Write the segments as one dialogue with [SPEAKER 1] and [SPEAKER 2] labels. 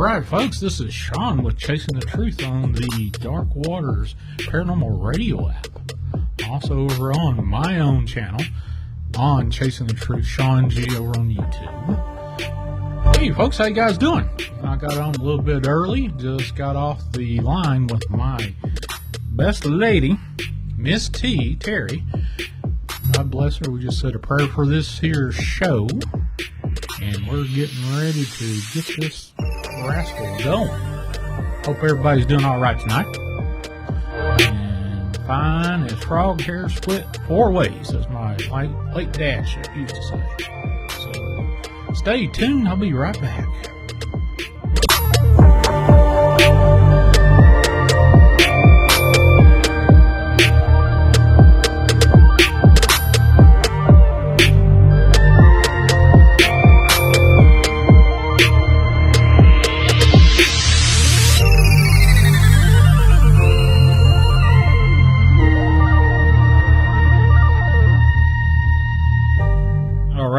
[SPEAKER 1] Alright folks, this is Sean with Chasing the Truth on the Dark Waters Paranormal Radio app. Also over on my own channel, on Chasing the Truth, Sean G over on YouTube. Hey folks, how you guys doing? I got on a little bit early, just got off the line with my best lady, Miss T, Terry. God bless her, we just said a prayer for this here show. And we're getting ready to get this rascal going. Hope everybody's doing alright tonight. And fine as frog hair split 4 ways, as my late dad used to say. So stay tuned, I'll be right back.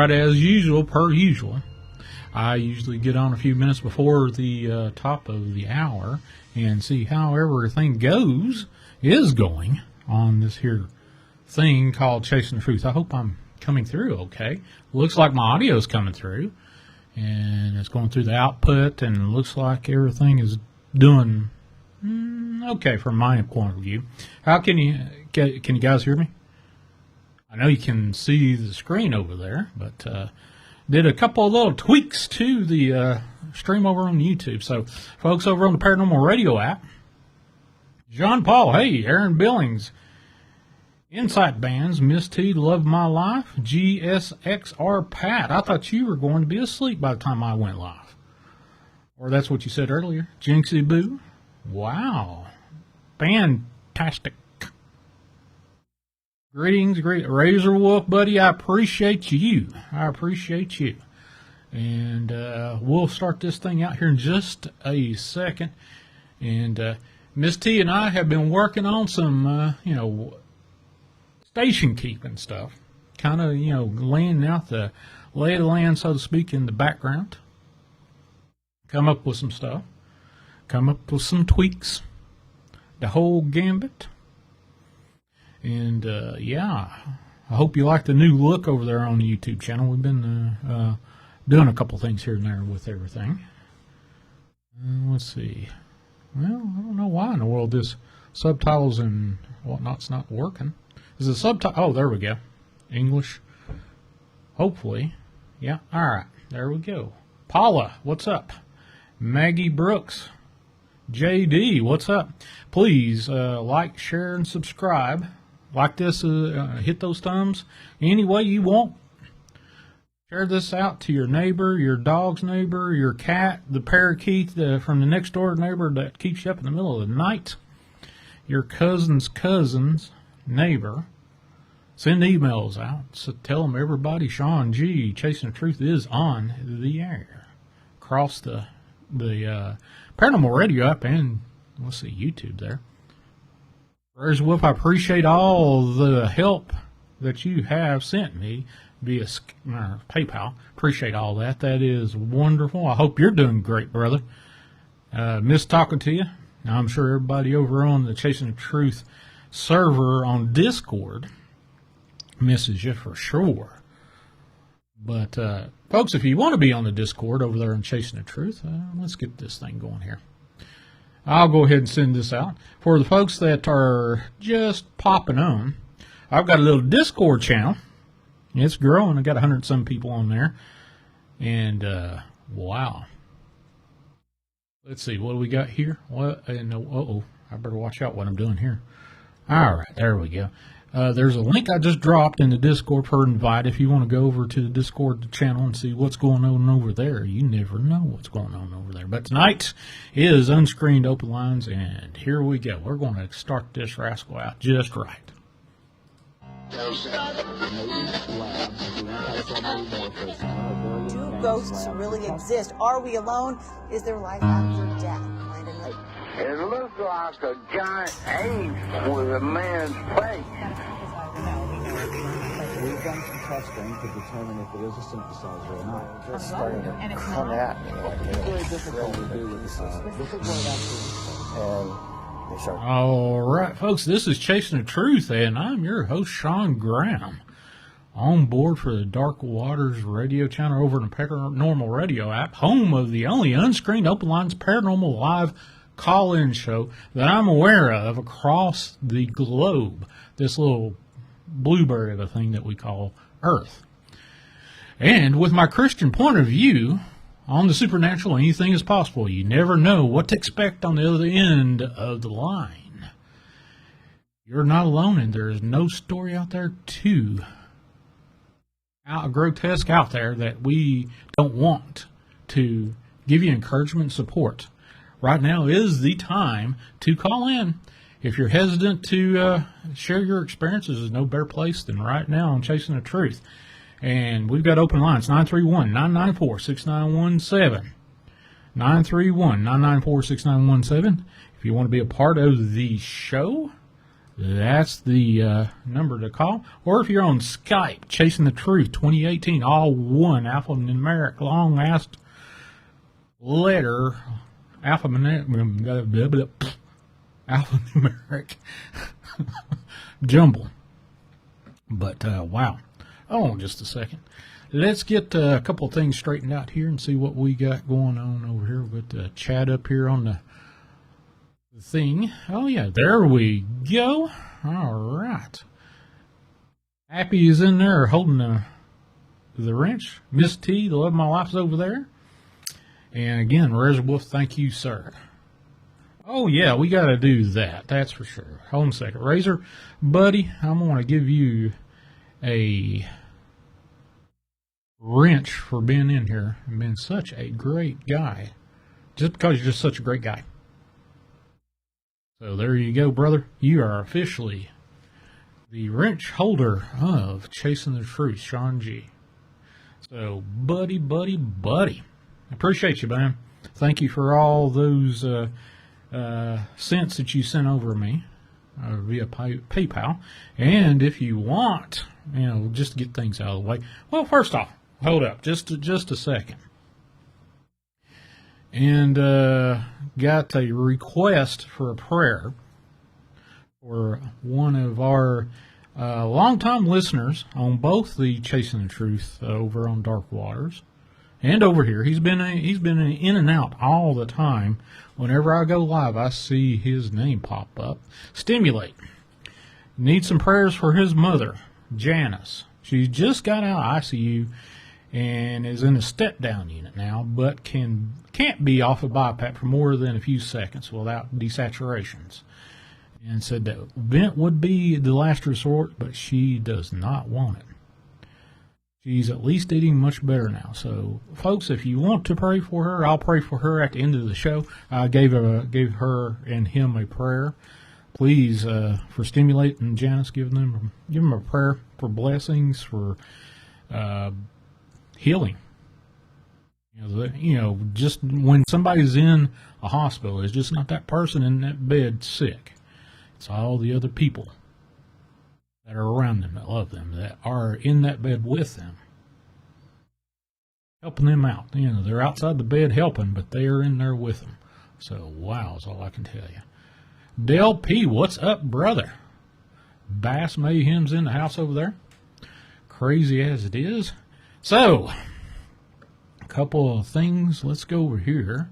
[SPEAKER 1] As usual, per usual, I usually get on a few minutes before the top of the hour and see how everything is going on this here thing called Chasing the Truth. I hope I'm coming through okay. Looks like my audio is coming through, and it's going through the output, and it looks like everything is doing okay from my point of view. How can you guys hear me? I know you can see the screen over there, but did a couple of little tweaks to the stream over on YouTube. So, folks over on the Paranormal Radio app, John Paul, hey, Aaron Billings, Insight Bands, Miss T, Love My Life, GSXR Pat. I thought you were going to be asleep by the time I went live. Or that's what you said earlier. Jinxie Boo. Wow. Fantastic. Greetings, Razor Wolf, buddy. I appreciate you. And we'll start this thing out here in just a second. And Miss T and I have been working on some, station keeping stuff. Kind of, laying out the lay of the land, so to speak, in the background. Come up with some stuff. Come up with some tweaks. The whole gambit. And, yeah, I hope you like the new look over there on the YouTube channel. We've been doing a couple things here and there with everything. Let's see. Well, I don't know why in the world this subtitles and whatnot's not working. Is the subtitle? Oh, there we go. English. Hopefully. Yeah, all right. There we go. Paula, what's up? Maggie Brooks. JD, what's up? Please like, share, and subscribe. Like this, hit those thumbs any way you want. Share this out to your neighbor, your dog's neighbor, your cat, the parakeet from the next door neighbor that keeps you up in the middle of the night, your cousin's neighbor. Send emails out. So tell them everybody Sean G, Chasing the Truth, is on the air. Across the Paranormal Radio app and, let's see, YouTube there. Razor Wolf, I appreciate all the help that you have sent me via PayPal. Appreciate all that. That is wonderful. I hope you're doing great, brother. Miss talking to you. Now, I'm sure everybody over on the Chasing the Truth server on Discord misses you for sure. But, folks, if you want to be on the Discord over there on Chasing the Truth, let's get this thing going here. I'll go ahead and send this out. For the folks that are just popping on, I've got a little Discord channel. It's growing. I've got 100-some people on there. And, wow. Let's see, what do we got here? What? Uh-oh, I better watch out what I'm doing here. All right, there we go. There's a link I just dropped in the Discord per invite. If you want to go over to the Discord channel and see what's going on over there, you never know what's going on over there. But tonight is Unscreened Open Lines, and here we go. We're going to start this rascal out just right.
[SPEAKER 2] Do ghosts really exist? Are we alone? Is there life after death?
[SPEAKER 3] It looks like a giant ape with a man's face.
[SPEAKER 4] We've done some testing to determine if it is a synthesizer or not.
[SPEAKER 5] Just starting to come at me like
[SPEAKER 4] It's very difficult to do with the system. This is where it actually
[SPEAKER 5] and they start.
[SPEAKER 1] All right, folks, this is Chasing the Truth, and I'm your host, Sean Graham, on board for the Dark Waters radio channel over in the Paranormal Radio app, home of the only unscreened open lines Paranormal Live Call-in show that I'm aware of across the globe, this little blueberry of a thing that we call Earth. And with my Christian point of view on the supernatural, anything is possible. You never know what to expect on the other end of the line. You're not alone, and there is no story out there too grotesque out there that we don't want to give you encouragement and support. Right now is the time to call in. If you're hesitant to share your experiences, there's no better place than right now on Chasing the Truth. And we've got open lines, 931-994-6917. 931-994-6917. If you want to be a part of the show, that's the number to call. Or if you're on Skype, Chasing the Truth 2018, all one alphanumeric long-ass letter, alphanumeric jumble. But, wow. Hold on just a second. Let's get a couple of things straightened out here and see what we got going on over here. We've got the chat up here on the thing. Oh, yeah, there we go. All right. Happy is in there holding the wrench. Miss T, the love of my life, is over there. And again, Razor Wolf, thank you, sir. Oh, yeah, we got to do that. That's for sure. Hold on a second. Razor, buddy, I'm going to give you a wrench for being in here and being such a great guy. Just because you're just such a great guy. So there you go, brother. You are officially the wrench holder of Chasing the Truth, Sean G. So, buddy. Appreciate you, man. Thank you for all those cents that you sent over me via PayPal. And if you want, just to get things out of the way. Well, first off, hold up, just a second. And got a request for a prayer for one of our longtime listeners on both the Chasing the Truth over on Dark Waters and over here. He's been in and out all the time. Whenever I go live, I see his name pop up. Stimulate. Needs some prayers for his mother, Janice. She just got out of ICU and is in a step-down unit now, but can't be off a BiPAP for more than a few seconds without desaturations. And said that vent would be the last resort, but she does not want it. She's at least eating much better now. So, folks, if you want to pray for her, I'll pray for her at the end of the show. I gave her and him a prayer. Please, for Stimulate and Janice, give them a prayer for blessings, for healing. Just when somebody's in a hospital, it's just not that person in that bed sick. It's all the other people that are around them, that love them, that are in that bed with them, helping them out. They're outside the bed helping, but they are in there with them. So, wow, is all I can tell you. Del P, what's up, brother? Bass Mayhem's in the house over there. Crazy as it is. So, a couple of things. Let's go over here.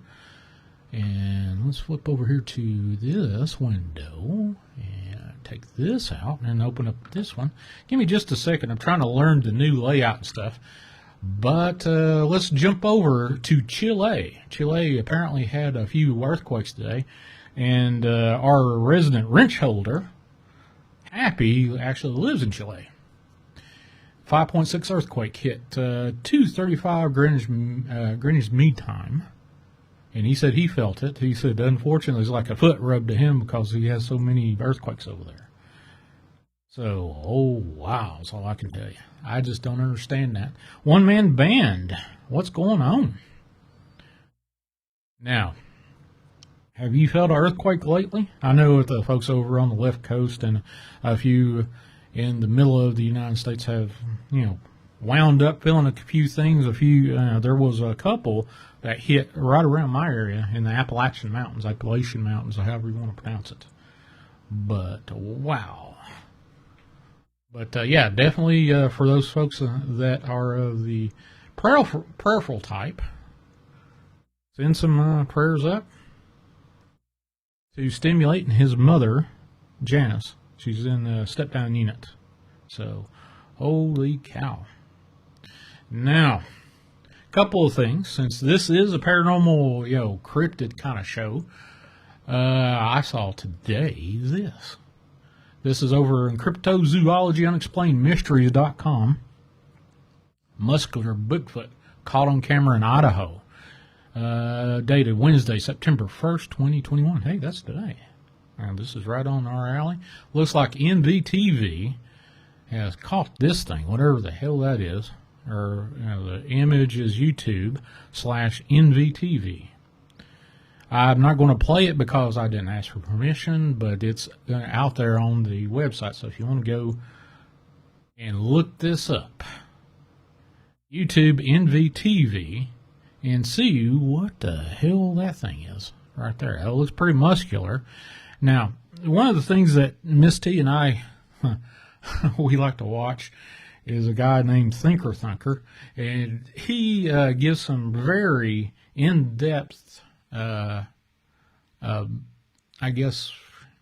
[SPEAKER 1] And let's flip over here to this window and take this out and open up this one. Give me just a second. I'm trying to learn the new layout and stuff. But let's jump over to Chile. Chile apparently had a few earthquakes today. And our resident wrench holder, Happy, actually lives in Chile. 5.6 earthquake hit 2:35 Greenwich Mean Time. And he said he felt it. He said, unfortunately, it's like a foot rubbed to him because he has so many earthquakes over there. So, oh, wow, that's all I can tell you. I just don't understand that. One-man band. What's going on? Now, have you felt an earthquake lately? I know the folks over on the left coast and a few in the middle of the United States have, wound up feeling a few things. There was a couple that hit right around my area in the Appalachian Mountains, or however you want to pronounce it. But wow. But yeah, definitely for those folks that are of the prayerful type, send some prayers up to stimulate his mother, Janice. She's in the step-down unit. So, holy cow. Now, a couple of things. Since this is a paranormal, cryptid kind of show, I saw today this. This is over in cryptozoologyunexplainedmysteries.com. Muscular Bigfoot caught on camera in Idaho. Dated Wednesday, September 1st, 2021. Hey, that's today. This is right on our alley. Looks like NVTV has caught this thing, whatever the hell that is. Or the image is YouTube/NVTV. I'm not going to play it because I didn't ask for permission, but it's out there on the website. So if you want to go and look this up, YouTube NVTV, and see what the hell that thing is right there. It looks pretty muscular. Now, one of the things that Miss T and I, we like to watch is a guy named Thinker Thunker, and he gives some very in-depth, I guess,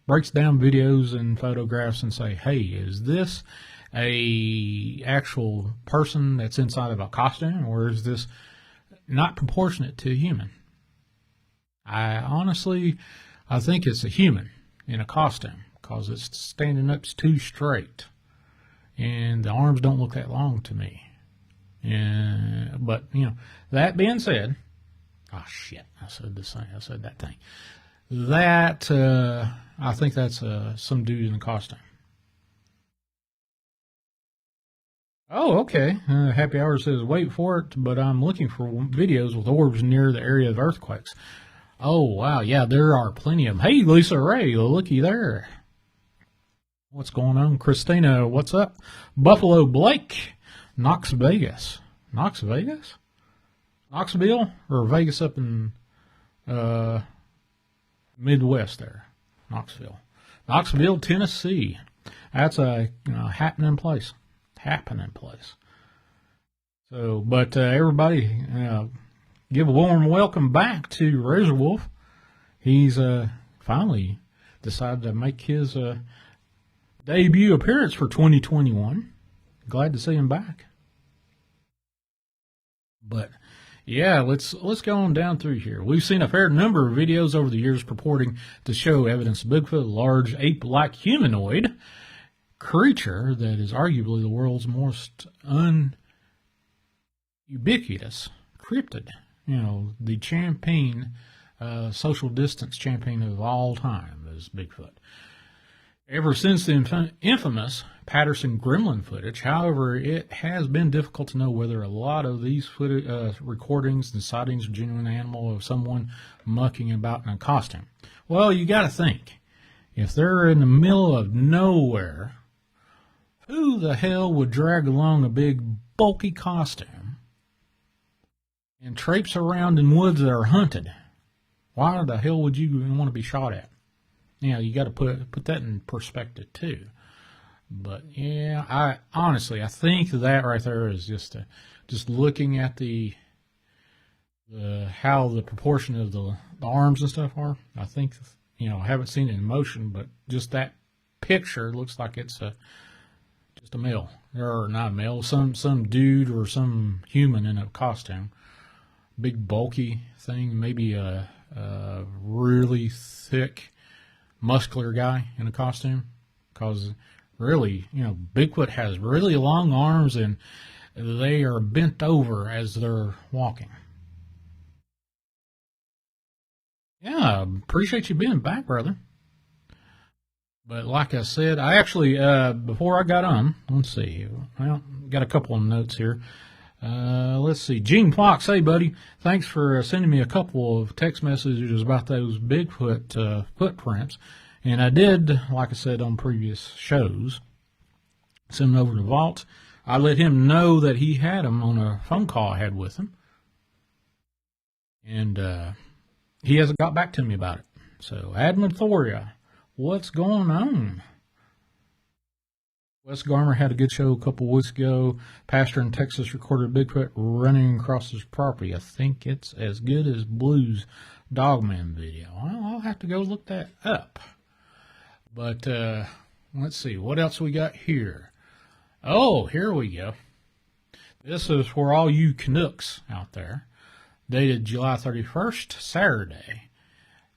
[SPEAKER 1] breaks down videos and photographs and say, hey, is this a actual person that's inside of a costume, or is this not proportionate to a human? I think it's a human in a costume because it's standing up too straight, and the arms don't look that long to me. But that being said, oh shit, I said that thing. That I think that's some dude in a costume. Oh, okay. Happy Hour says, wait for it, but I'm looking for videos with orbs near the area of earthquakes. Oh, wow. Yeah, there are plenty of them. Hey, Lisa Ray, looky there. What's going on? Christina, what's up? Buffalo Blake, Knox Vegas. Knox Vegas? Knoxville or Vegas up in Midwest there? Knoxville. Knoxville, Tennessee. That's a happening place. So, but everybody, give a warm welcome back to Razor Wolf. He's finally decided to make his debut appearance for 2021. Glad to see him back. But yeah, let's go on down through here. We've seen a fair number of videos over the years purporting to show evidence of Bigfoot, a large ape-like humanoid creature that is arguably the world's most ubiquitous cryptid. The champion, social distance champion of all time is Bigfoot. Ever since the infamous Patterson Gremlin footage, however, it has been difficult to know whether a lot of these recordings and sightings of genuine animal of someone mucking about in a costume. Well, you got to think, if they're in the middle of nowhere, who the hell would drag along a big bulky costume and traipse around in woods that are hunted? Why the hell would you even want to be shot at? You got to put that in perspective too. But yeah, I think that right there is just looking at the how the proportion of the arms and stuff are. I think I haven't seen it in motion, but just that picture looks like it's just a male, or not a male, some dude or some human in a costume, big bulky thing, maybe a really thick, muscular guy in a costume, because really, Bigfoot has really long arms and they are bent over as they're walking. Yeah, appreciate you being back, brother. But like I said, I actually, before I got on, let's see, well, got a couple of notes here. Let's see, Gene Fox, hey buddy, thanks for sending me a couple of text messages about those Bigfoot footprints. And I did, like I said on previous shows, Sent him over to Vault. I let him know that he had him on a phone call I had with him. And he hasn't got back to me about it. So, Admin Thoria, what's going on? Wes Garmer had a good show a couple weeks ago. Pastor in Texas recorded Bigfoot running across his property. I think it's as good as Blue's Dogman video. Well, I'll have to go look that up. But let's see, what else we got here? Oh, here we go. This is for all you Canucks out there. Dated July 31st, Saturday.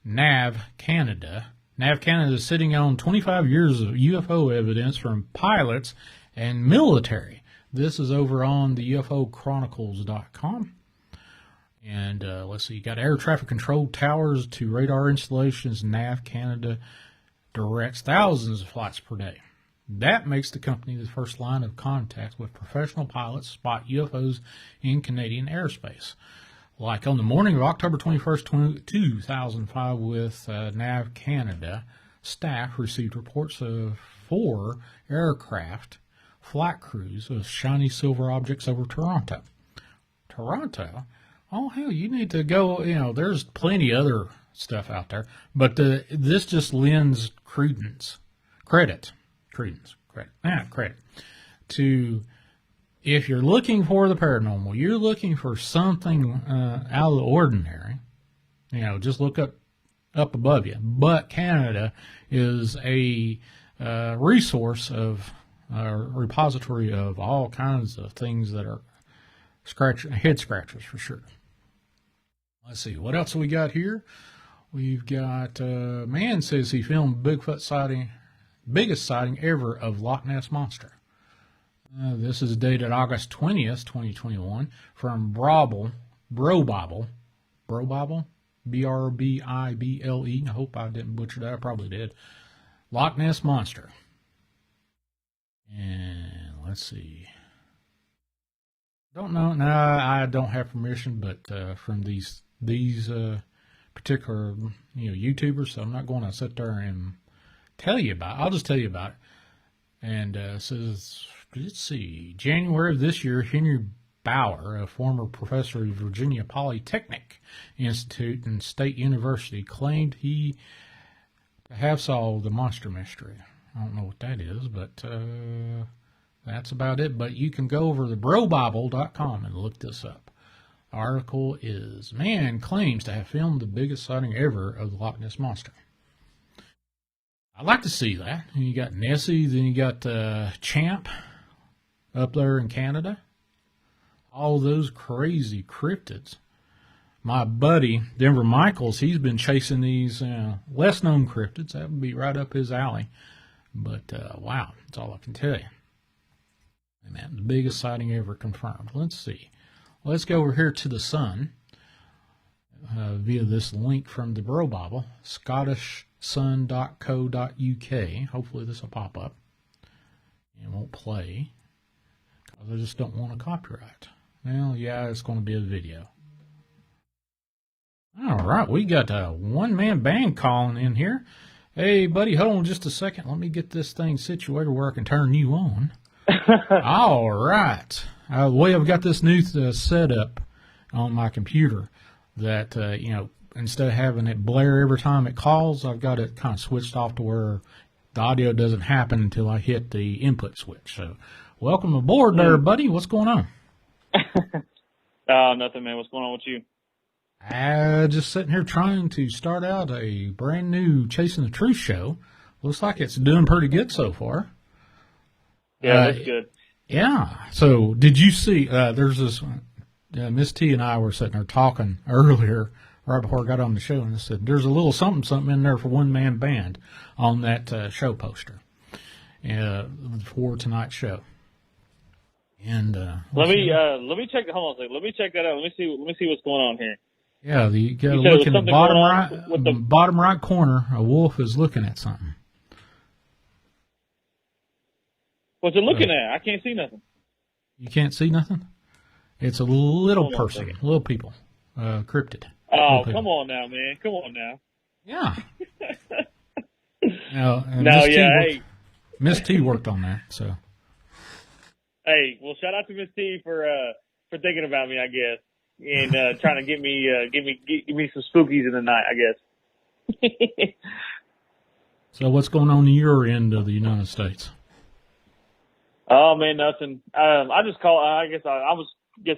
[SPEAKER 1] NAV Canada. NAV Canada is sitting on 25 years of UFO evidence from pilots and military. This is over on the UFOchronicles.com. And let's see, you got air traffic control towers to radar installations. NAV Canada directs thousands of flights per day. That makes the company the first line of contact with professional pilots spot UFOs in Canadian airspace. Like on the morning of October 21st, 2005, with NAV Canada, staff received reports of 4 aircraft flight crews with shiny silver objects over Toronto. Toronto? Oh, hell, you need to go, there's plenty other stuff out there. But this just lends credit to, if you're looking for the paranormal, you're looking for something out of the ordinary, just look up above you. But Canada is a resource of repository of all kinds of things that are head scratchers for sure. Let's see, what else we got here? We've got man says he filmed Bigfoot sighting, biggest sighting ever of Loch Ness Monster. This is dated August 20th, 2021, from Brobible, Brbible, I hope I didn't butcher that. I probably did. Loch Ness Monster. And let's see. Don't know. No, I don't have permission, but from these particular YouTubers, so I'm not going to sit there and tell you about it. I'll just tell you about it. And it says, let's see, January of this year, Henry Bauer, a former professor at Virginia Polytechnic Institute and State University, claimed he have solved the monster mystery. I don't know what that is, but that's about it. But you can go over to brobible.com and look this up. The article is, man claims to have filmed the biggest sighting ever of the Loch Ness Monster. I'd like to see that. And you got Nessie, then you got Champ up there in Canada. All those crazy cryptids. My buddy, Denver Michaels, he's been chasing these less-known cryptids. That would be right up his alley. But, wow, that's all I can tell you. And that, the biggest sighting ever confirmed. Let's see. Let's go over here to the Sun via this link from the Bro Bible, scottishsun.co.uk. Hopefully this will pop up. It won't play because I just don't want a copyright. Well, yeah, it's going to be a video. All right, we got a one-man band calling in here. Hey, buddy, hold on just a second. Let me get this thing situated where I can turn you on. All right. The way I've got this new setup on my computer that, instead of having it blare every time it calls, I've got it kind of switched off to where the audio doesn't happen until I hit the input switch. So, welcome aboard there, buddy. What's going on?
[SPEAKER 6] Nothing, man. What's going on with you?
[SPEAKER 1] Just sitting here trying to start out a brand new Chasing the Truth show. Looks like it's doing pretty good so far.
[SPEAKER 6] Yeah, that's good.
[SPEAKER 1] Yeah. So, did you see, there's this, Miss T and I were sitting there talking earlier, right before I got on the show, and I said, there's a little something in there for one-man band on that show poster for tonight's show. And let me
[SPEAKER 6] check. Hold on a second. Let me check that out. Let me see what's going on here.
[SPEAKER 1] Yeah, you got to look in the bottom right corner. A wolf is looking at something.
[SPEAKER 6] What's it looking at? I can't see nothing.
[SPEAKER 1] You can't see nothing? It's a little person, little people, cryptid.
[SPEAKER 6] Oh, come on now, man. Come on now.
[SPEAKER 1] Yeah.
[SPEAKER 6] Hey.
[SPEAKER 1] Miss T worked on that, so.
[SPEAKER 6] Hey, well, shout out to Miss T for thinking about me, I guess, and trying to give me some spookies in the night, I guess.
[SPEAKER 1] So what's going on in your end of the United States?
[SPEAKER 6] Oh man, nothing. I just call. I guess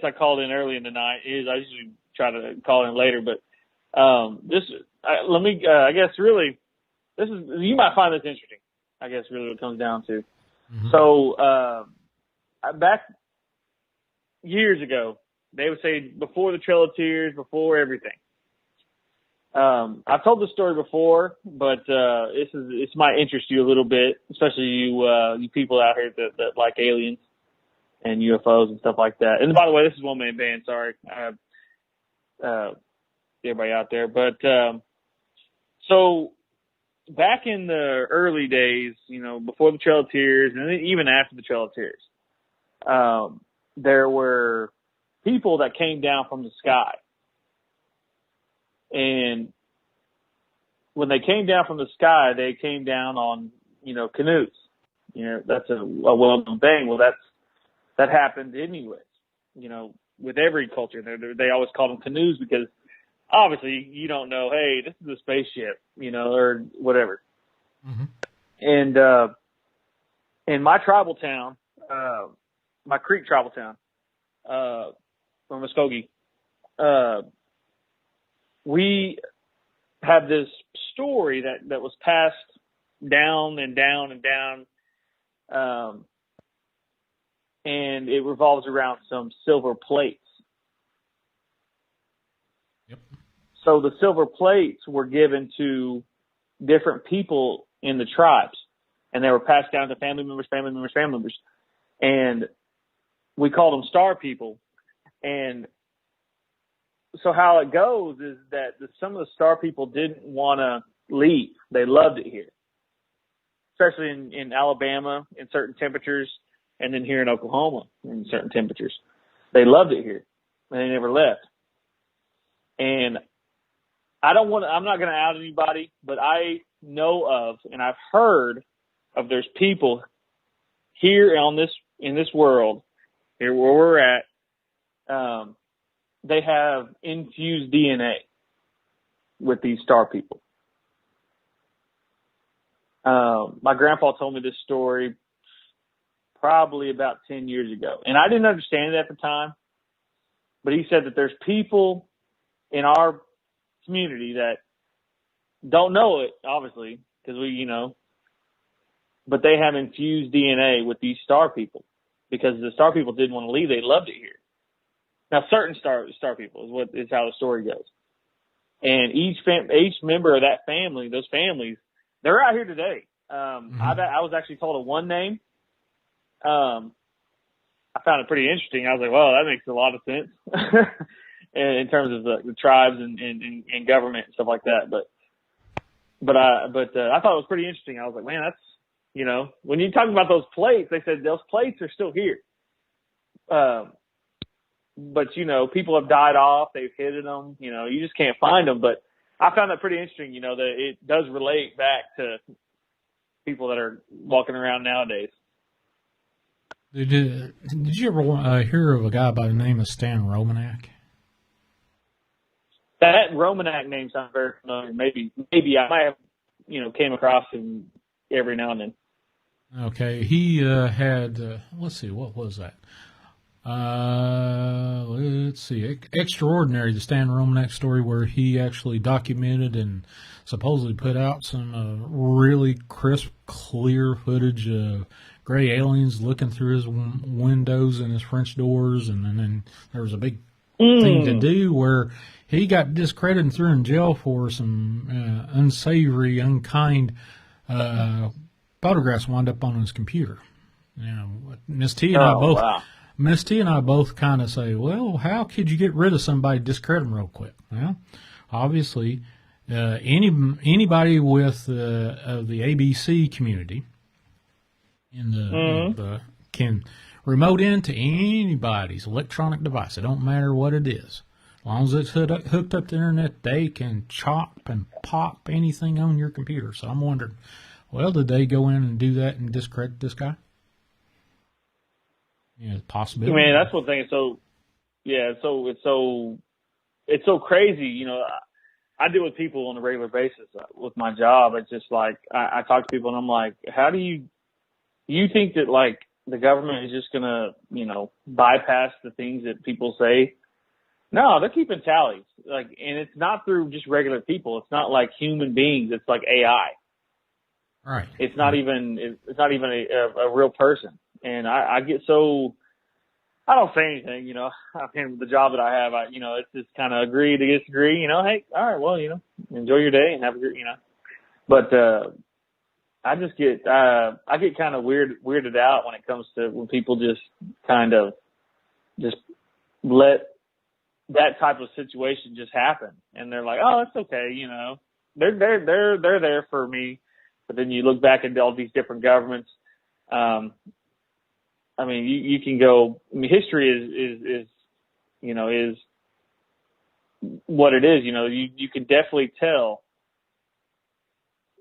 [SPEAKER 6] I called in early in the night. I usually try to call in later, but I guess really, this is, you might find this interesting. I guess really what it comes down to. Mm-hmm. So back years ago, they would say before the Trail of Tears, before everything. I've told this story before, but this might interest you a little bit, especially you people out here that like aliens and UFOs and stuff like that. And by the way, this is one man band. Sorry, everybody out there. But so back in the early days, before the Trail of Tears, and even after the Trail of Tears, there were people that came down from the sky. And when they came down from the sky, they came down on, canoes. That's a well-known thing. Well, that happened anyways, with every culture. They always called them canoes because obviously you don't know, hey, this is a spaceship, or whatever. Mm-hmm. And in my tribal town, my Creek tribal town, from Muskogee, we have this story that was passed down and down and down, and it revolves around some silver plates.
[SPEAKER 1] Yep. So
[SPEAKER 6] the silver plates were given to different people in the tribes, and they were passed down to family members, and we called them star people. And so how it goes is that some of the star people didn't want to leave. They loved it here, especially in Alabama in certain temperatures, and then here in Oklahoma in certain temperatures. They loved it here, and they never left. And I'm not going to out anybody, but I know of, and I've heard of, there's people here in this world, here where we're at, they have infused DNA with these star people. My grandpa told me this story probably about 10 years ago, and I didn't understand it at the time, but he said that there's people in our community that don't know it, obviously, because but they have infused DNA with these star people because the star people didn't want to leave. They loved it here. Now, certain star people is how the story goes. And each member of that family, those families, they're out here today. Mm-hmm. I was actually told of one name. I found it pretty interesting. I was like, well, that makes a lot of sense in terms of the tribes and government and stuff like that. But I thought it was pretty interesting. I was like, man, that's, when you talk about those plates, they said those plates are still here. But, people have died off. They've hidden them. You just can't find them. But I found that pretty interesting, that it does relate back to people that are walking around nowadays.
[SPEAKER 1] Did you ever hear of a guy by the name of Stan Romanak?
[SPEAKER 6] That Romanak name sounds very familiar. Maybe I might have, came across him every now and then. Okay,
[SPEAKER 1] he had, let's see, what was that? Let's see, Extraordinary, the Stan Romanak story, where he actually documented and supposedly put out some really crisp, clear footage of gray aliens looking through his windows and his French doors, and then there was a big thing to do where he got discredited and threw in jail for some unsavory, unkind photographs wound up on his computer. Miss T and I both kind of say, well, how could you get rid of somebody, discredit them real quick? Well, obviously, anybody with of the ABC community in the can remote into anybody's electronic device. It don't matter what it is. As long as it's hooked up to the internet, they can chop and pop anything on your computer. So I'm wondering, well, did they go in and do that and discredit this guy? Yeah, possibility.
[SPEAKER 6] Man, that's one thing. It's so, yeah, it's so crazy. You know, I deal with people on a regular basis with my job. It's just like, I talk to people and I'm like, how do you think that like the government is just going to, you know, bypass the things that people say? No, they're keeping tallies. Like, and it's not through just regular people. It's not like human beings. It's like AI.
[SPEAKER 1] Right.
[SPEAKER 6] It's not even a real person. And I get so, I don't say anything, you know. I mean, the job that I have, you know, it's just kind of agree to disagree, you know. Hey, all right, well, you know, enjoy your day and have a good, you know. But I just get I get kind of weirded out when it comes to when people just kind of just let that type of situation just happen, and they're like, oh, it's okay, you know. They're there for me. But then you look back at all these different governments. I mean, you can go. I mean, history is you know, is what it is. You know, you can definitely tell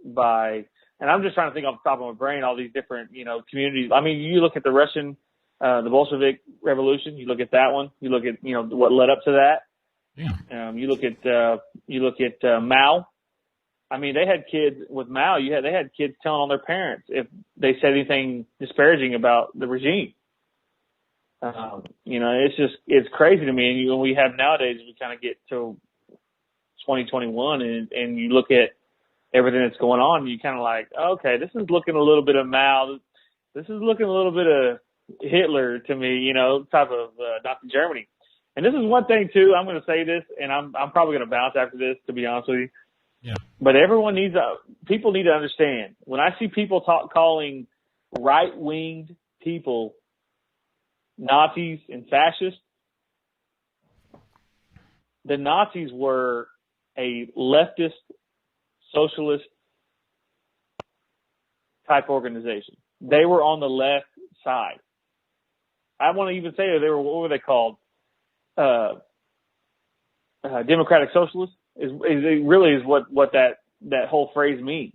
[SPEAKER 6] by. And I'm just trying to think off the top of my brain all these different, you know, communities. I mean, you look at the Russian, the Bolshevik Revolution. You look at that one. You look at, you know, what led up to that.
[SPEAKER 1] Yeah.
[SPEAKER 6] You look at Mao. I mean, they had kids with Mao. They had kids telling on their parents if they said anything disparaging about the regime. You know, it's crazy to me. And when we have nowadays, we kind of get to 2021 and you look at everything that's going on, you kind of like, okay, this is looking a little bit of Mao. This is looking a little bit of Hitler to me, you know, type of Nazi Germany. And this is one thing too. I'm going to say this, and I'm probably going to bounce after this, to be honest with you.
[SPEAKER 1] Yeah.
[SPEAKER 6] But people need to understand, when I see people calling right-winged people Nazis and fascists, the Nazis were a leftist, socialist type organization. They were on the left side. I want to even say that they were, what were they called? Democratic socialists it really is what that whole phrase means.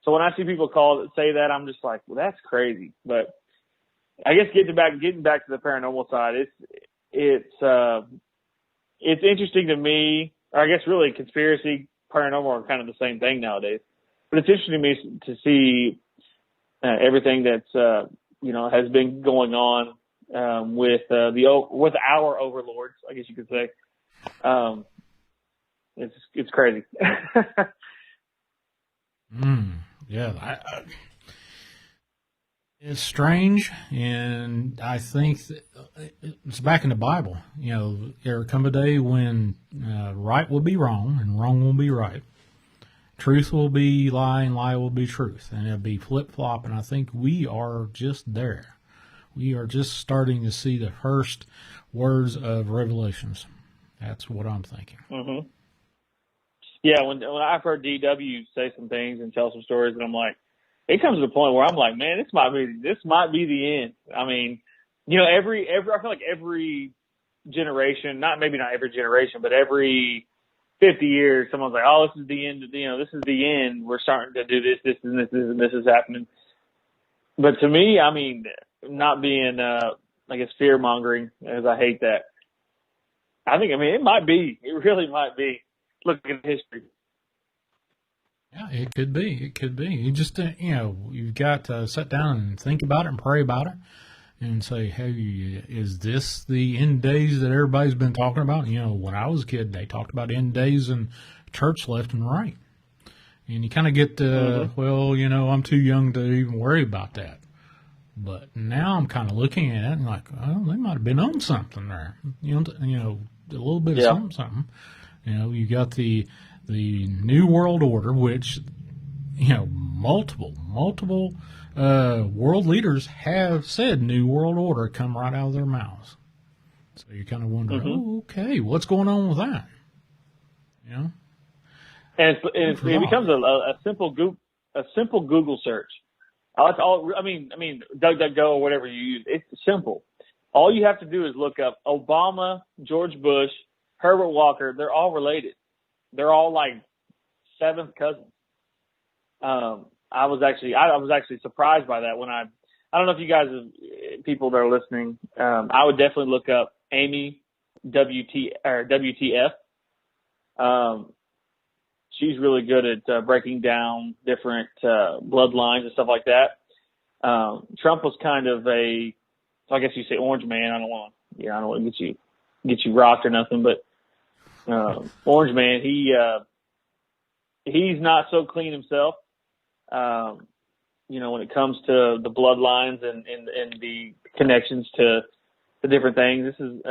[SPEAKER 6] So when I see people say that, I'm just like, well, that's crazy. But I guess getting back to the paranormal side, it's interesting to me. Or I guess really conspiracy, paranormal are kind of the same thing nowadays. But it's interesting to me to see everything that's you know, has been going on with our overlords, I guess you could say. It's crazy.
[SPEAKER 1] Yeah, it's strange, and I think that it's back in the Bible. You know, there will come a day when right will be wrong and wrong will be right. Truth will be lie and lie will be truth, and it'll be flip-flop, and I think we are just there. We are just starting to see the first words of Revelations. That's what I'm thinking.
[SPEAKER 6] Mm-hmm. Yeah, when I've heard DW say some things and tell some stories, and I'm like, it comes to the point where I'm like, man, this might be the end. I mean, you know, I feel like every generation, maybe not every generation, but every 50 years, someone's like, oh, this is the end. You know, this is the end. We're starting to do this, and this is happening. But to me, I mean, not being, I guess, fear mongering, as I hate that. It might be. It really might be. Looking at history.
[SPEAKER 1] Yeah, it could be. It could be. You just, you know, you've got to sit down and think about it and pray about it and say, hey, is this the end days that everybody's been talking about? You know, when I was a kid, they talked about end days in church left and right. And you kind of get well, you know, I'm too young to even worry about that. But now I'm kind of looking at it and like, oh, they might have been on something there. You know, a little bit of something. You know, you got the New World Order, which, you know, multiple world leaders have said New World Order come right out of their mouths. So you're kind of wondering, oh, okay, what's going on with that? You know,
[SPEAKER 6] and it becomes a simple Google search. That's all. I mean, DuckDuckGo or whatever you use. It's simple. All you have to do is look up Obama, George Bush, Herbert Walker. They're all related. They're all like seventh cousins. I was actually surprised by that when I I don't know if you guys, people that are listening, I would definitely look up Amy WTF. She's really good at breaking down different bloodlines and stuff like that. Trump was kind of I guess you say orange man. I don't want to get you rocked or nothing, but orange man, he's not so clean himself. When it comes to the bloodlines and the connections to the different things. This is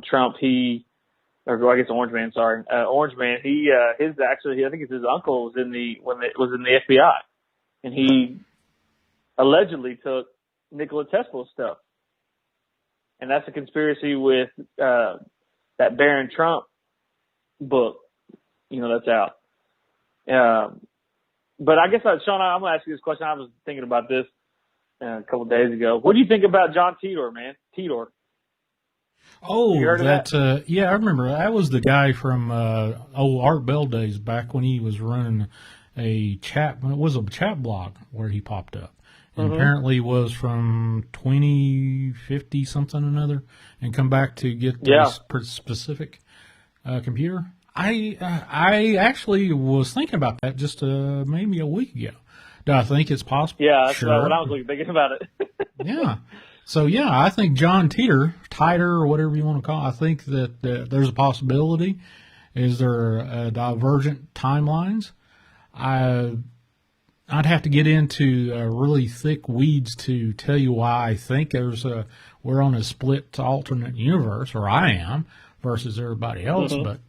[SPEAKER 6] Trump. Orange man. Sorry, Orange man. I think it's his uncle was in the FBI, and he allegedly took Nikola Tesla's stuff, and that's a conspiracy with that Baron Trump book, that's out. But I guess, Sean, I'm going to ask you this question. I was thinking about this a couple of days ago. What do you think about John Titor, man? Titor.
[SPEAKER 1] Oh,
[SPEAKER 6] you heard of that?
[SPEAKER 1] Yeah, I remember. That was the guy from old Art Bell days, back when he was running a chat. It was a chat blog where he popped up. And apparently was from 2050 something or another, and come back to get this specific computer. I actually was thinking about that just maybe a week ago. Do I think it's possible?
[SPEAKER 6] Yeah, that's
[SPEAKER 1] sure.
[SPEAKER 6] what I was thinking about it.
[SPEAKER 1] Yeah. So, yeah, I think John Titor, or whatever you want to call it, I think that there's a possibility. Is there divergent timelines? I'd have to get into really thick weeds to tell you why I think we're on a split alternate universe, or I am, versus everybody else. But,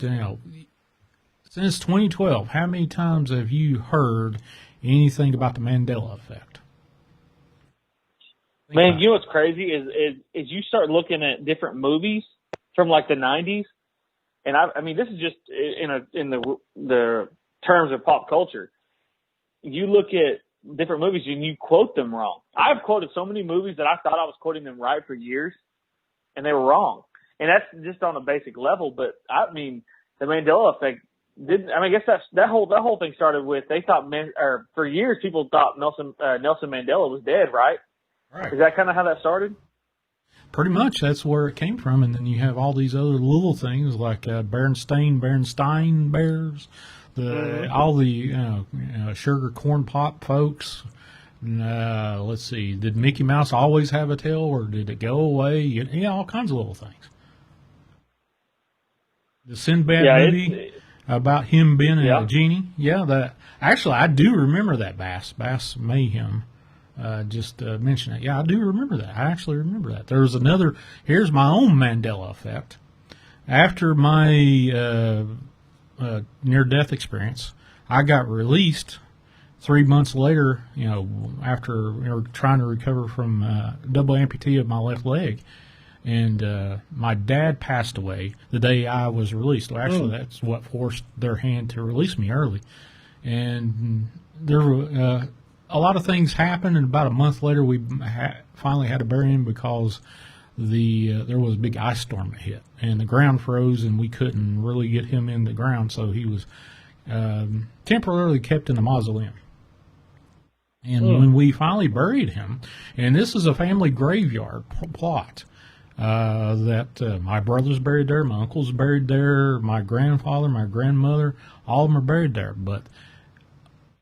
[SPEAKER 1] since 2012, how many times have you heard anything about the Mandela effect?
[SPEAKER 6] Man, you know what's crazy is you start looking at different movies from like the 90s, and I mean this is just in the terms of pop culture. You look at different movies and you quote them wrong. I've quoted so many movies that I thought I was quoting them right for years, and they were wrong. And that's just on a basic level. But I mean, the Mandela effect I guess that whole thing started with they thought for years people thought Nelson Mandela was dead, right?
[SPEAKER 1] Right.
[SPEAKER 6] Is that kind of how that started?
[SPEAKER 1] Pretty much, that's where it came from, and then you have all these other little things like Berenstain Bears, all the sugar corn pop folks. Let's see, did Mickey Mouse always have a tail, or did it go away? All kinds of little things. The Sinbad movie about him being a genie. Yeah, actually I do remember that Bass Mayhem. Just mention it. Yeah, I do remember that. I actually remember that. There was another. Here's my own Mandela effect. After my near-death experience, I got released 3 months later. After trying to recover from double amputee of my left leg, and my dad passed away the day I was released. Well, actually, that's what forced their hand to release me early. And there were. A lot of things happened, and about a month later, we finally had to bury him because there was a big ice storm that hit, and the ground froze, and we couldn't really get him in the ground, so he was temporarily kept in the mausoleum. And when we finally buried him, and this is a family graveyard plot, that my brother's buried there, my uncle's buried there, my grandfather, my grandmother, all of them are buried there, but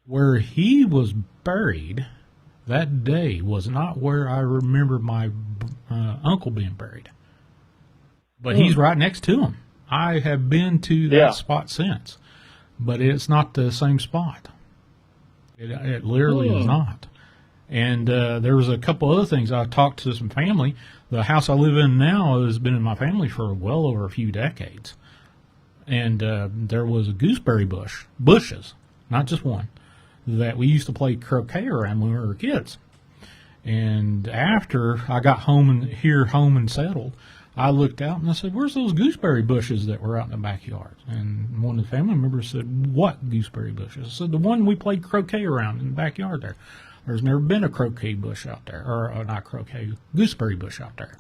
[SPEAKER 1] where he was buried that day was not where I remember my uncle being buried. But he's right next to him. I have been to that spot since, but it's not the same spot. It literally is not. And there was a couple other things. I talked to some family. The house I live in now has been in my family for well over a few decades. And there was a gooseberry bushes, not just one, that we used to play croquet around when we were kids. And after I got home and settled, I looked out and I said, "Where's those gooseberry bushes that were out in the backyard?" And one of the family members said, "What gooseberry bushes?" I said, "The one we played croquet around in the backyard there. There's never been a croquet bush out there, or not croquet, gooseberry bush out there."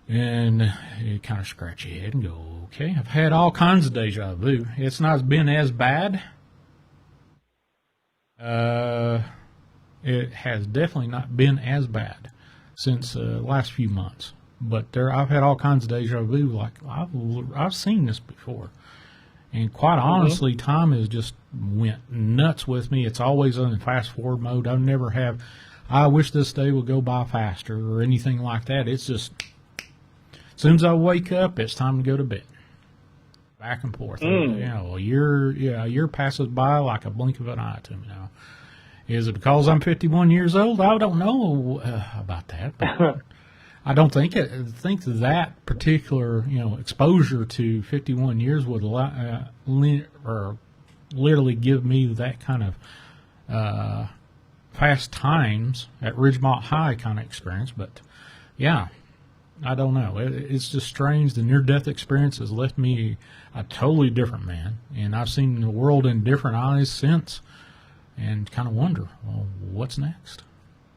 [SPEAKER 1] And you kind of scratch your head and go, "Okay, I've had all kinds of deja vu. It's not been as bad." it has definitely not been as bad since the last few months. But I've had all kinds of deja vu. Like I've seen this before, and quite honestly, time has just went nuts with me. It's always on fast forward mode. I never have. I wish this day would go by faster or anything like that. It's just as soon as I wake up, it's time to go to bed. Back and forth. A year passes by like a blink of an eye to me now. Is it because I'm 51 years old? I don't know about that. But I don't think that particular exposure to 51 years would allow, or literally give me that kind of fast times at Ridgemont High kind of experience. But yeah, I don't know. It's just strange. The near-death experience has left me a totally different man, and I've seen the world in different eyes since, and kind of wonder, well, what's next?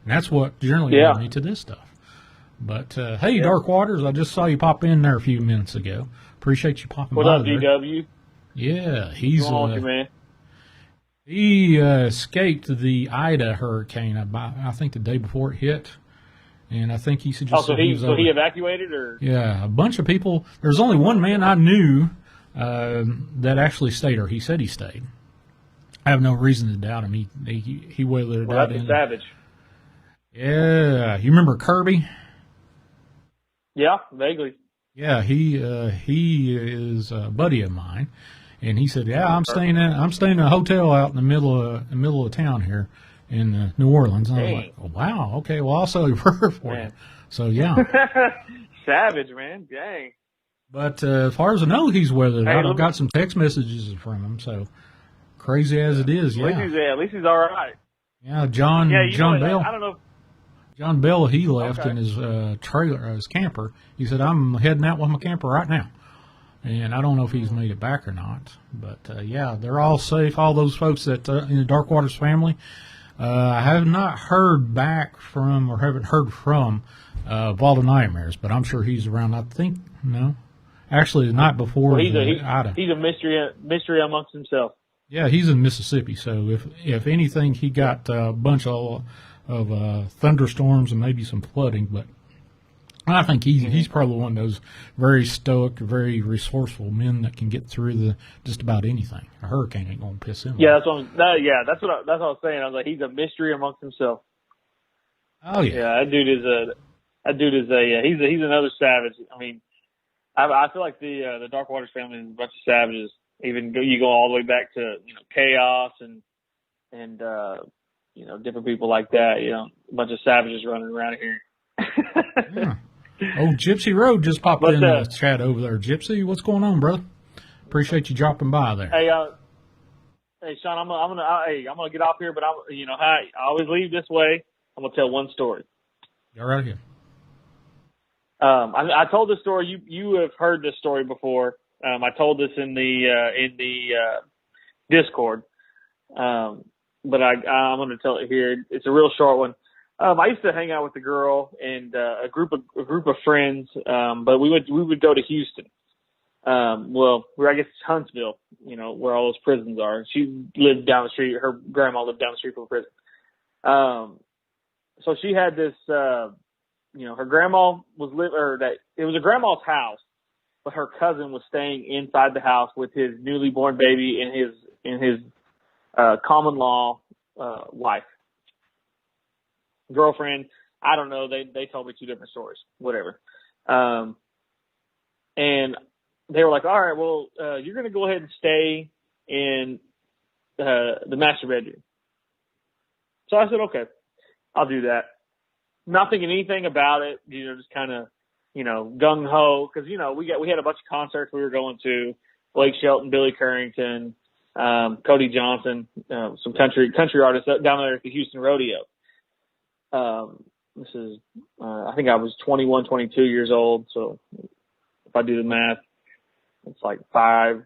[SPEAKER 1] And that's what generally led me to this stuff. But hey, Dark Waters, I just saw you pop in there a few minutes ago. Appreciate you popping by.
[SPEAKER 6] What up,
[SPEAKER 1] there.
[SPEAKER 6] DW?
[SPEAKER 1] Yeah, he's
[SPEAKER 6] man.
[SPEAKER 1] He escaped the Ida hurricane. I think the day before it hit. And I think he suggested
[SPEAKER 6] he evacuated, or
[SPEAKER 1] a bunch of people. There's only one man I knew that actually stayed, or he said he stayed. I have no reason to doubt him. He weathered it out.
[SPEAKER 6] That's a savage.
[SPEAKER 1] Yeah, you remember Kirby?
[SPEAKER 6] Yeah, vaguely.
[SPEAKER 1] Yeah, he is a buddy of mine, and he said, "Yeah, I'm staying in a hotel out in the middle of town here." In New Orleans. And I was like, oh, wow, okay, well, I'll sell your burger for you. So, yeah.
[SPEAKER 6] Savage, man. Dang.
[SPEAKER 1] But as far as I know, he's weathered out. I've got some text messages from him, so crazy as it is,
[SPEAKER 6] At least he's all right.
[SPEAKER 1] Yeah, John Bell.
[SPEAKER 6] I don't know.
[SPEAKER 1] John Bell, he left in his trailer, his camper. He said, I'm heading out with my camper right now. And I don't know if he's made it back or not. But, yeah, they're all safe. All those folks that in the Dark Waters family. I have not heard back from, or haven't heard from, Walden Nightmares, but I'm sure he's around. I think, no. Actually, the night before,
[SPEAKER 6] he's a mystery amongst himself.
[SPEAKER 1] Yeah, he's in Mississippi, so if anything, he got a bunch of thunderstorms and maybe some flooding, but I think he's probably one of those very stoic, very resourceful men that can get through just about anything. A hurricane ain't gonna piss him
[SPEAKER 6] off. That's what I was saying. I was like, he's a mystery amongst himself.
[SPEAKER 1] Oh yeah.
[SPEAKER 6] Yeah, that dude is he's another savage. I mean, I feel like the Dark Waters family is a bunch of savages. Even you go all the way back to Chaos and different people like that. A bunch of savages running around here.
[SPEAKER 1] Yeah. Old Gypsy Road just popped in the chat over there. Gypsy, what's going on, brother? Appreciate you dropping by there.
[SPEAKER 6] Hey, Sean, I'm gonna get off here, but I always leave this way. I'm gonna tell one story.
[SPEAKER 1] Go right ahead.
[SPEAKER 6] I told this story. You have heard this story before. I told this in the Discord, but I'm gonna tell it here. It's a real short one. I used to hang out with a girl and a group of friends, but we would go to Houston. I guess it's Huntsville, where all those prisons are. She lived down the street. Her grandma lived down the street from the prison. So she had this, her grandma it was a grandma's house, but her cousin was staying inside the house with his newly born baby and his common law wife. Girlfriend, I don't know. They told me two different stories. Whatever. And they were like, all right, well, you're going to go ahead and stay in the master bedroom. So I said, okay, I'll do that. Not thinking anything about it, just kind of, gung ho. Cause, we had a bunch of concerts we were going to, Blake Shelton, Billy Currington, Cody Johnson, some country artists down there at the Houston Rodeo. This is, I think I was 21, 22 years old. So if I do the math, it's like 7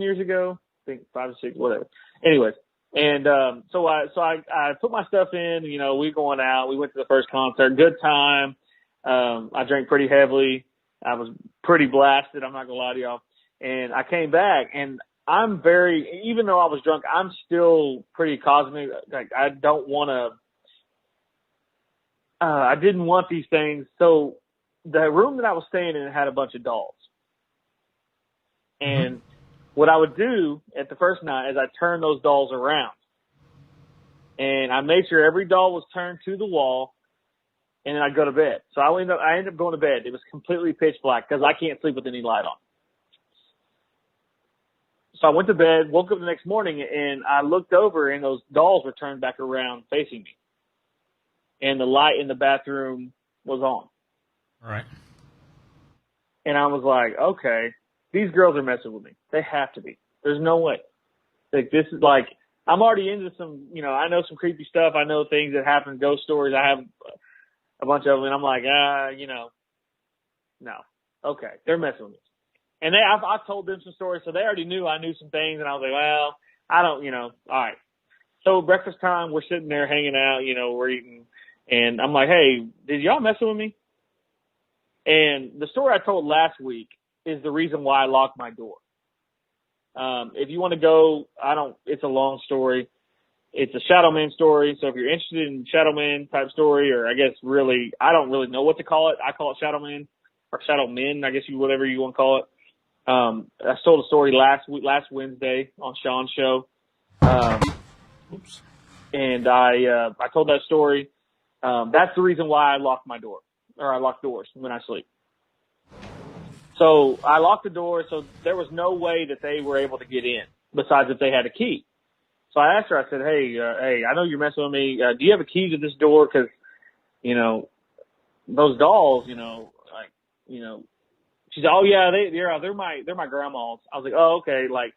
[SPEAKER 6] years ago, I think 5 or 6, whatever. Anyways. And, so I put my stuff in, we going out, we went to the first concert, good time. I drank pretty heavily. I was pretty blasted. I'm not gonna lie to y'all. And I came back and I'm very, even though I was drunk, I'm still pretty cosmic. Like, I don't want to, I didn't want these things. So the room that I was staying in had a bunch of dolls. And what I would do at the first night is I turned those dolls around. And I made sure every doll was turned to the wall, and then I'd go to bed. So I ended up going to bed. It was completely pitch black because I can't sleep with any light on. So I went to bed, woke up the next morning, and I looked over, and those dolls were turned back around facing me. And the light in the bathroom was on.
[SPEAKER 1] Right.
[SPEAKER 6] And I was like, okay, these girls are messing with me. They have to be. There's no way. Like, this is like, I'm already into some, you know, I know some creepy stuff. I know things that happen, ghost stories. I have a bunch of them, and I'm like, you know, no. Okay, they're messing with me. And I told them some stories, so they already knew I knew some things, and I was like, well, I don't, you know, all right. So breakfast time, we're sitting there hanging out, you know, we're eating, and I'm like, hey, did y'all messing with me? And the story I told last week is the reason why I locked my door. If you want to go, it's a long story. It's a Shadow Man story, so if you're interested in Shadow Man type story, or I guess really, I don't really know what to call it. I call it Shadow Man, or Shadow Men, I guess whatever you want to call it. I told a story last Wednesday on Sean's show.
[SPEAKER 1] Oops.
[SPEAKER 6] And I told that story. That's the reason why I locked my door, or I lock doors when I sleep. So I locked the door, so there was no way that they were able to get in, besides if they had a key. So I asked her, I said, hey, I know you're messing with me. Do you have a key to this door? Because, you know, those dolls, you know, like, you know, she said, oh yeah, they're my grandma's. I was like, oh, okay, like,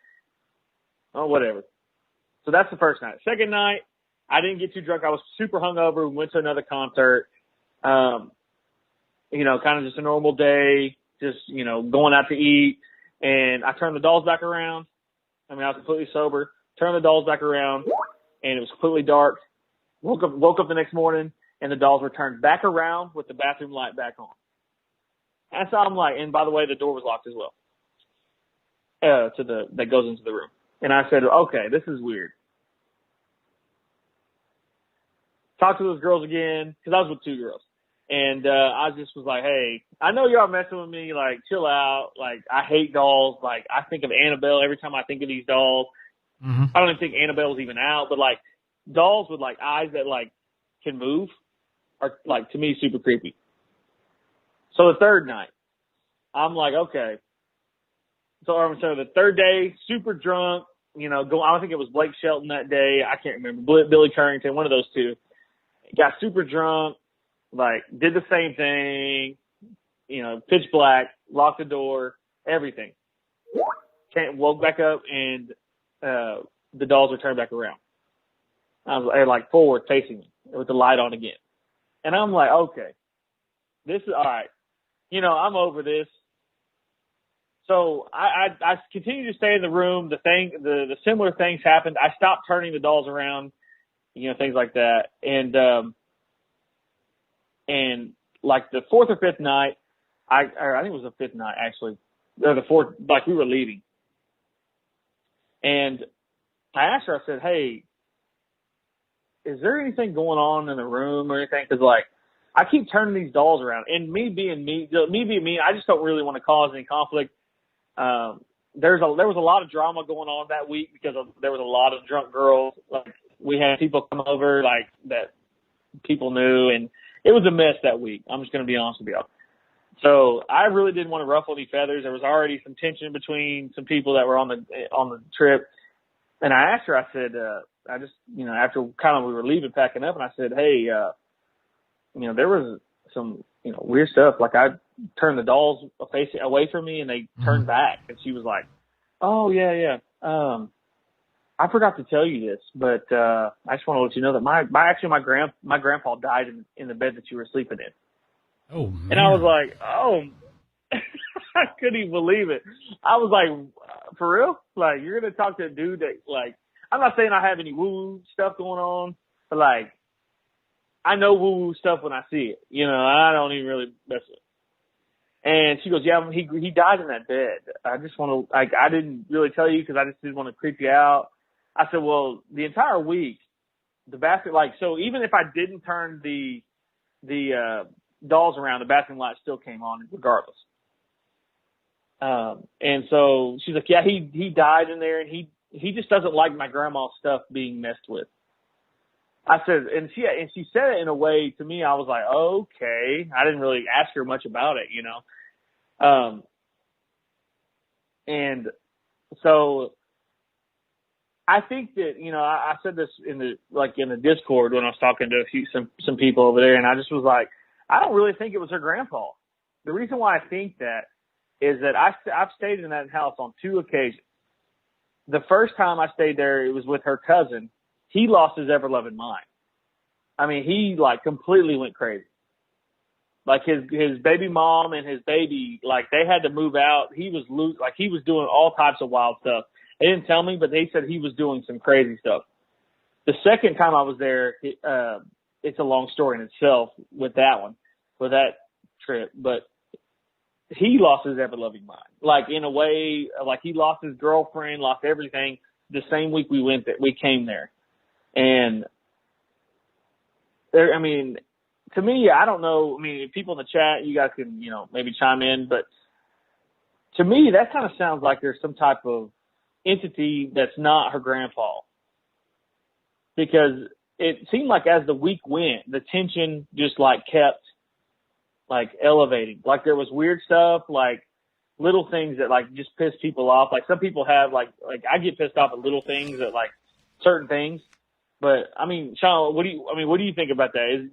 [SPEAKER 6] oh, whatever. So that's the first night. Second night, I didn't get too drunk. I was super hungover. We went to another concert. You know, kind of just a normal day, just, you know, going out to eat. And I turned the dolls back around. I mean, I was completely sober. Turned the dolls back around, and it was completely dark. Woke up the next morning, and the dolls were turned back around with the bathroom light back on. And so I'm like, and by the way, the door was locked as well. That goes into the room. And I said, okay, this is weird. Talked to those girls again, because I was with two girls. And I just was like, hey, I know y'all messing with me. Like, chill out. Like, I hate dolls. Like, I think of Annabelle every time I think of these dolls.
[SPEAKER 1] Mm-hmm.
[SPEAKER 6] I don't even think Annabelle's even out. But, like, dolls with, like, eyes that, like, can move are, like, to me, super creepy. So the third night, I'm like, okay. So the third day, super drunk. You know, I don't think it was Blake Shelton that day. I can't remember. Billy Currington, one of those two. Got super drunk. Like, did the same thing, you know, pitch black, locked the door, everything. Woke back up, and the dolls were turned back around. I was like forward facing me with the light on again. And I'm like, okay, this is all right. You know, I'm over this. So I continued to stay in the room. The similar things happened. I stopped turning the dolls around, you know, things like that. And like the fourth or fifth night, I think it was the fifth night actually, or the fourth, like we were leaving. And I asked her, I said, hey, is there anything going on in the room or anything? Cause like, I keep turning these dolls around, and me being me, I just don't really want to cause any conflict. There was a lot of drama going on that week because there was a lot of drunk girls. Like, we had people come over like that people knew, and it was a mess that week. I'm just going to be honest with you. So I really didn't want to ruffle any feathers. There was already some tension between some people that were on the trip. And I asked her, I said, I just, you know, after kind of we were leaving, packing up, and I said, hey, you know, there was some, you know, weird stuff. Like, I turned the dolls facing away from me, and they turned back. And she was like, oh, yeah. I forgot to tell you this, but I just want to let you know that my grandpa died in the bed that you were sleeping in.
[SPEAKER 1] Oh, man.
[SPEAKER 6] And I was like, oh, I couldn't even believe it. I was like, for real? Like, you're going to talk to a dude that, like, I'm not saying I have any woo-woo stuff going on, but, like, I know woo-woo stuff when I see it. You know, I don't even really mess with it. And she goes, yeah, he died in that bed. I just want to, like, I didn't really tell you because I just didn't want to creep you out. I said, well, the entire week, the bathroom, like, so even if I didn't turn the dolls around, the bathroom light still came on regardless. And so she's like, yeah, he died in there, and he just doesn't like my grandma's stuff being messed with. I said, and she said it in a way to me, I was like, okay. I didn't really ask her much about it, you know? And so I think that, you know, I said this in the Discord when I was talking to some people over there, and I just was like, I don't really think it was her grandpa. The reason why I think that is that I've stayed in that house on 2 occasions. The first time I stayed there, it was with her cousin. He lost his ever-loving mind. I mean, he, like, completely went crazy. Like, his baby mom and his baby, like, they had to move out. He was doing all types of wild stuff. They didn't tell me, but they said he was doing some crazy stuff. The second time I was there, it's a long story in itself with that trip, but he lost his ever-loving mind. Like, in a way, like, he lost his girlfriend, lost everything the same week we came there. And there, I mean, to me, I don't know. I mean, people in the chat, you guys can, you know, maybe chime in, but to me, that kind of sounds like there's some type of entity that's not her grandpa, because it seemed like as the week went, the tension just like kept like elevating. Like there was weird stuff, like little things that like just piss people off. Like some people have like I get pissed off at little things, at like certain things. But I mean, Sean, what do you think about that?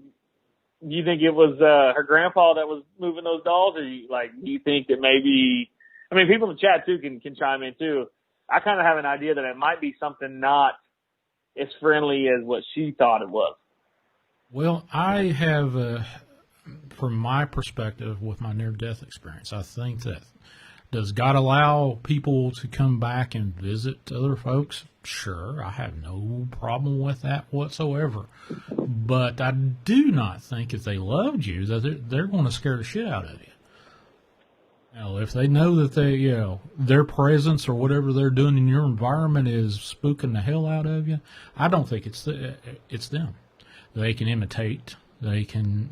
[SPEAKER 6] Do you think it was her grandpa that was moving those dolls, or do you think that maybe? I mean, people in the chat too can chime in too. I kind of have an idea that it might be something not as friendly as what she thought it was.
[SPEAKER 1] Well, I have, from my perspective, with my near-death experience, I think that does God allow people to come back and visit other folks? Sure, I have no problem with that whatsoever. But I do not think if they loved you that they're going to scare the shit out of you. Now, if they know that their presence or whatever they're doing in your environment is spooking the hell out of you, I don't think it's them. They can imitate. They can,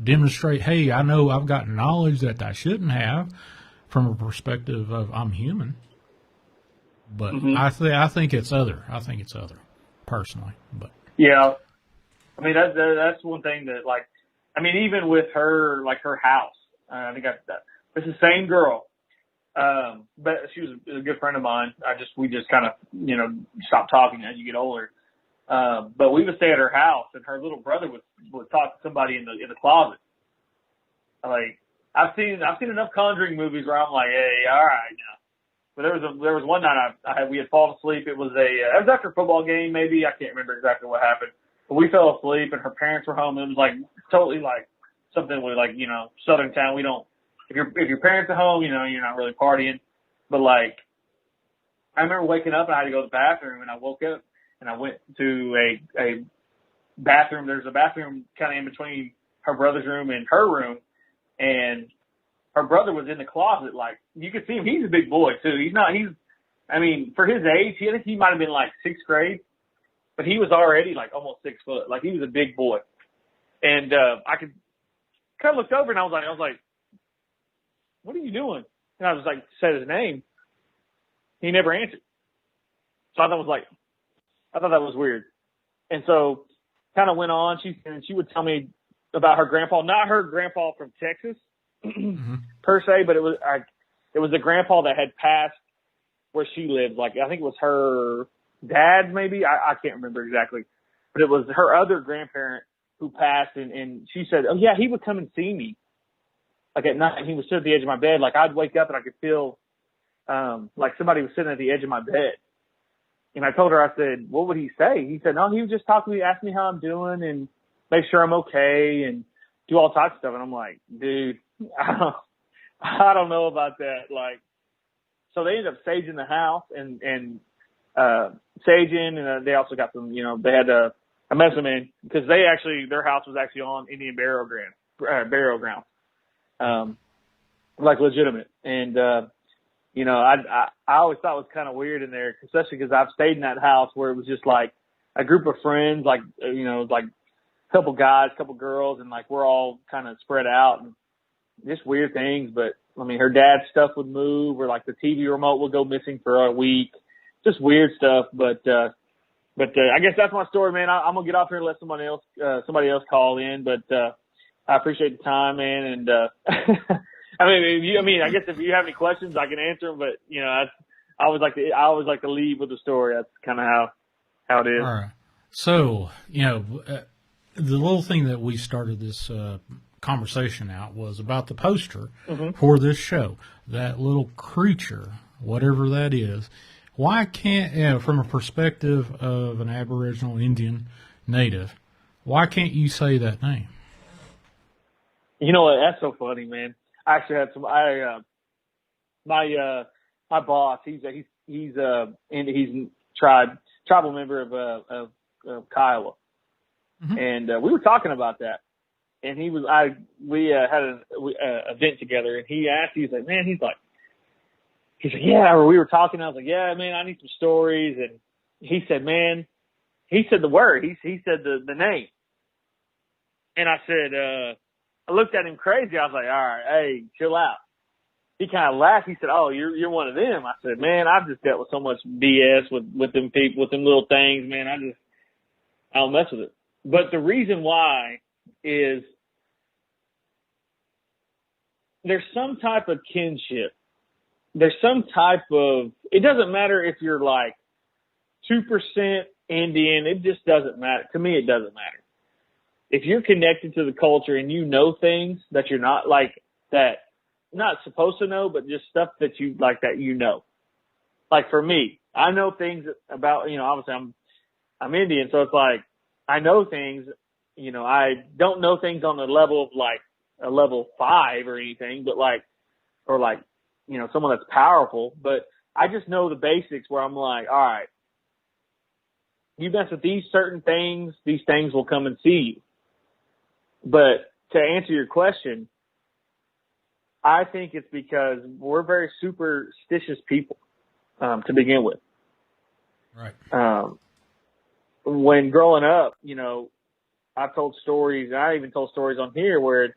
[SPEAKER 1] demonstrate, hey, I know I've got knowledge that I shouldn't have from a perspective of I'm human. But I think it's other. I think it's other, personally. But
[SPEAKER 6] yeah, I mean that's one thing that even with her her house, I think it's the same girl, but she was a good friend of mine. We just kind of stopped talking as you get older. But we would stay at her house, and her little brother would talk to somebody in the closet. Like I've seen enough Conjuring movies where I'm like, hey, all right, But there was one night we had fallen asleep. It was it was after a football game, maybe. I can't remember exactly what happened. But we fell asleep, and her parents were home. It was totally something with Southern town. We don't. If your parents are home, you're not really partying. But I remember waking up and I had to go to the bathroom, and I woke up and I went to a bathroom. There's a bathroom kind of in between her brother's room and her room, and her brother was in the closet. You could see him. He's a big boy too. For his age, I think he might have been 6th grade, but he was already almost 6 foot. He was a big boy. And, I could kind of looked over and I was like, what are you doing? And I was said his name. He never answered. So I thought that was weird. And so kind of went on. She would tell me about her grandpa, not her grandpa from Texas, per se, but it was the grandpa that had passed where she lived. I think it was her dad, maybe. I can't remember exactly, but it was her other grandparent who passed, and she said, oh yeah, he would come and see me. At night, he would sit at the edge of my bed. I'd wake up and I could feel, somebody was sitting at the edge of my bed. And I told her, I said, what would he say? He said, no, he would just talk to me, ask me how I'm doing and make sure I'm okay and do all types of stuff. And I'm like, dude, I don't know about that. So they ended up saging the house and saging, and they also got some, they had a mezzanine because their house was actually on Indian burial ground. like legitimate. And, you know, I always thought it was kind of weird in there, especially because I've stayed in that house where it was just like a group of friends, like, you know, like a couple guys, a couple girls, and like we're all kind of spread out and just weird things. But I mean, her dad's stuff would move, or like the TV remote would go missing for a week, just weird stuff. But I guess that's my story, man. I'm gonna get off here and let somebody else call in. But I appreciate the time, man. And I guess if you have any questions, I can answer them. But you know, I always like to leave with a story. That's kind of how it is.
[SPEAKER 1] All right. So, you know, the little thing that we started this conversation out was about the poster for this show. That little creature, whatever that is. Why can't, you know, from a perspective of an Aboriginal Indian native, why can't you say that name?
[SPEAKER 6] You know what? That's so funny, man. I actually had my boss. He's tribal member of Kiowa, and we were talking about that. And we had an event together, and he asked, he's like, yeah, or we were talking, I was like, yeah, man, I need some stories. And he said, man, he said the word, he said the name. And I said, I looked at him crazy. I was like, all right, hey, chill out. He kind of laughed. He said, oh, you're one of them. I said, man, I've just dealt with so much BS with them people, with them little things, man. I don't mess with it. But the reason why is there's some type of kinship. There's some type of, it doesn't matter if you're like 2% Indian. It just doesn't matter. To me, it doesn't matter. If you're connected to the culture and you know things that you're not like that, not supposed to know, but just stuff that you like that you know. Like for me, I know things about, you know, obviously I'm Indian, so it's like I know things, you know, I don't know things on the level of like a level 5 or anything, but like, or like, you know, someone that's powerful, but I just know the basics where I'm like, all right, you mess with these certain things, these things will come and see you. But to answer your question, I think it's because we're very superstitious people, to begin with.
[SPEAKER 1] Right.
[SPEAKER 6] When growing up, you know, I've told stories, I even told stories on here where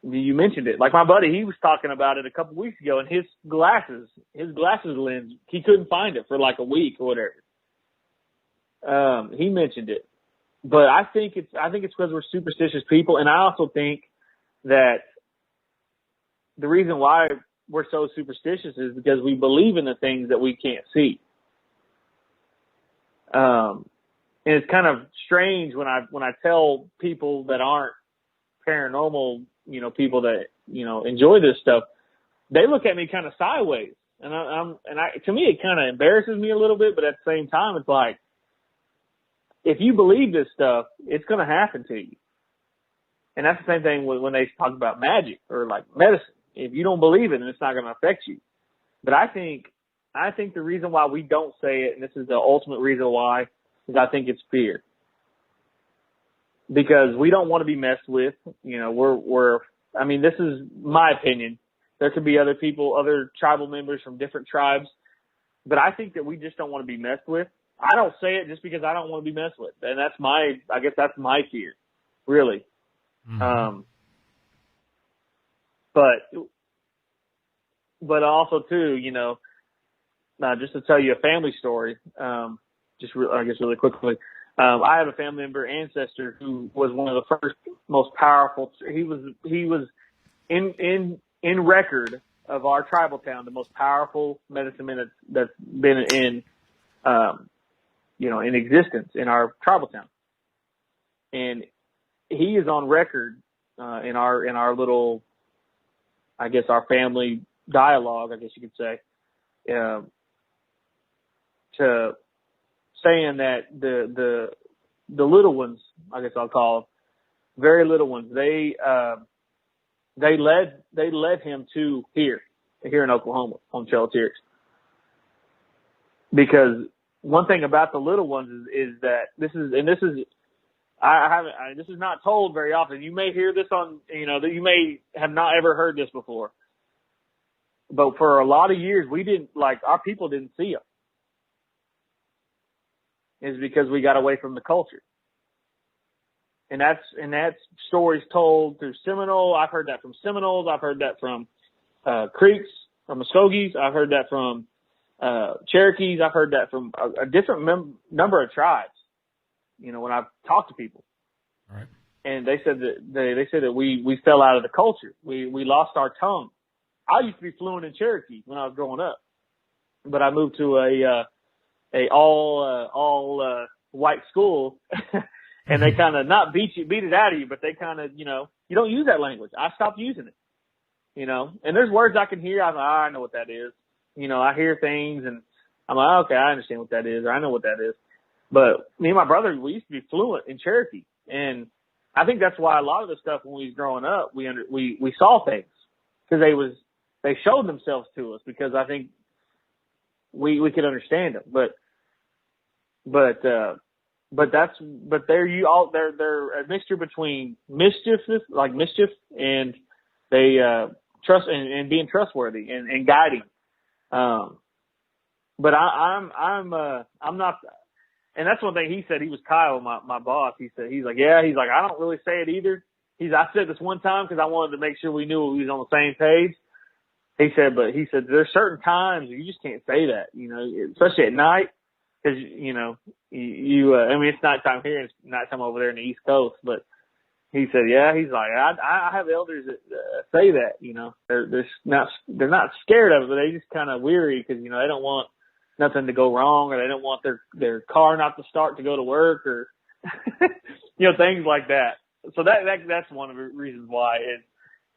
[SPEAKER 6] you mentioned it. Like my buddy, he was talking about it a couple weeks ago, and his glasses lens, he couldn't find it for like a week or whatever. He mentioned it. But I think it's because we're superstitious people, and I also think that the reason why we're so superstitious is because we believe in the things that we can't see. And it's kind of strange when I tell people that aren't paranormal, you know, people that, you know, enjoy this stuff, they look at me kind of sideways, and to me it kind of embarrasses me a little bit, but at the same time it's like, if you believe this stuff, it's going to happen to you. And that's the same thing when they talk about magic or like medicine. If you don't believe it, then it's not going to affect you. But I think the reason why we don't say it, and this is the ultimate reason why, is I think it's fear. Because we don't want to be messed with. You know, I mean, this is my opinion. There could be other people, other tribal members from different tribes. But I think that we just don't want to be messed with. I don't say it just because I don't want to be messed with. And that's I guess that's my fear, really. Mm-hmm. But also too, you know, just to tell you a family story, really quickly. I have a family member, ancestor, who was one of the first, most powerful. He was in record of our tribal town, the most powerful medicine man that's been in, you know, in existence in our tribal town. And he is on record, in our little, I guess, our family dialogue, I guess you could say, to saying that the little ones, I guess I'll call them, very little ones, they led him to here in Oklahoma on Trail of Tears. Because one thing about the little ones is that this is not told very often. You may hear this on, you know, that you may have not ever heard this before. But for a lot of years, we didn't, like, our people didn't see them. It's because we got away from the culture. And that's stories told through Seminole. I've heard that from Seminoles. I've heard that from Creeks, from Muskogees. I've heard that from Cherokees. I've heard that from a different number of tribes, you know, when I've talked to people.
[SPEAKER 1] Right.
[SPEAKER 6] And they said that we fell out of the culture. We lost our tongue. I used to be fluent in Cherokee when I was growing up, but I moved to a all white school, and they kind of not beat it out of you, but they kind of, you know, you don't use that language. I stopped using it, you know. And there's words I can hear. I'm like, I know what that is. You know, I hear things, and I'm like, okay, I understand what that is, or I know what that is. But me and my brother, we used to be fluent in Cherokee, and I think that's why a lot of the stuff when we was growing up, we saw things because they showed themselves to us because I think we could understand them. But they're a mixture between mischief and they trust and being trustworthy and guiding. But I'm not. And that's one thing he said. He was Kyle, my boss. He's like, I don't really say it either. I said this one time because I wanted to make sure we knew we was on the same page. He said there's certain times you just can't say that, you know, especially at night, because you know I mean it's nighttime here, it's nighttime over there in the East Coast. But he said, he's like, I have elders that say that, you know, they're not scared of it, but they just kind of weary because, you know, they don't want nothing to go wrong, or they don't want their car not to start to go to work, or you know, things like that. So that's one of the reasons why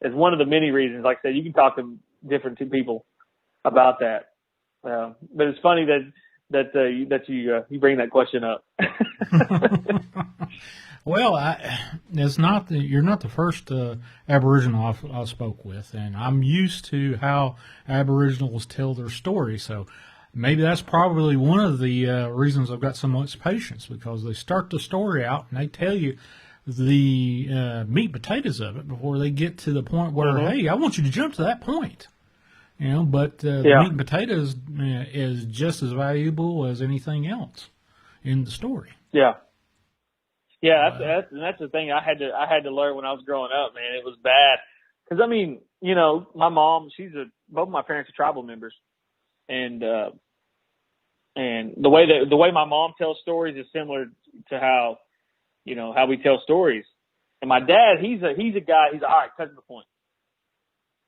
[SPEAKER 6] it's one of the many reasons. Like I said, you can talk to different two people about that. But it's funny that you bring that question up.
[SPEAKER 1] Well, you're not the first Aboriginal I spoke with, and I'm used to how Aboriginals tell their story. So maybe that's probably one of the reasons I've got so much patience, because they start the story out and they tell you the meat and potatoes of it before they get to the point where, hey, I want you to jump to that point. You know, but the meat and potatoes is just as valuable as anything else in the story.
[SPEAKER 6] Yeah. Yeah, that's the thing I had to learn when I was growing up, man. It was bad. Because, I mean, you know, my mom, both of my parents are tribal members. And the way my mom tells stories is similar to how we tell stories. And my dad, he's a guy, he's all right, cut to the point.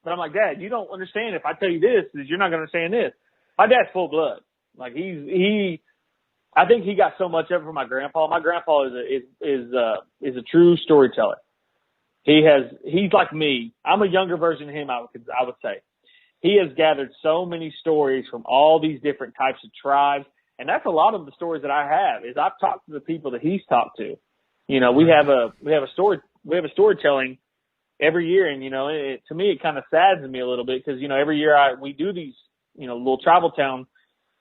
[SPEAKER 6] But I'm like, Dad, you don't understand. If I tell you this, you're not going to understand this. My dad's full blood. Like I think he got so much of it from my grandpa. My grandpa is a true storyteller. He's like me. I'm a younger version of him, I would say. He has gathered so many stories from all these different types of tribes. And that's a lot of the stories that I have, is I've talked to the people that he's talked to. You know, we have a storytelling every year. And, you know, to me, it kind of saddens me a little bit because, you know, every year we do these, you know, little tribal town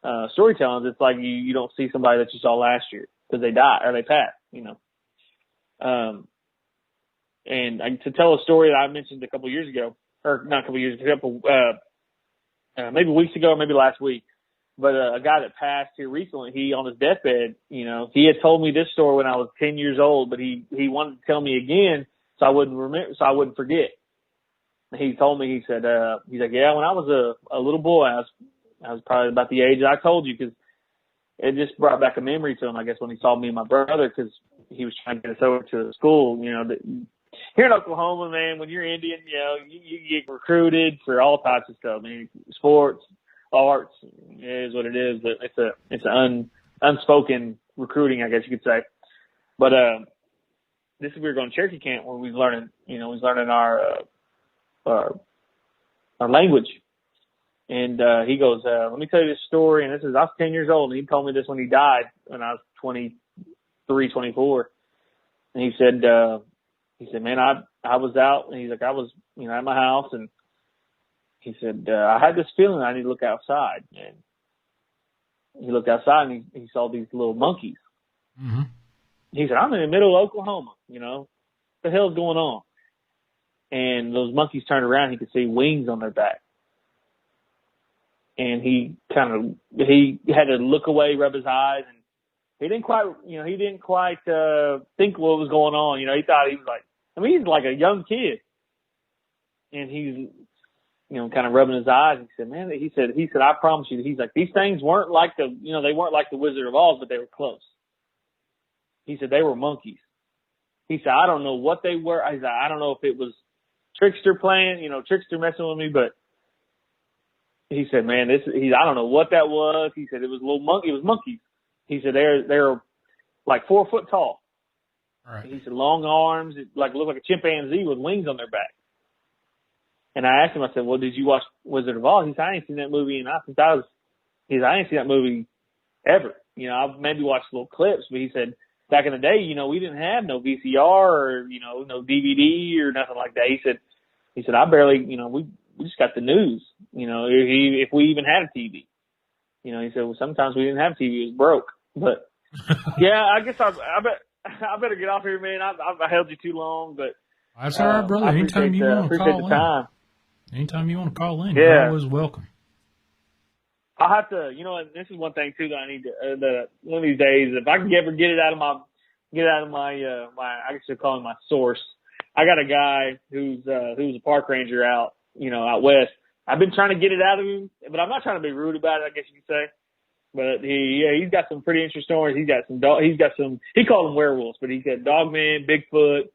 [SPEAKER 6] storytellings. It's like you don't see somebody that you saw last year because they died or they passed, you know. And to tell a story that I mentioned a couple years ago, or not a couple years ago, maybe weeks ago or maybe last week, but a guy that passed here recently, he on his deathbed, you know, he had told me this story when I was 10 years old, but he wanted to tell me again so I wouldn't forget. He told me, he said, he's like, yeah, when I was a little boy, I was probably about the age that I told you, because it just brought back a memory to him, I guess, when he saw me and my brother, because he was trying to get us over to the school. You know, here in Oklahoma, man, when you're Indian, you know, you get recruited for all types of stuff. I mean, sports, arts, it is what it is, but it's an unspoken recruiting, I guess you could say. But we were going to Cherokee camp where we was learning our language. And he goes, let me tell you this story. And I was 10 years old, and he told me this when he died when I was 23, 24. And he said, man, I was out, and he's like, I was, you know, at my house, and he said, I had this feeling I need to look outside. And he looked outside, and he saw these little monkeys. Mm-hmm. He said, I'm in the middle of Oklahoma, you know, what the hell's going on? And those monkeys turned around, he could see wings on their back. and he had to look away, rub his eyes, and he didn't quite think what was going on. He thought he was like, he's like a young kid, and he's, kind of rubbing his eyes. He said, man, he said, I promise you, he's like, these things weren't like they weren't like the Wizard of Oz, but they were close. He said, they were monkeys. He said, I don't know what they were. I said, I don't know if it was trickster playing, trickster messing with me, but he said, man, I don't know what that was. He said, it was monkeys. He said, they're like 4 foot tall.
[SPEAKER 1] All right.
[SPEAKER 6] He said, long arms, it looked like a chimpanzee with wings on their back. And I asked him, I said, well, did you watch Wizard of Oz? He said, I ain't seen that movie I ain't seen that movie ever. I've maybe watched little clips, but he said, back in the day, we didn't have no VCR or, no DVD or nothing like that. He said, I barely, we just got the news, if we even had a TV. He said, well, sometimes we didn't have a TV, it was broke. But yeah, I guess I better get off here, man. I held you too long, but
[SPEAKER 1] that's all right, brother. Anytime you want to call in. Anytime you want to call in, you're always welcome.
[SPEAKER 6] I'll have to, this is one thing too that I need to, one of these days, if I can ever get it out of my, I guess they're calling my source. I got a guy who's a park ranger out west. I've been trying to get it out of him, but I'm not trying to be rude about it, I guess you could say. But he's got some pretty interesting stories. He called them werewolves, but he's got Dogman, Bigfoot.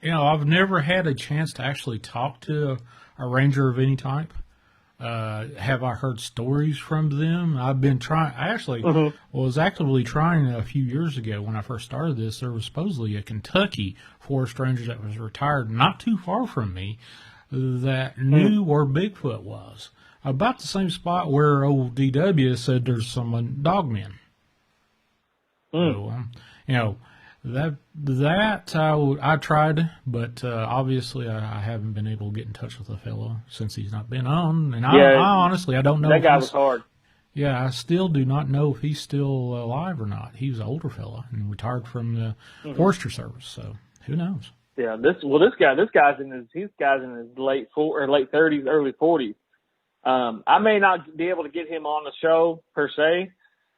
[SPEAKER 1] I've never had a chance to actually talk to a ranger of any type. Have I heard stories from them? I've been trying. I actually was actively trying a few years ago when I first started this. There was supposedly a Kentucky forest ranger that was retired not too far from me that knew where Bigfoot was. About the same spot where old DW said there's some dogmen. So, I tried, but obviously I haven't been able to get in touch with the fellow since he's not been on. And I honestly, I don't know.
[SPEAKER 6] That guy was hard.
[SPEAKER 1] Yeah, I still do not know if he's still alive or not. He was an older fella and retired from the forestry service, so who knows? Yeah,
[SPEAKER 6] this guy's in his late 30s, early 40s. I may not be able to get him on the show per se,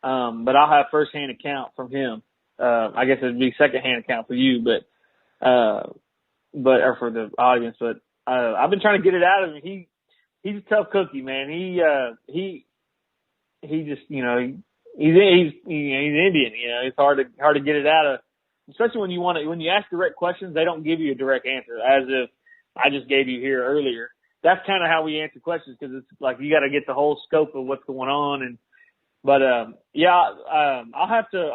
[SPEAKER 6] but I'll have firsthand account from him. I guess it'd be secondhand account for you, or for the audience. But I've been trying to get it out of him. He's a tough cookie, man. He just he's Indian. It's hard to get it out of, especially when you ask direct questions. They don't give you a direct answer, as if I just gave you here earlier. That's kind of how we answer questions, because it's like you got to get the whole scope of what's going on. I'll have to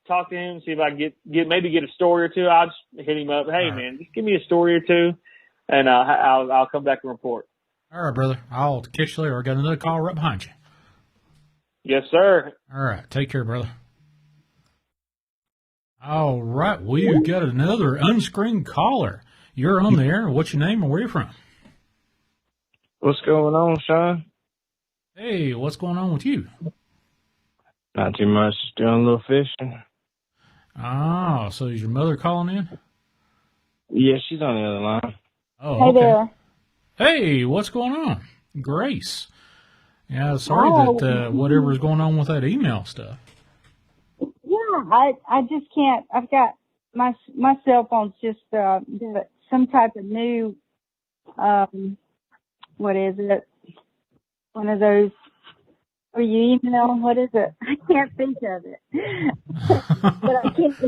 [SPEAKER 6] talk to him, see if I can get a story or two. I'll just hit him up. Hey, man, just give me a story or two, and I'll come back and report.
[SPEAKER 1] All right, brother. I'll catch you later. I got another call right behind you.
[SPEAKER 6] Yes, sir.
[SPEAKER 1] All right. Take care, brother. All right. We've got another unscreened caller. You're on the air. What's your name and where you from?
[SPEAKER 7] What's going on, Sean?
[SPEAKER 1] Hey, what's going on with you?
[SPEAKER 7] Not too much. Just doing a little fishing.
[SPEAKER 1] Oh, so is your mother calling in?
[SPEAKER 7] Yeah, she's on the other line.
[SPEAKER 1] Oh, okay.
[SPEAKER 8] Hey there.
[SPEAKER 1] Hey, what's going on? Grace. Yeah, sorry that whatever's going on with that email stuff.
[SPEAKER 8] Yeah, I just can't. I've got my cell phone's just some type of new what is it? One of those where you email. What is it? I can't think of it. But I can't.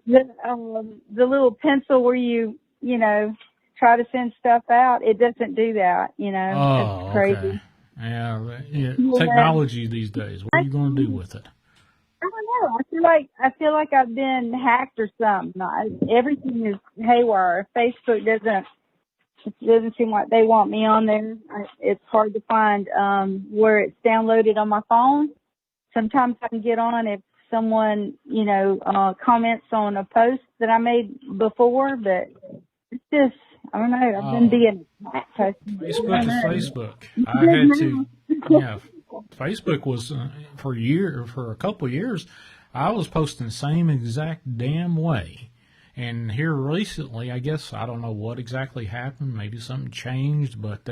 [SPEAKER 8] The little pencil where you try to send stuff out. It doesn't do that.
[SPEAKER 1] Oh,
[SPEAKER 8] it's crazy.
[SPEAKER 1] Okay. Yeah, technology these days. What are you going to do with it?
[SPEAKER 8] I don't know. I feel like I've been hacked or something. Everything is haywire. Facebook doesn't seem like they want me on there. It's hard to find where it's downloaded on my phone. Sometimes I can get on if someone comments on a post that I made before, but it's just I don't know. I've been being
[SPEAKER 1] Facebook is Facebook. I had to. Yeah, Facebook was for a couple of years. I was posting the same exact damn way. And here recently, I guess, I don't know what exactly happened. Maybe something changed, but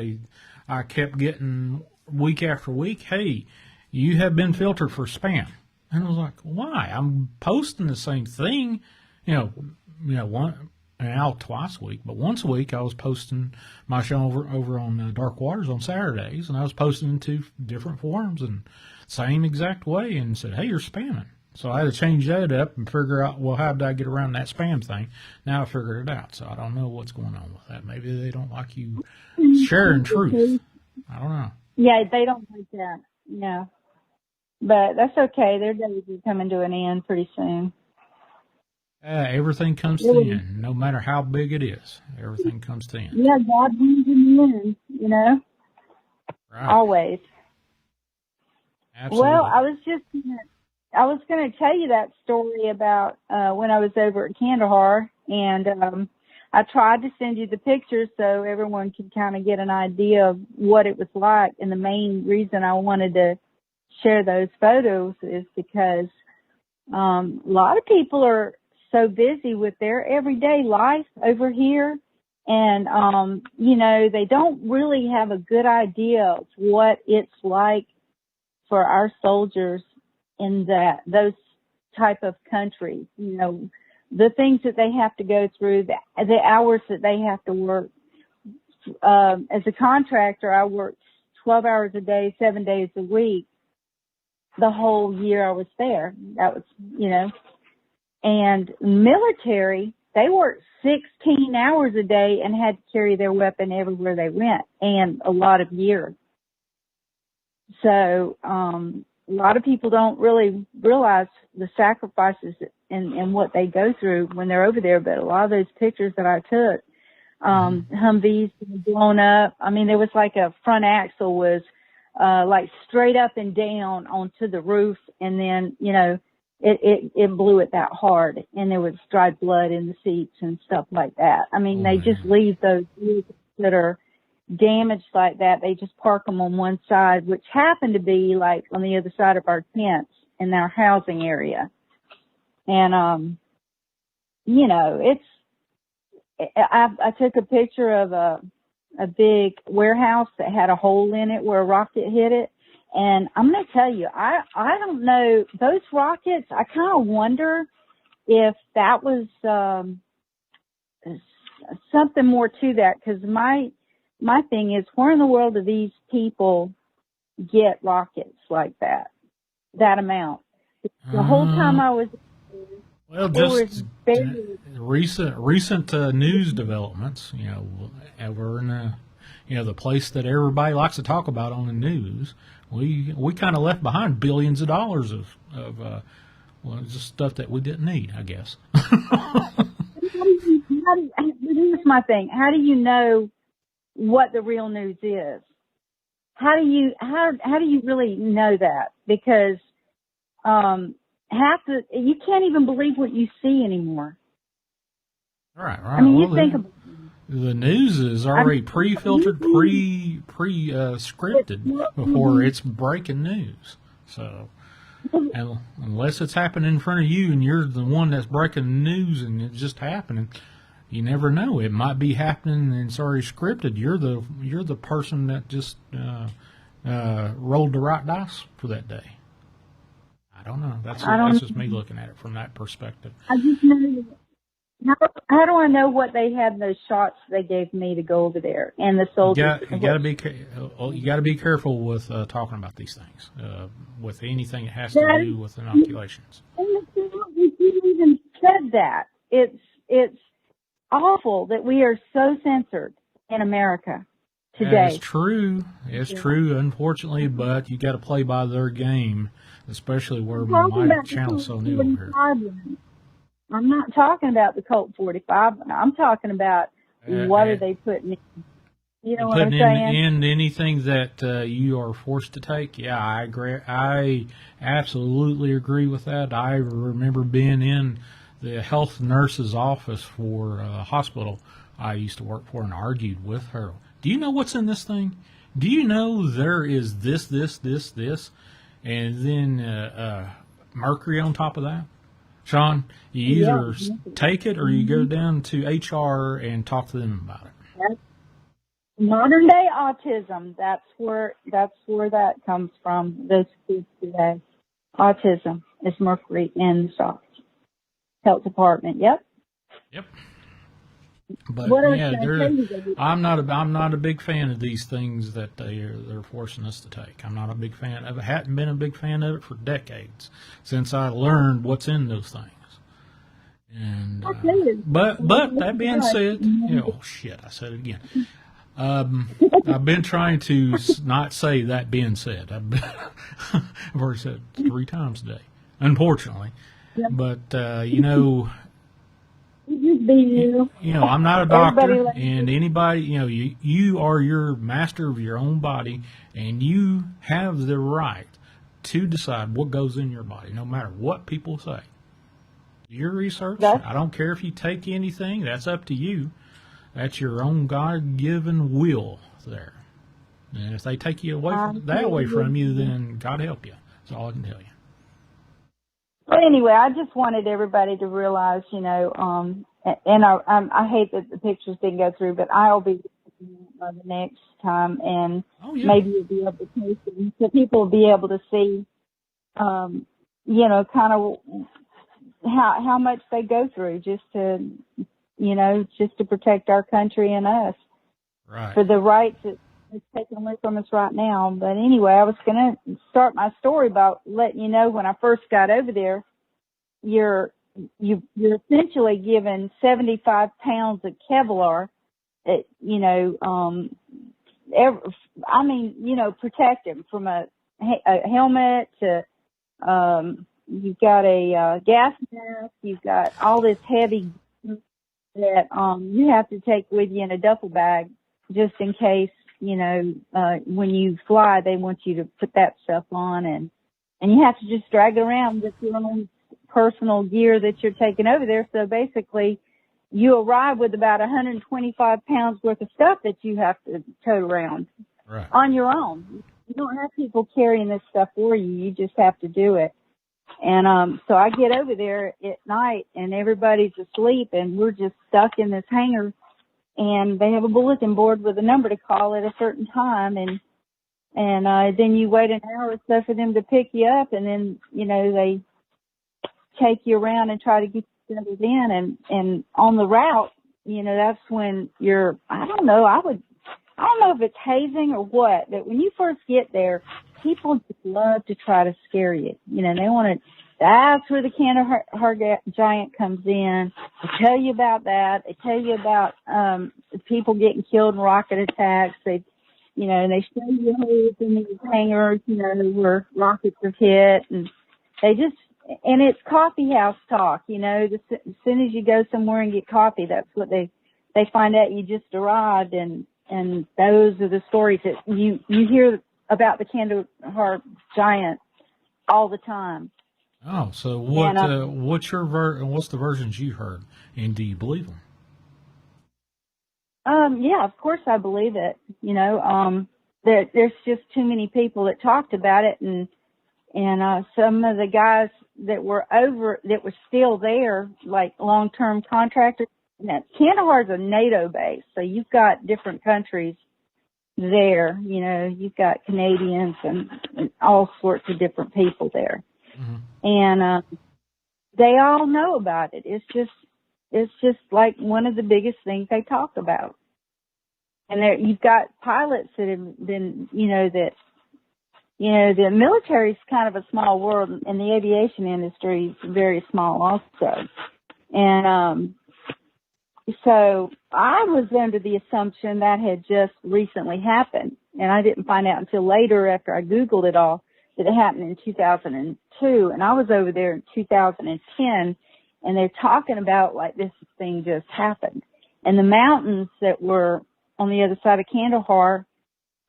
[SPEAKER 1] I kept getting week after week, hey, you have been filtered for spam. And I was like, why? I'm posting the same thing, twice a week, but once a week I was posting my show over on Dark Waters on Saturdays, and I was posting in 2 different forums and same exact way, and said, hey, you're spamming. So I had to change that up and figure out, well, how did I get around that spam thing? Now I figured it out, so I don't know what's going on with that. Maybe they don't like you sharing truth. I don't know.
[SPEAKER 8] Yeah, they don't like that. Yeah. But that's okay. Their days are coming to an end pretty soon.
[SPEAKER 1] Everything comes to the end, no matter how big it is. Everything comes to the end.
[SPEAKER 8] Yeah, God wins in the end,
[SPEAKER 1] Right.
[SPEAKER 8] Always.
[SPEAKER 1] Absolutely.
[SPEAKER 8] Well, I was going to tell you that story about when I was over at Kandahar, and I tried to send you the pictures so everyone could kind of get an idea of what it was like. And the main reason I wanted to share those photos is because a lot of people are so busy with their everyday life over here, and they don't really have a good idea of what it's like for our soldiers in those type of countries. The things that they have to go through, the hours that they have to work. As a contractor, I worked 12 hours a day, 7 days a week, the whole year I was there. That was, and military, they worked 16 hours a day and had to carry their weapon everywhere they went, and a lot of gear. So, a lot of people don't really realize the sacrifices and what they go through when they're over there. But a lot of those pictures that I took, Humvees blown up. I mean, there was like a front axle was, like straight up and down onto the roof. And then, it blew it that hard, and there was dried blood in the seats and stuff like that. I mean, they just leave those vehicles that are damaged like that. They just park them on one side, which happened to be like on the other side of our tents in our housing area. And, I took a picture of a big warehouse that had a hole in it where a rocket hit it. And I'm going to tell you, I don't know, those rockets, I kind of wonder if that was, something more to that, because my thing is, where in the world do these people get rockets like that amount? The whole time I was
[SPEAKER 1] just recent news developments, over in the place that everybody likes to talk about on the news. We kind of left behind billions of dollars of just stuff that we didn't need, I guess.
[SPEAKER 8] Here's my thing. How do you know what the real news is? How do you really know that? Because you can't even believe what you see anymore.
[SPEAKER 1] Right.
[SPEAKER 8] I mean, you think about
[SPEAKER 1] the news is already pre-filtered, scripted before it's breaking news. So, unless it's happening in front of you and you're the one that's breaking the news and it's just happening, you never know. It might be happening and it's already scripted. You're the person that just rolled the right dice for that day. I don't know. That's just me looking at it from that perspective.
[SPEAKER 8] I just know. How do I know what they had in those shots they gave me to go over there and the soldiers?
[SPEAKER 1] You got to be careful with talking about these things. With anything that has to do with inoculations.
[SPEAKER 8] You even said that. It's awful that we are so censored in America today.
[SPEAKER 1] It's true. It's true, unfortunately, but you got to play by their game, especially where my channel's so new over here.
[SPEAKER 8] I'm not talking about the Colt 45. I'm talking about what are they putting in. You know what I'm saying?
[SPEAKER 1] In anything that you are forced to take. Yeah, I agree. I absolutely agree with that. I remember being in the health nurse's office for a hospital I used to work for and argued with her. Do you know what's in this thing? Do you know there is this, and then mercury on top of that? Sean, you either take it or you go down to HR and talk to them about it.
[SPEAKER 8] That's modern day autism. That's where that comes from. Those kids today, autism is mercury in the socks. Health department. Yep.
[SPEAKER 1] But
[SPEAKER 8] What
[SPEAKER 1] yeah,
[SPEAKER 8] else can I tell you, David?
[SPEAKER 1] I'm not a big fan of these things that they're forcing us to take. I'm not a big fan of it. Hadn't been a big fan of it for decades since I learned what's in those things. And but that being said, oh shit, I said it again. I've been trying to not say that being said. I've already said it 3 times today, unfortunately. But I'm not a doctor, and anybody, you are your master of your own body, and you have the right to decide what goes in your body, no matter what people say. Your research, I don't care if you take anything, that's up to you. That's your own God-given will there. And if they take you away from you, then God help you. That's all I can tell you.
[SPEAKER 8] Well, anyway, I just wanted everybody to realize, and I hate that the pictures didn't go through, but I'll be the next time, and maybe you'll be able to post them so people will be able to see, kind of how much they go through just to protect our country and us.
[SPEAKER 1] Right. For
[SPEAKER 8] the rights that it's taken away from us right now. But anyway, I was going to start my story by letting you know when I first got over there, you're essentially given 75 pounds of Kevlar, protect him from a helmet to, you've got a gas mask, you've got all this heavy that you have to take with you in a duffel bag just in case, when you fly, they want you to put that stuff on, and you have to just drag it around with your own personal gear that you're taking over there. So basically, you arrive with about 125 pounds worth of stuff that you have to tote around on your own. You don't have people carrying this stuff for you. You just have to do it. And so I get over there at night, and everybody's asleep, and we're just stuck in this hangar. And they have a bulletin board with a number to call at a certain time, and then you wait an hour or so for them to pick you up, and then they take you around and try to get you settled in. And on the route, that's when I don't know if it's hazing or what, but when you first get there, people just love to try to scare you. They want to. That's where the Kandahar giant comes in. They tell you about that. They tell you about people getting killed in rocket attacks. They show you holes in these hangars, where rockets have hit, and and it's coffee house talk. As soon as you go somewhere and get coffee, that's what they find out you just arrived, and those are the stories that you hear about the Kandahar giant all the time.
[SPEAKER 1] Oh, so what's the versions you heard, and do you believe them?
[SPEAKER 8] Yeah, of course I believe it. There's just too many people that talked about it, and some of the guys that were still there, like long-term contractors. Now, Kandahar's a NATO base, so you've got different countries there. You've got Canadians and all sorts of different people there. Mm-hmm. And they all know about it. It's just like one of the biggest things they talk about. And you've got pilots that have been, the military's kind of a small world, and the aviation industry is very small also. And so I was under the assumption that had just recently happened, and I didn't find out until later after I Googled it all that it happened in 2002, and I was over there in 2010, and they're talking about like this thing just happened. And the mountains that were on the other side of Kandahar,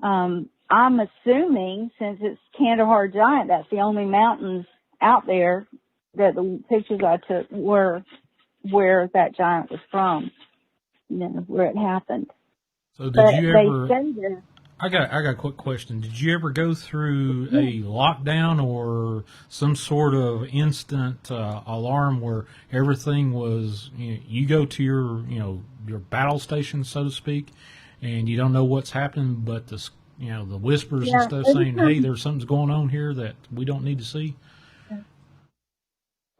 [SPEAKER 8] I'm assuming since it's Kandahar giant, that's the only mountains out there that the pictures I took were where that giant was from, where it happened.
[SPEAKER 1] So did you ever? I got a quick question. Did you ever go through a lockdown or some sort of instant alarm where everything was, you go to your battle station, so to speak, and you don't know what's happening, but the whispers and stuff saying, hey, there's something's going on here that we don't need to see?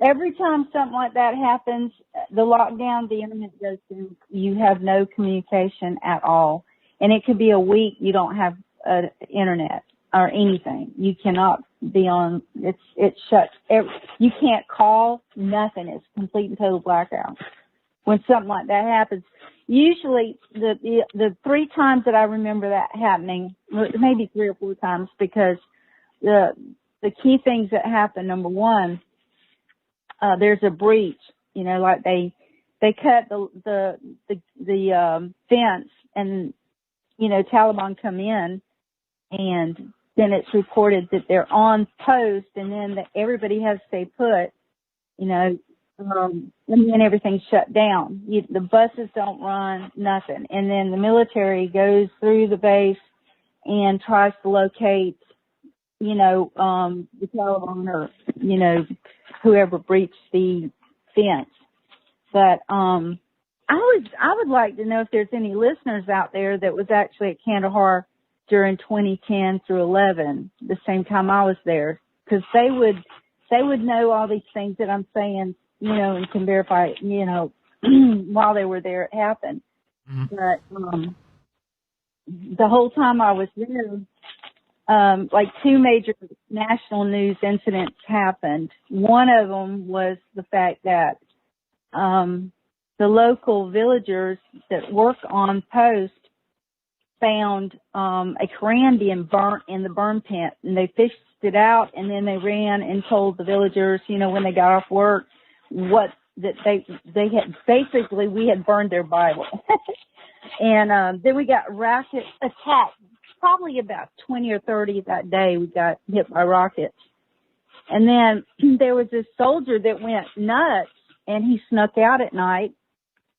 [SPEAKER 8] Every time something like that happens, the lockdown, the internet goes through. You have no communication at all. And it could be a week you don't have internet or anything. You cannot be on, it shuts. You can't call, nothing. It's complete and total blackout. When something like that happens, usually the 3 times that I remember that happening, maybe 3 or 4 times, because the key things that happen, number one, there's a breach, like they cut the fence and, Taliban come in and then it's reported that they're on post and then everybody has to stay put, and then everything's shut down. The buses don't run, nothing. And then the military goes through the base and tries to locate, the Taliban or, whoever breached the fence. But I would like to know if there's any listeners out there that was actually at Kandahar during 2010 through 11, the same time I was there, because they would know all these things that I'm saying, and can verify, while they were there, it happened. Mm-hmm. But the whole time I was there, like 2 major national news incidents happened. One of them was the fact that the local villagers that work on post found a Koran being burnt in the burn tent, and they fished it out, and then they ran and told the villagers, when they got off work, that they had basically, we had burned their Bible. And then we got rocket attacks. Probably about 20 or 30 that day we got hit by rockets. And then there was this soldier that went nuts, and he snuck out at night,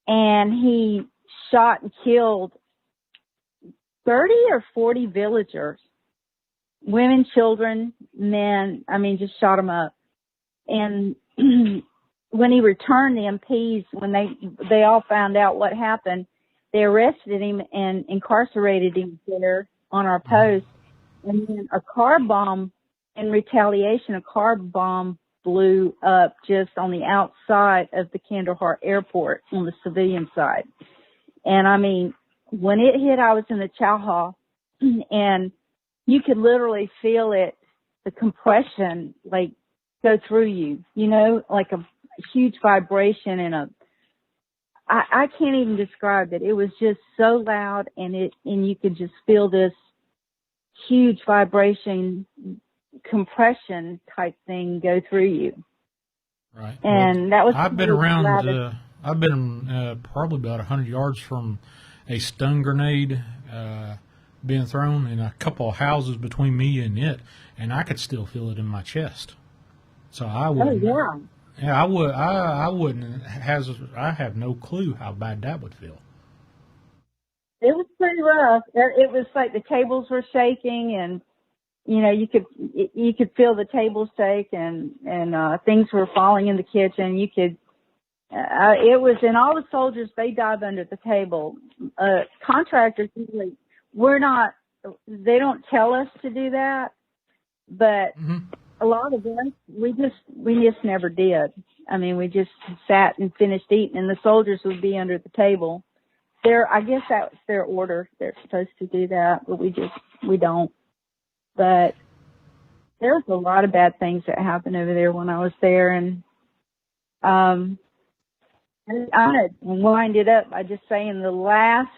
[SPEAKER 8] and he shot and killed 30 or 40 villagers, women, children, men. Just shot them up. And when he returned, the MPs, when they all found out what happened, they arrested him and incarcerated him there on our post. And then a car bomb, in retaliation, a car bomb blew up just on the outside of the Kandahar airport on the civilian side. And when it hit, I was in the chow hall, and you could literally feel it, the compression, like, go through you, like a huge vibration and I can't even describe it. It was just so loud, and you could just feel this huge vibration, compression type thing go through you.
[SPEAKER 1] Right.
[SPEAKER 8] And that was.
[SPEAKER 1] I've been around. I've been probably about 100 yards from a stun grenade being thrown, and a couple of houses between me and it, and I could still feel it in my chest. So I would.
[SPEAKER 8] Oh yeah.
[SPEAKER 1] Yeah, I wouldn't. I have no clue how bad that would feel.
[SPEAKER 8] It was pretty rough. It was like the tables were shaking, and you could feel the tables shake, and things were falling in the kitchen. You could. It was, and all the soldiers, they dive under the table. Contractors usually, they don't tell us to do that, but. Mm-hmm. A lot of us, we just never did. We just sat and finished eating, and the soldiers would be under the table. I guess that was their order. They're supposed to do that, but we don't. But there was a lot of bad things that happened over there when I was there, and I'm gonna wind it up by just saying the last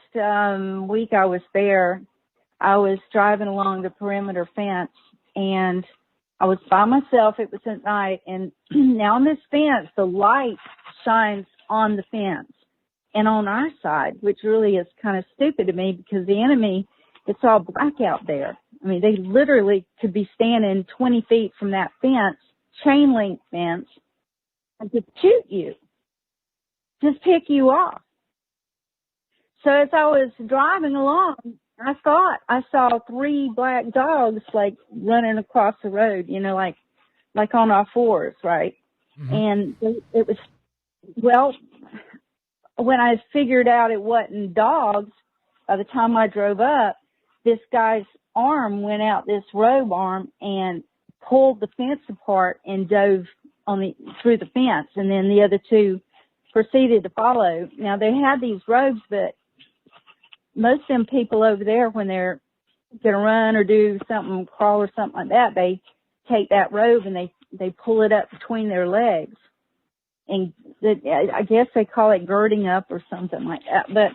[SPEAKER 8] week I was there, I was driving along the perimeter fence, and I was by myself. It was at night, and now on this fence, the light shines on the fence and on our side, which really is kind of stupid to me because the enemy, it's all black out there. They literally could be standing 20 feet from that fence, chain link fence, and could shoot you, just pick you off. So as I was driving along, I thought I saw 3 black dogs like running across the road, you know, like on all fours, right?
[SPEAKER 1] Mm-hmm.
[SPEAKER 8] And it was, well, when I figured out it wasn't dogs, by the time I drove up, this guy's arm went out, this robe arm, and pulled the fence apart and dove through the fence. And then the other 2 proceeded to follow. Now, they had these robes, but most of them people over there, when they're going to run or do something, crawl or something like that, they take that robe and they pull it up between their legs. And I guess they call it girding up or something like that. But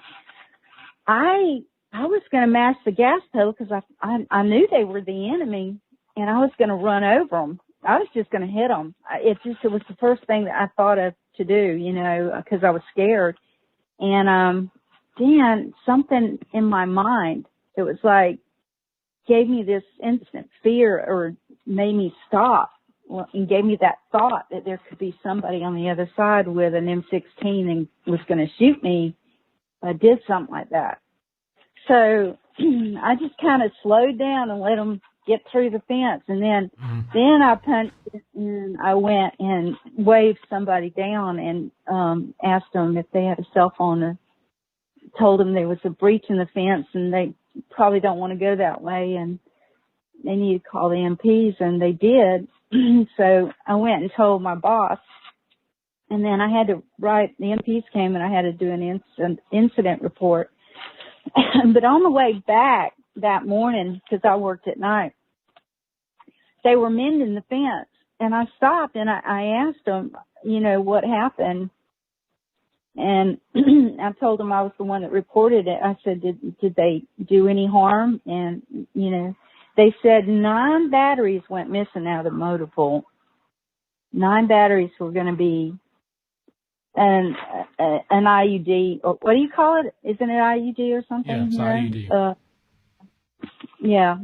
[SPEAKER 8] I was going to mash the gas pedal because I knew they were the enemy, and I was going to run over them. I was just going to hit them. It was the first thing that I thought of to do, you know, because I was scared. And then something in my mind, it was like, gave me this instant fear or made me stop and gave me that thought that there could be somebody on the other side with an M16 and was going to shoot me if I did something like that. So I just kind of slowed down and let them get through the fence. And then I punched it and I went and waved somebody down and asked them if they had a cell phone and told them there was a breach in the fence and they probably don't want to go that way and they need to call the MPs, and they did. So I went and told my boss, and then I had to write, the MPs came and I had to do an incident report. But on the way back that morning, because I worked at night, they were mending the fence, and I stopped and I asked them, you know, what happened. And I told them I was the one that reported it. I said, did they do any harm? And, you know, they said 9 batteries went missing out of the motor pool. 9 batteries were going to be an IUD, or what do you call it? Isn't it IUD or something?
[SPEAKER 1] Yeah, it's IUD.
[SPEAKER 8] Yeah.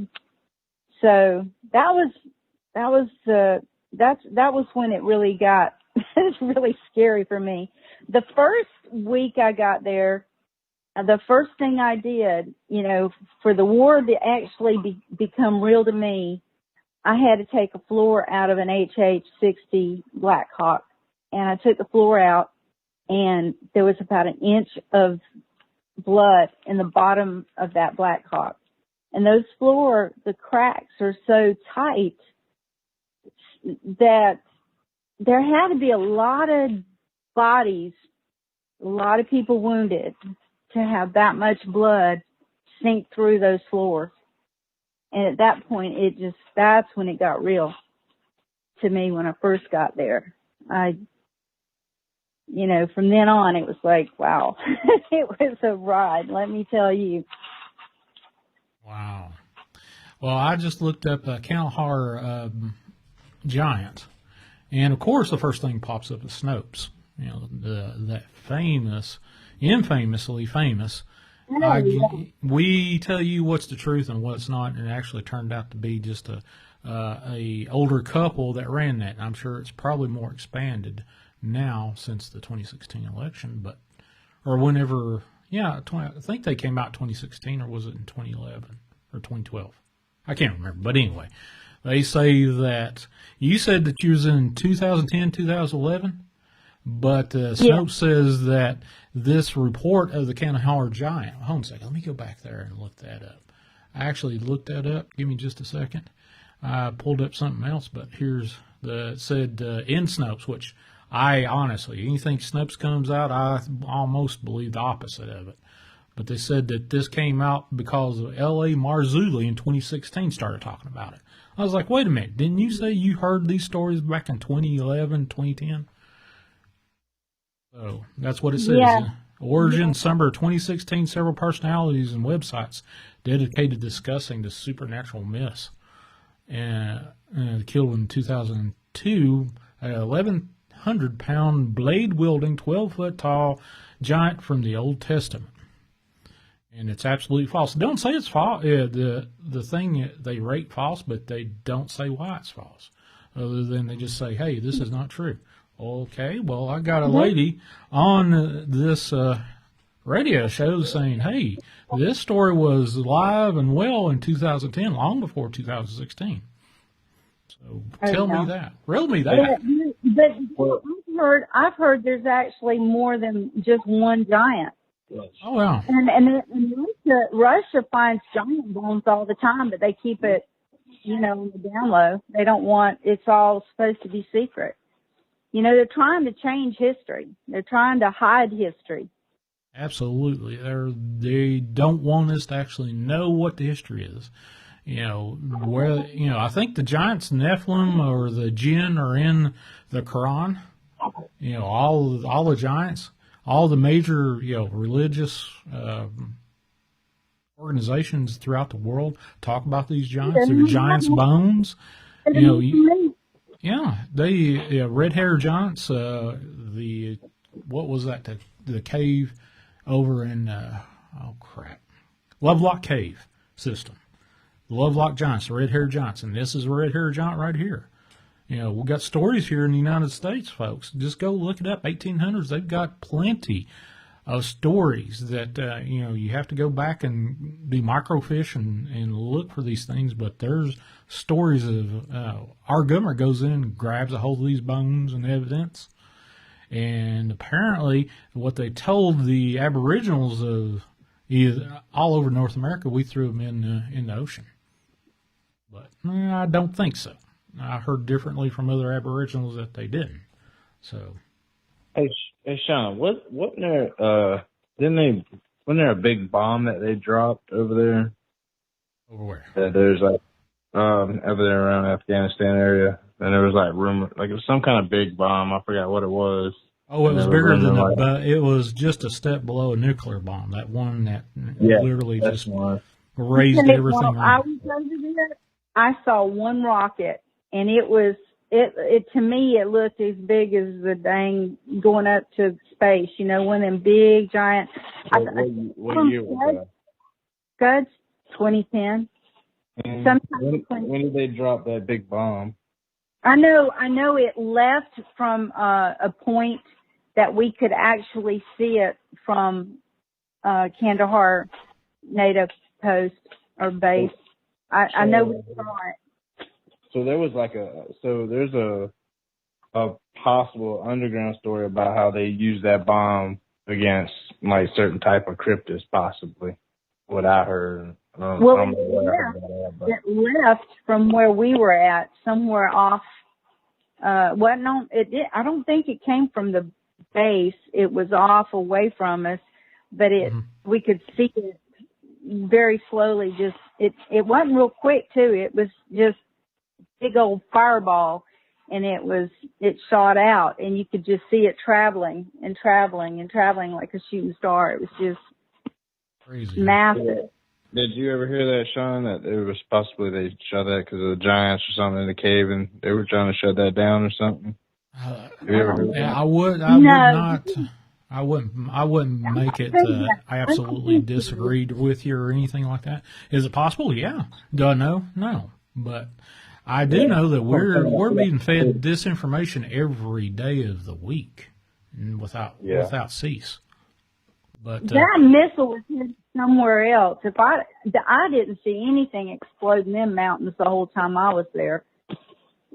[SPEAKER 8] So that was when it really got, it was really scary for me. The first week I got there, the first thing I did, you know, for the war to actually become real to me, I had to take a floor out of an HH-60 Black Hawk. And I took the floor out, and there was about an inch of blood in the bottom of that Black Hawk. And those the cracks are so tight that there had to be a lot of bodies, a lot of people wounded to have that much blood sink through those floors. And at that point, that's when it got real to me when I first got there. You know, from then on, it was like, wow, it was a ride, let me tell you.
[SPEAKER 1] Wow. Well, I just looked up Kalahar Giant, and of course, the first thing pops up is Snopes. You know, that infamously famous. We tell you what's the truth and what's not, and it actually turned out to be just a older couple that ran that. I'm sure it's probably more expanded now since the 2016 election, or whenever. Yeah, I think they came out 2016, or was it in 2011 or 2012? I can't remember. But anyway, they say that you said that you was in 2010, 2011. But Snopes says that this report of the Kalahar Giant. Hold on a second. Let me go back there and look that up. I actually looked that up. Give me just a second. I pulled up something else, but it said in Snopes, which I honestly, anything Snopes comes out, I almost believe the opposite of it. But they said that this came out because of L.A. Marzulli in 2016 started talking about it. I was like, wait a minute. Didn't you say you heard these stories back in 2011, 2010? So that's what it says.
[SPEAKER 8] Yeah.
[SPEAKER 1] Origin, summer 2016, several personalities and websites dedicated to discussing the supernatural myths. Killed in 2002, an 1,100-pound blade-wielding, 12-foot-tall giant from the Old Testament. And it's absolutely false. They don't say it's false. The thing they rate false, but they don't say why it's false. Other than they just say, hey, this is not true. Okay, well, I got a lady on this radio show saying, hey, This story was live and well in 2010, long before 2016. So tell me that. Riddle me that.
[SPEAKER 8] But I've heard there's actually more than just one giant.
[SPEAKER 1] Oh, wow.
[SPEAKER 8] And Russia finds giant bones all the time, but they keep it, on the down low. They don't want, it's all supposed to be secret. They're trying to change history. They're trying to hide history.
[SPEAKER 1] Absolutely. They don't want us to actually know what the history is. I think the giants, Nephilim or the jinn are in the Quran. All the giants, all the major, religious, organizations throughout the world talk about these giants. They're giants' bones. Red hair giants. What was that? The cave over in Lovelock Cave system. The Lovelock giants, the red hair giants, and this is a red hair giant right here. We've got stories here in the United States, folks. Just go look it up. 1800s. They've got plenty of stories that you have to go back and do microfiche and look for these things. But there's stories of our government goes in and grabs a hold of these bones and evidence. And apparently, what they told the Aboriginals of all over North America, we threw them in the ocean. But I don't think so. I heard differently from other Aboriginals that they didn't. So,
[SPEAKER 7] hey Sean, wasn't there a big bomb that they dropped over there?
[SPEAKER 1] Over where?
[SPEAKER 7] There's over there around Afghanistan area, and there was rumor, it was some kind of big bomb. I forgot what it was.
[SPEAKER 1] Oh, it was bigger than it was just a step below a nuclear bomb. That one that literally just raised everything.
[SPEAKER 8] I was over there. I saw one rocket, and it to me it looked as big as the dang going up to space. One of them big giant.
[SPEAKER 7] What year was
[SPEAKER 8] that? 2010.
[SPEAKER 7] When did they drop that big bomb?
[SPEAKER 8] I know it left from a point that we could actually see it from Kandahar NATO post or base. I know we saw it.
[SPEAKER 7] So there was there's a possible underground story about how they used that bomb against certain type of cryptids, possibly. What I heard.
[SPEAKER 8] It left from where we were at, somewhere off. I don't think it came from the base. It was off away from us, but we could see it very slowly. It wasn't real quick too. It was just big old fireball, and it shot out, and you could just see it traveling and traveling and traveling like a shooting star. It was just
[SPEAKER 1] crazy,
[SPEAKER 8] massive.
[SPEAKER 7] Did you ever hear that, Sean, that it was possibly they shut that because of the giants or something in the cave, and they were trying to shut that down or something? Have you ever heard that?
[SPEAKER 1] I wouldn't make it. I absolutely disagreed with you or anything like that. Is it possible? Yeah. Do I know? No. But I do know that we're being fed disinformation every day of the week, and without cease. But
[SPEAKER 8] that missile was hit somewhere else. If I didn't see anything explode in them mountains the whole time I was there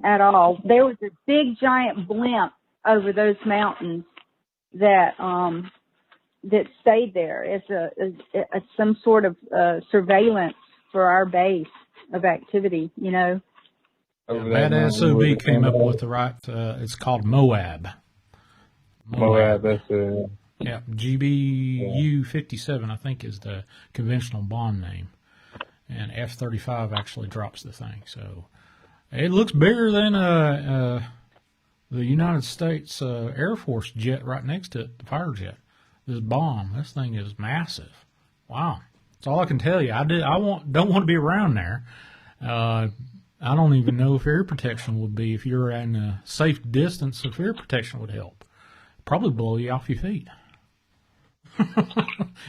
[SPEAKER 8] at all. There was a big giant blimp over those mountains that stayed there as some sort of surveillance for our base of activity.
[SPEAKER 1] Badass SOB came up with the right. It's called Moab.
[SPEAKER 7] Moab. That's it.
[SPEAKER 1] Yeah, GBU 57, I think, is the conventional bomb name. And F-35 actually drops the thing. So it looks bigger than the United States Air Force jet right next to it, the fighter jet. This bomb, this thing is massive. Wow. That's all I can tell you. Don't want to be around there. I don't even know if air protection would be, if you're in a safe distance, if air protection would help. Probably blow you off your feet.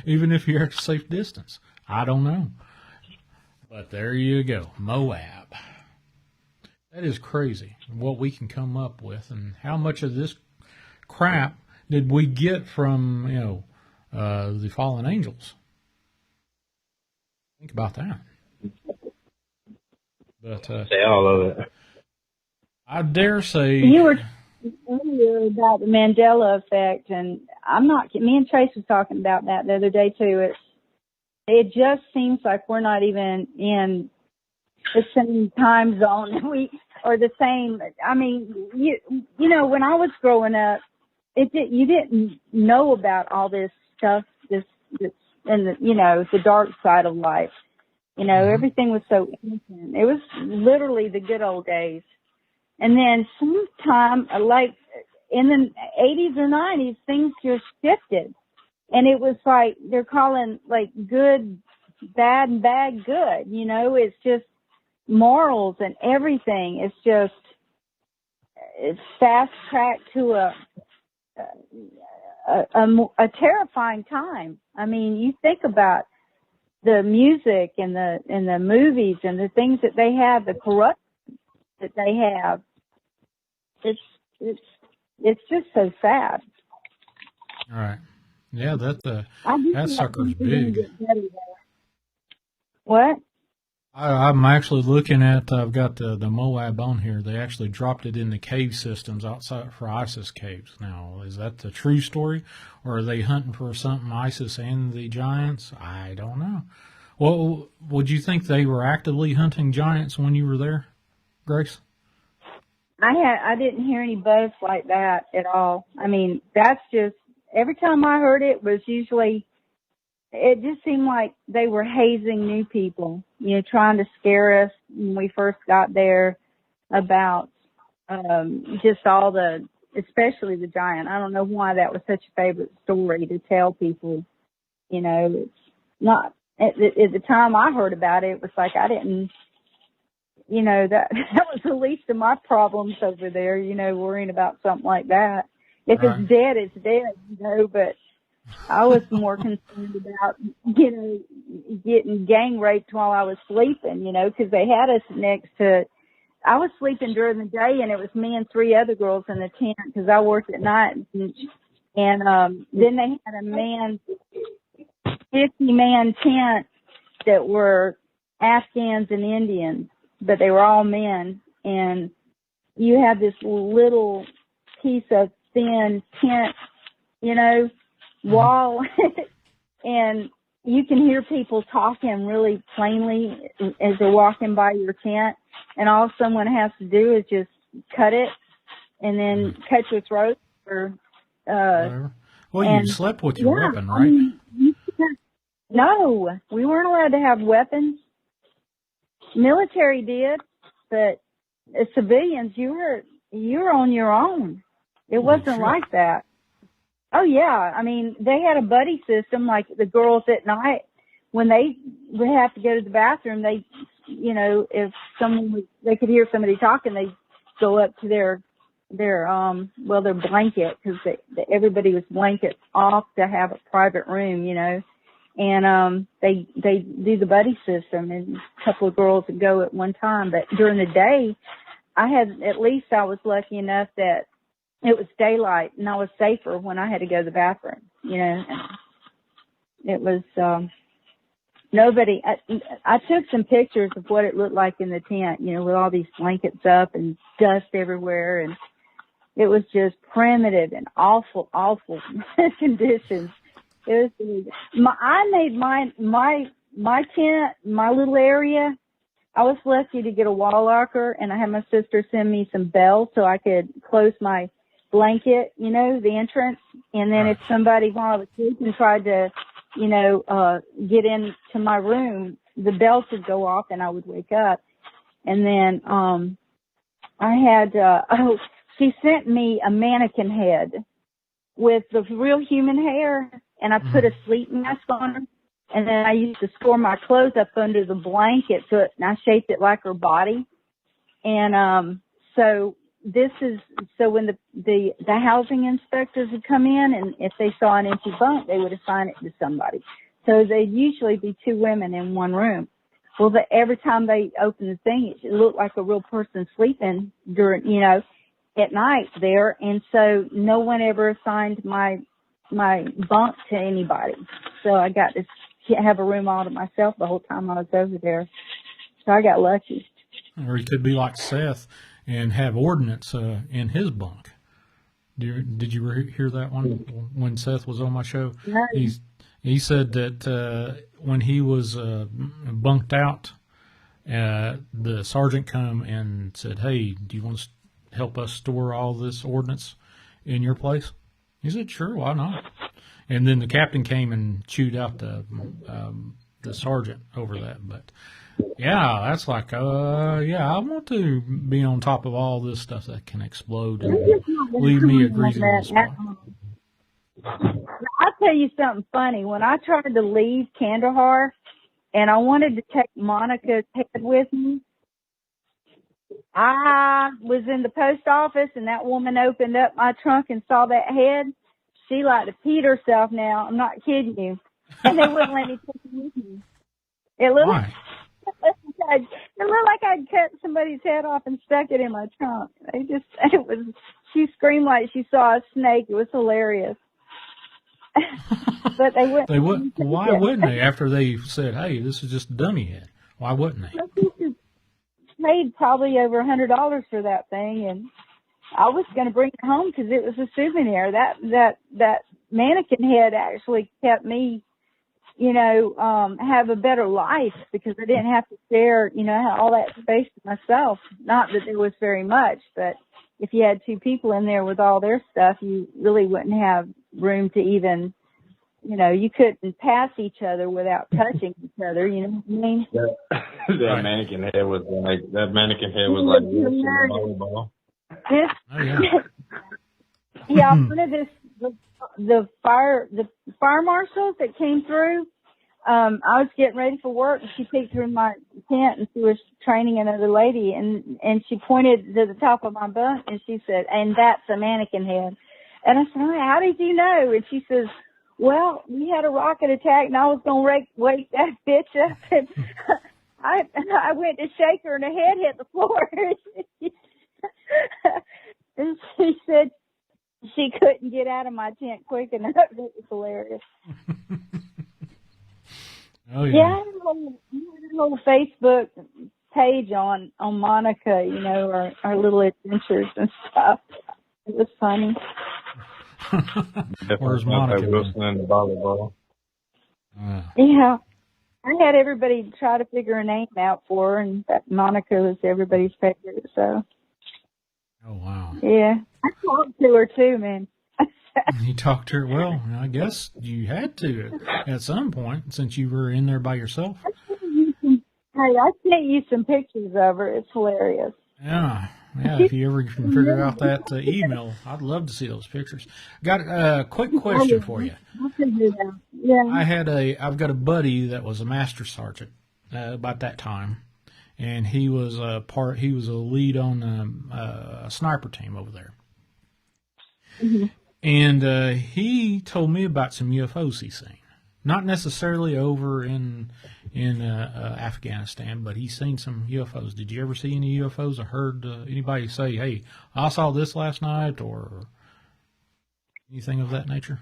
[SPEAKER 1] Even if you're at a safe distance. I don't know. But there you go. Moab. That is crazy what we can come up with, and how much of this crap did we get from, the fallen angels? Think about that. But
[SPEAKER 7] Say all of it.
[SPEAKER 1] I dare say
[SPEAKER 8] You were earlier about the Mandela effect, and me and Trace was talking about that the other day too. It just seems like we're not even in the same time zone. Or the same. I mean, you know, when I was growing up, you didn't know about all this stuff, this and the dark side of life. You know, everything was so innocent. It was literally the good old days. And then sometime, like in the 80s or 90s, things just shifted. And it was like they're calling like good, bad, and bad good. You know, it's just morals and everything. It's fast tracked to a terrifying time. I mean, you think about the music and the movies and the things that they have, the corruption that they have. It's just so sad.
[SPEAKER 1] All right. Yeah, that sucker's big.
[SPEAKER 8] What?
[SPEAKER 1] I'm actually looking at, I've got the Moab on here. They actually dropped it in the cave systems outside for ISIS caves. Now, is that the true story, or are they hunting for something, ISIS and the giants? I don't know. Well, would you think they were actively hunting giants when you were there, Grace?
[SPEAKER 8] I didn't hear any buzz like that at all. I mean, that's just, every time I heard it was usually, it just seemed like they were hazing new people, you know, trying to scare us when we first got there about just all especially the giant. I don't know why that was such a favorite story to tell people. You know, it's not, at the time I heard about it, it was like I didn't, you know, that was the least of my problems over there, you know, worrying about something like that. If it's dead, it's dead, you know, but I was more concerned about, you know, getting gang raped while I was sleeping, you know, because they had us next to, I was sleeping during the day and it was me and 3 other girls in the tent because I worked at night. And then they had a 50-man tent that were Afghans and Indians, but they were all men. And you have this little piece of thin tent, you know, wall, and you can hear people talking really plainly as they're walking by your tent, and all someone has to do is just cut it and then cut your throat or
[SPEAKER 1] whatever. Well, you slept with your weapon, right?
[SPEAKER 8] I mean, no, we weren't allowed to have weapons. Military did, but as civilians, you were on your own. It wasn't like that. Oh yeah, I mean, they had a buddy system, like the girls at night, when they would have to go to the bathroom, they, you know, if they could hear somebody talking, they'd go up to their blanket, because everybody was blankets off to have a private room, you know, and they do the buddy system, and a couple of girls would go at one time, but during the day, I was lucky enough that it was daylight, and I was safer when I had to go to the bathroom, you know. It was, I took some pictures of what it looked like in the tent, you know, with all these blankets up and dust everywhere, and it was just primitive and awful conditions. It was, I made my tent, my little area, I was lucky to get a wall locker, and I had my sister send me some bells so I could close my blanket, you know, the entrance, and then if somebody while I was sleeping tried to, you know, get into my room, the bells would go off and I would wake up. And then I had she sent me a mannequin head with the real human hair, and I put a sleep mask on her, and then I used to store my clothes up under the blanket, and I shaped it like her body. And so when the housing inspectors would come in, and if they saw an empty bunk, they would assign it to somebody. So they'd usually be 2 women in one room. Well, every time they opened the thing, it looked like a real person sleeping during, you know, at night there. And so no one ever assigned my bunk to anybody. So I got this have a room all to myself the whole time I was over there. So I got lucky.
[SPEAKER 1] Or he could be like Seth and have ordnance in his bunk. Did you hear that one when Seth was on my show?
[SPEAKER 8] No.
[SPEAKER 1] He said that when he was bunked out, the sergeant come and said, "Hey, do you want to help us store all this ordnance in your place?" He said, "Sure, why not?" And then the captain came and chewed out the sergeant over that. But yeah, that's like, I want to be on top of all this stuff that can explode and leave me a greasy little spot.
[SPEAKER 8] I'll tell you something funny. When I tried to leave Kandahar and I wanted to take Monica's head with me, I was in the post office and that woman opened up my trunk and saw that head. She like to peed herself now. I'm not kidding you. And they wouldn't let me take it with me. It looked like I'd cut somebody's head off and stuck it in my trunk. She screamed like she saw a snake. It was hilarious. But they wouldn't.
[SPEAKER 1] Why wouldn't they? After they said, "Hey, this is just a dummy head," why wouldn't they?
[SPEAKER 8] Paid probably over $100 for that thing, and I was going to bring it home because it was a souvenir. That mannequin head actually kept me, have a better life because I didn't have to share, all that space to myself. Not that there was very much, but if you had two people in there with all their stuff, you really wouldn't have room to even, you couldn't pass each other without touching each other. You know what I mean?
[SPEAKER 7] That mannequin head was like this in the volleyball.
[SPEAKER 8] Yes.
[SPEAKER 1] Oh, yeah.
[SPEAKER 8] Yeah, one of the fire marshals that came through, I was getting ready for work and she peeked through my tent and she was training another lady and she pointed to the top of my bunk and she said, "And that's a mannequin head." And I said, "How did you know?" And she says, "Well, we had a rocket attack and I was going to wake that bitch up and I went to shake her and her head hit the floor." And she said she couldn't get out of my tent quick enough. It was hilarious.
[SPEAKER 1] Oh, yeah.
[SPEAKER 8] Yeah, I had a whole Facebook page on Monica, our little adventures and stuff. It was funny.
[SPEAKER 1] Where's Monica?
[SPEAKER 7] Wilson and the volleyball.
[SPEAKER 8] Yeah. I had everybody try to figure a name out for her, and that Monica was everybody's favorite, so.
[SPEAKER 1] Oh, wow.
[SPEAKER 8] Yeah. I talked to her, too, man.
[SPEAKER 1] You talked to her? Well, I guess you had to at some point since you were in there by yourself.
[SPEAKER 8] Hey, I sent you some pictures of her. It's hilarious.
[SPEAKER 1] Yeah, if you ever can figure out that email, I'd love to see those pictures. Got a quick question for you.
[SPEAKER 8] Yeah.
[SPEAKER 1] I've got a buddy that was a master sergeant about that time, and he was a lead on a sniper team over there.
[SPEAKER 8] Mm-hmm.
[SPEAKER 1] And he told me about some UFOs he's seen. Not necessarily over in Afghanistan, but he's seen some UFOs. Did you ever see any UFOs or heard anybody say, "Hey, I saw this last night," or anything of that nature?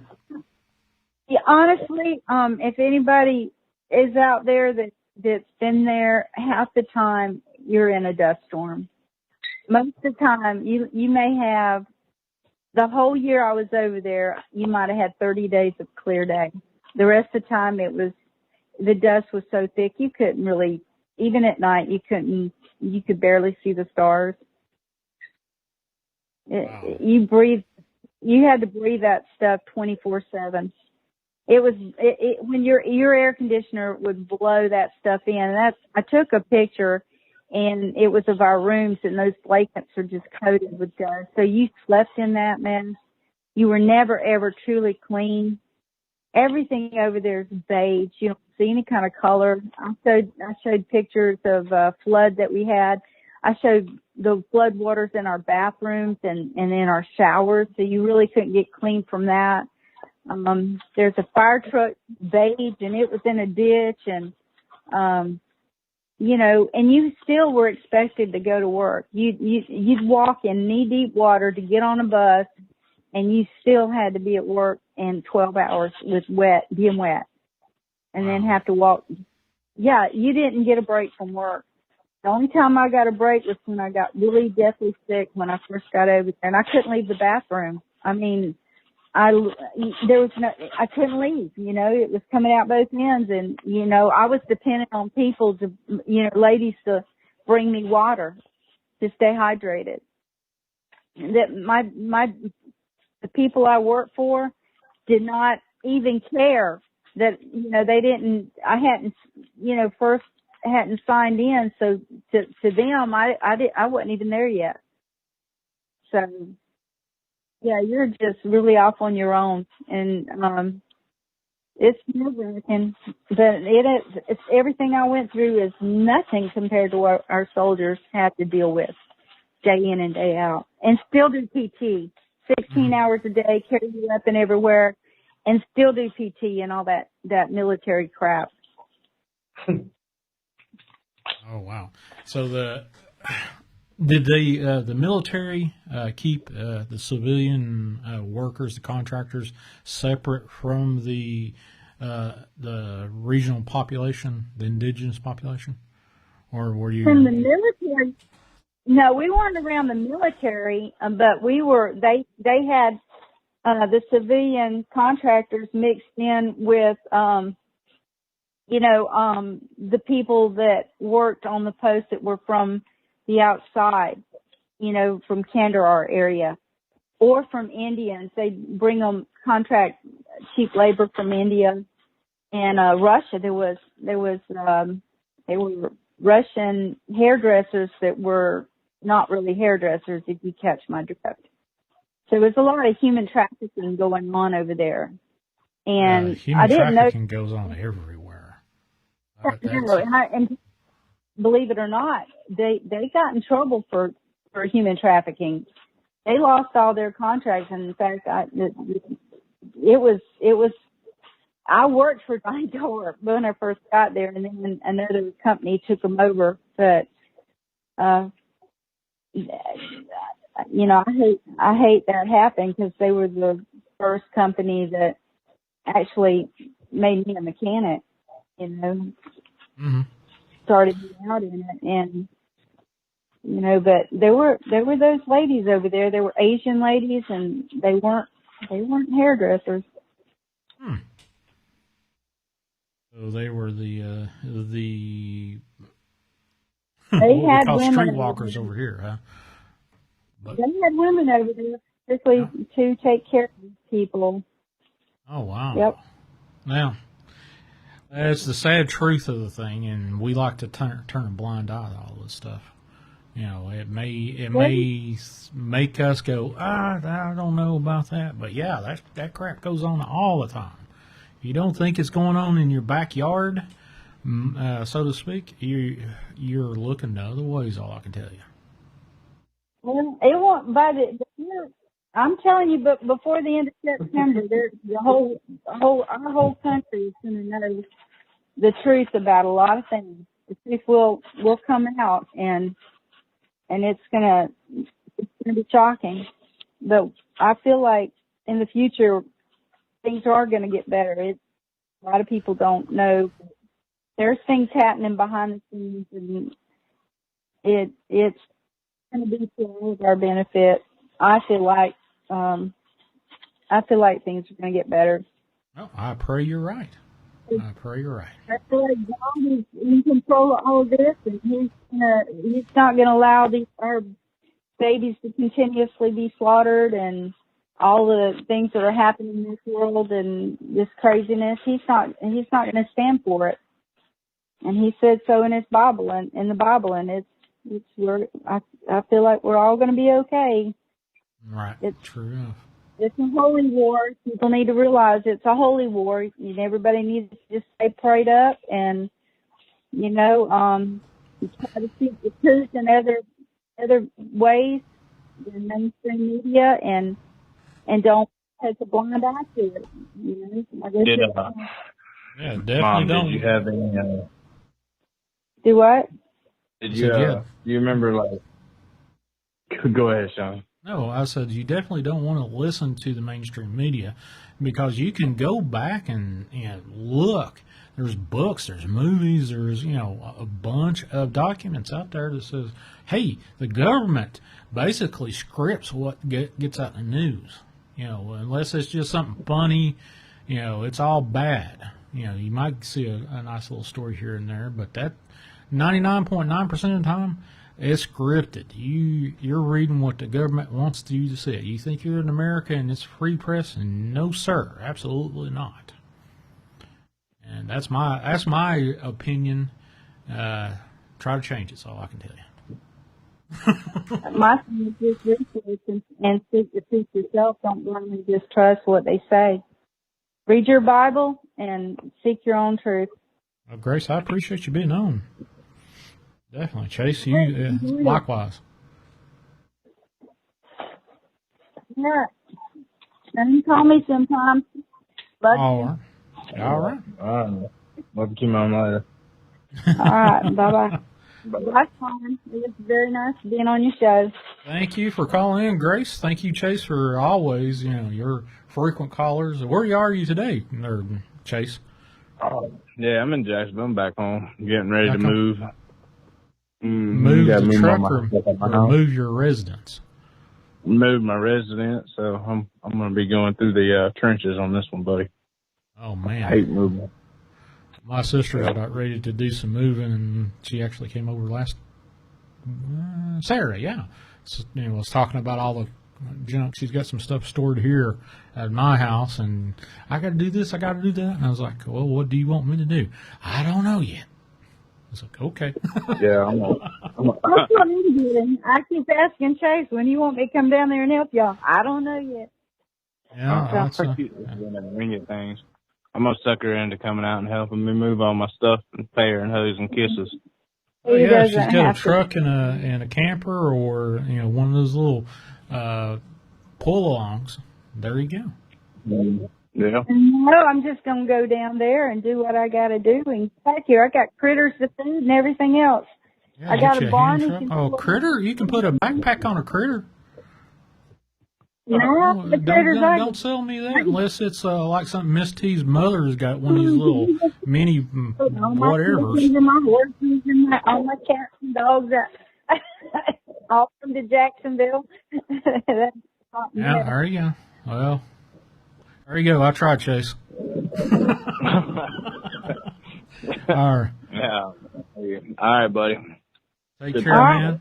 [SPEAKER 8] Yeah, honestly, if anybody is out there that's been there, half the time you're in a dust storm. Most of the time, you may have. The whole year I was over there, you might have had 30 days of clear day. The rest of the time the dust was so thick you couldn't really, even at night, you could barely see the stars.
[SPEAKER 1] Wow.
[SPEAKER 8] You had to breathe that stuff 24/7. It was, when your air conditioner would blow that stuff in. And I took a picture and it was of our rooms and those blankets are just coated with dust. So you slept in that, man. You were never ever truly clean. Everything over there is beige. You don't see any kind of color. I showed pictures of flood that we had. I showed the flood waters in our bathrooms and in our showers. So you really couldn't get clean from that. There's a fire truck beige and it was in a ditch and, and you still were expected to go to work. You'd walk in knee-deep water to get on a bus, and you still had to be at work in 12 hours with being wet. and then have to walk. Yeah, you didn't get a break from work. The only time I got a break was when I got really deathly sick when I first got over there, and I couldn't leave the bathroom. I mean, I couldn't leave, it was coming out both ends, and, I was dependent on people to, ladies to bring me water to stay hydrated. That the people I worked for did not even care that, first hadn't signed in. So to them, I wasn't even there yet. So yeah, you're just really off on your own, and it's nerve-wracking. But it's everything I went through is nothing compared to what our soldiers have to deal with day in and day out, and still do PT 16 hours a day, carry your weapon everywhere, and still do PT and all that military crap.
[SPEAKER 1] Oh wow! So did the military keep the civilian workers, the contractors, separate from the regional population, the indigenous population, or were you
[SPEAKER 8] from the military? No, we weren't around the military, but we were. They had the civilian contractors mixed in with the people that worked on the post that were from the outside, from Kandahar area, or from Indians. They bring them contract cheap labor from India and Russia. There were Russian hairdressers that were not really hairdressers, if you catch my drift. So there was a lot of human trafficking going on over there, and
[SPEAKER 1] human
[SPEAKER 8] I didn't
[SPEAKER 1] trafficking
[SPEAKER 8] know.
[SPEAKER 1] goes on everywhere.
[SPEAKER 8] And believe it or not, they got in trouble for human trafficking. They lost all their contracts, and in fact, it was. I worked for Dindor when I first got there, and then another company took them over. But I hate that happened, because they were the first company that actually made me a mechanic. Started me out in it, and but there were those ladies over there. There were Asian ladies, and they weren't hairdressers.
[SPEAKER 1] So they were the
[SPEAKER 8] they
[SPEAKER 1] what
[SPEAKER 8] had
[SPEAKER 1] we call
[SPEAKER 8] women
[SPEAKER 1] streetwalkers over here, huh? But,
[SPEAKER 8] they had women over there strictly to take care of these people.
[SPEAKER 1] Oh wow!
[SPEAKER 8] Yep.
[SPEAKER 1] Now, that's the sad truth of the thing, and we like to turn a blind eye to all this stuff. It may make us go, I don't know about that, but yeah, that crap goes on all the time. If you don't think it's going on in your backyard, so to speak, you're looking the other ways. All I can tell you.
[SPEAKER 8] Well, it won't. I'm telling you, but before the end of September, our whole country is going to know the truth about a lot of things. The truth will come out, and it's gonna be shocking. But I feel like in the future things are going to get better. A lot of people don't know. There's things happening behind the scenes, and it's going to be for all of our benefit. I feel like things are going to get better.
[SPEAKER 1] Oh, I pray you're right. I
[SPEAKER 8] feel like God is in control of all of this, and He's not going to allow our babies to continuously be slaughtered, and all the things that are happening in this world and this craziness. He's not going to stand for it. And He said so in His Bible, and in the Bible, and I feel like we're all going to be okay.
[SPEAKER 1] Right. True enough.
[SPEAKER 8] It's a holy war. People need to realize it's a holy war. Everybody needs to just stay prayed up, and try to seek the truth in other ways, the mainstream media, and don't take a blind eye to it.
[SPEAKER 1] Yeah, definitely
[SPEAKER 7] Mom,
[SPEAKER 1] don't.
[SPEAKER 7] did you have any?
[SPEAKER 8] Do what?
[SPEAKER 7] Did you? Do you remember Go ahead, Sean.
[SPEAKER 1] No, I said you definitely don't want to listen to the mainstream media because you can go back and look. There's books, there's movies, there's, a bunch of documents out there that says, hey, the government basically scripts what gets out in the news. Unless it's just something funny, it's all bad. You might see a nice little story here and there, but that 99.9% of the time, it's scripted. You're reading what the government wants you to say. You think you're in America and it's free press, and no, sir, absolutely not. And that's my opinion. Try to change it. That's all I can tell you.
[SPEAKER 8] My thing is just research and seek the truth yourself. Don't blindly just trust what they say. Read your Bible and seek your own truth.
[SPEAKER 1] Well, Grace, I appreciate you being on. Definitely. Chase, you likewise.
[SPEAKER 8] Yeah. And you call me sometime.
[SPEAKER 1] All right. All right.
[SPEAKER 7] Love to keep on later.
[SPEAKER 8] All right. Bye-bye. That's fine. It was very nice being on your show.
[SPEAKER 1] Thank you for calling in, Grace. Thank you, Chase, for always, your frequent callers. Where are you today, Chase?
[SPEAKER 7] Yeah, I'm in Jacksonville. I'm back home. Getting ready to move.
[SPEAKER 1] Move the truck or move your residence?
[SPEAKER 7] Move my residence, so I'm going to be going through the trenches on this one, buddy.
[SPEAKER 1] Oh, man.
[SPEAKER 7] I hate moving.
[SPEAKER 1] My sister's about ready to do some moving, and she actually came over last Saturday, yeah. So, was talking about all the junk. She's got some stuff stored here at my house, and I got to do this, I got to do that. And I was like, well, what do you want me to do? I don't know yet. I was like, okay.
[SPEAKER 7] Yeah,
[SPEAKER 8] That's what I'm doing. I keep asking Chase, when you want me to come down there and help y'all? I don't know yet.
[SPEAKER 1] Yeah,
[SPEAKER 7] things. I'm going to suck her into coming out and helping me move all my stuff and pay her and hugs and kisses.
[SPEAKER 1] Oh, yeah, she's got a truck and a camper or, one of those little pull-alongs. There you go.
[SPEAKER 7] Yeah.
[SPEAKER 8] No, I'm just going to go down there and do what I got to do and back here. I got critters to feed and everything else.
[SPEAKER 1] Yeah,
[SPEAKER 8] I got a barn.
[SPEAKER 1] Oh, critter? You can put a backpack on a critter.
[SPEAKER 8] No, the critters
[SPEAKER 1] don't sell me that unless it's like something Miss T's mother's got, one of these little mini whatever.
[SPEAKER 8] My horses and all my cats and dogs, all from to Jacksonville.
[SPEAKER 1] Yeah, there you go. Well, there you go. I tried, Chase. All right.
[SPEAKER 7] Yeah. All right, buddy.
[SPEAKER 1] Take care, man.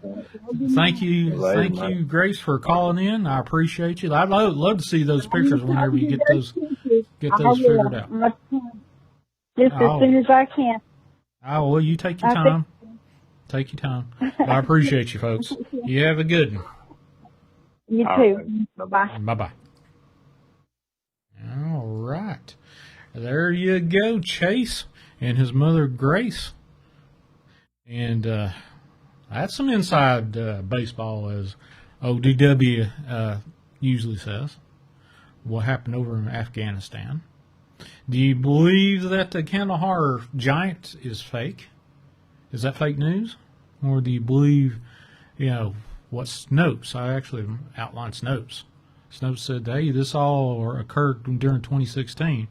[SPEAKER 1] Thank you, Grace, for calling in. I appreciate you. I'd love to see those pictures whenever you get those figured out.
[SPEAKER 8] Just as soon as I can.
[SPEAKER 1] Oh, well, you take your time. Take your time. I appreciate you, folks. You have a good one.
[SPEAKER 8] You too. Bye-bye.
[SPEAKER 1] Bye-bye. All right. There you go, Chase and his mother, Grace. And that's some inside baseball, as ODW usually says. What happened over in Afghanistan. Do you believe that the Kandahar giant is fake? Is that fake news? Or do you believe, what Snopes? I actually outlined Snopes. Snopes said, hey, this all occurred during 2016.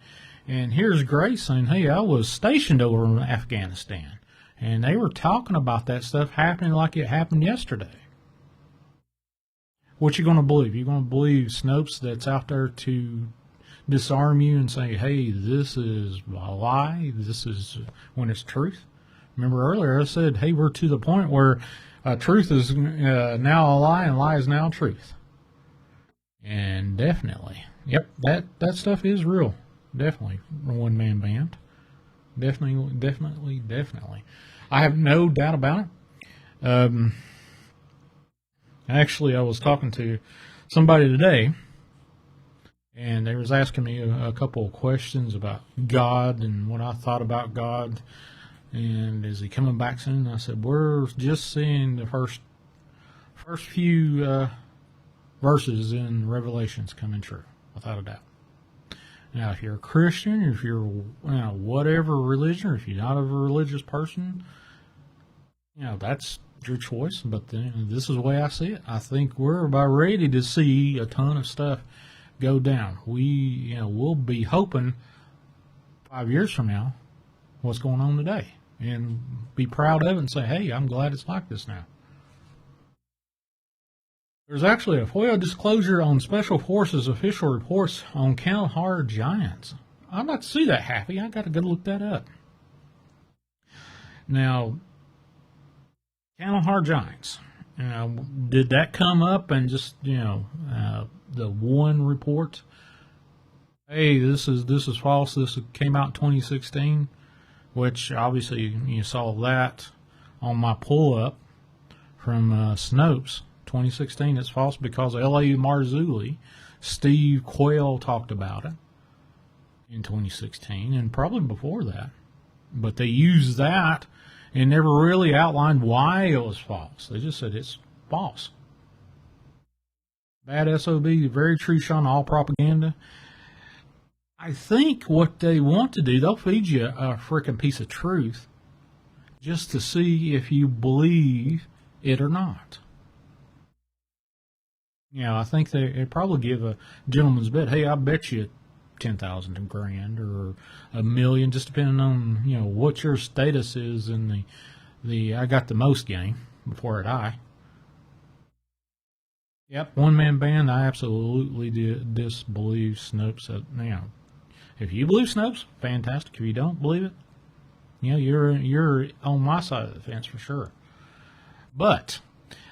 [SPEAKER 1] And here's Grace saying, hey, I was stationed over in Afghanistan. And they were talking about that stuff happening like it happened yesterday. What you going to believe? You going to believe Snopes that's out there to disarm you and say, hey, this is a lie, this is when it's truth? Remember earlier I said, hey, we're to the point where truth is now a lie and lie is now truth. And definitely, yep, that stuff is real. Definitely a one-man band. Definitely. I have no doubt about it. Actually, I was talking to somebody today, and they was asking me a couple of questions about God and what I thought about God, and is he coming back soon? I said, we're just seeing the first few verses in Revelations coming true, without a doubt. Now, if you're a Christian, if you're whatever religion, or if you're not a religious person, that's It's your choice, but this is the way I see it. I think we're about ready to see a ton of stuff go down. We'll be hoping 5 years from now what's going on today and be proud of it and say, hey, I'm glad it's like this now. There's actually a FOIA disclosure on Special Forces official reports on Kandahar giants. I'd like to see that, Happy. I got to go look that up. Now, Kandahar giants. Did that come up and just, the one report? Hey, this is false. This came out in 2016, which obviously you saw that on my pull-up from Snopes. 2016, it's false because L.A. Marzulli, Steve Quayle talked about it in 2016 and probably before that. But they used that and never really outlined why it was false. They just said it's false. Bad SOB, very true, Sean, all propaganda. I think what they want to do, they'll feed you a freaking piece of truth just to see if you believe it or not. I think they'd probably give a gentleman's bet. Hey, I bet you 10,000 grand or $1 million, just depending on what your status is in the I got the most game before I die. Yep, one man band. I absolutely disbelieve Snopes. If you believe Snopes, fantastic. If you don't believe it, you're on my side of the fence for sure. But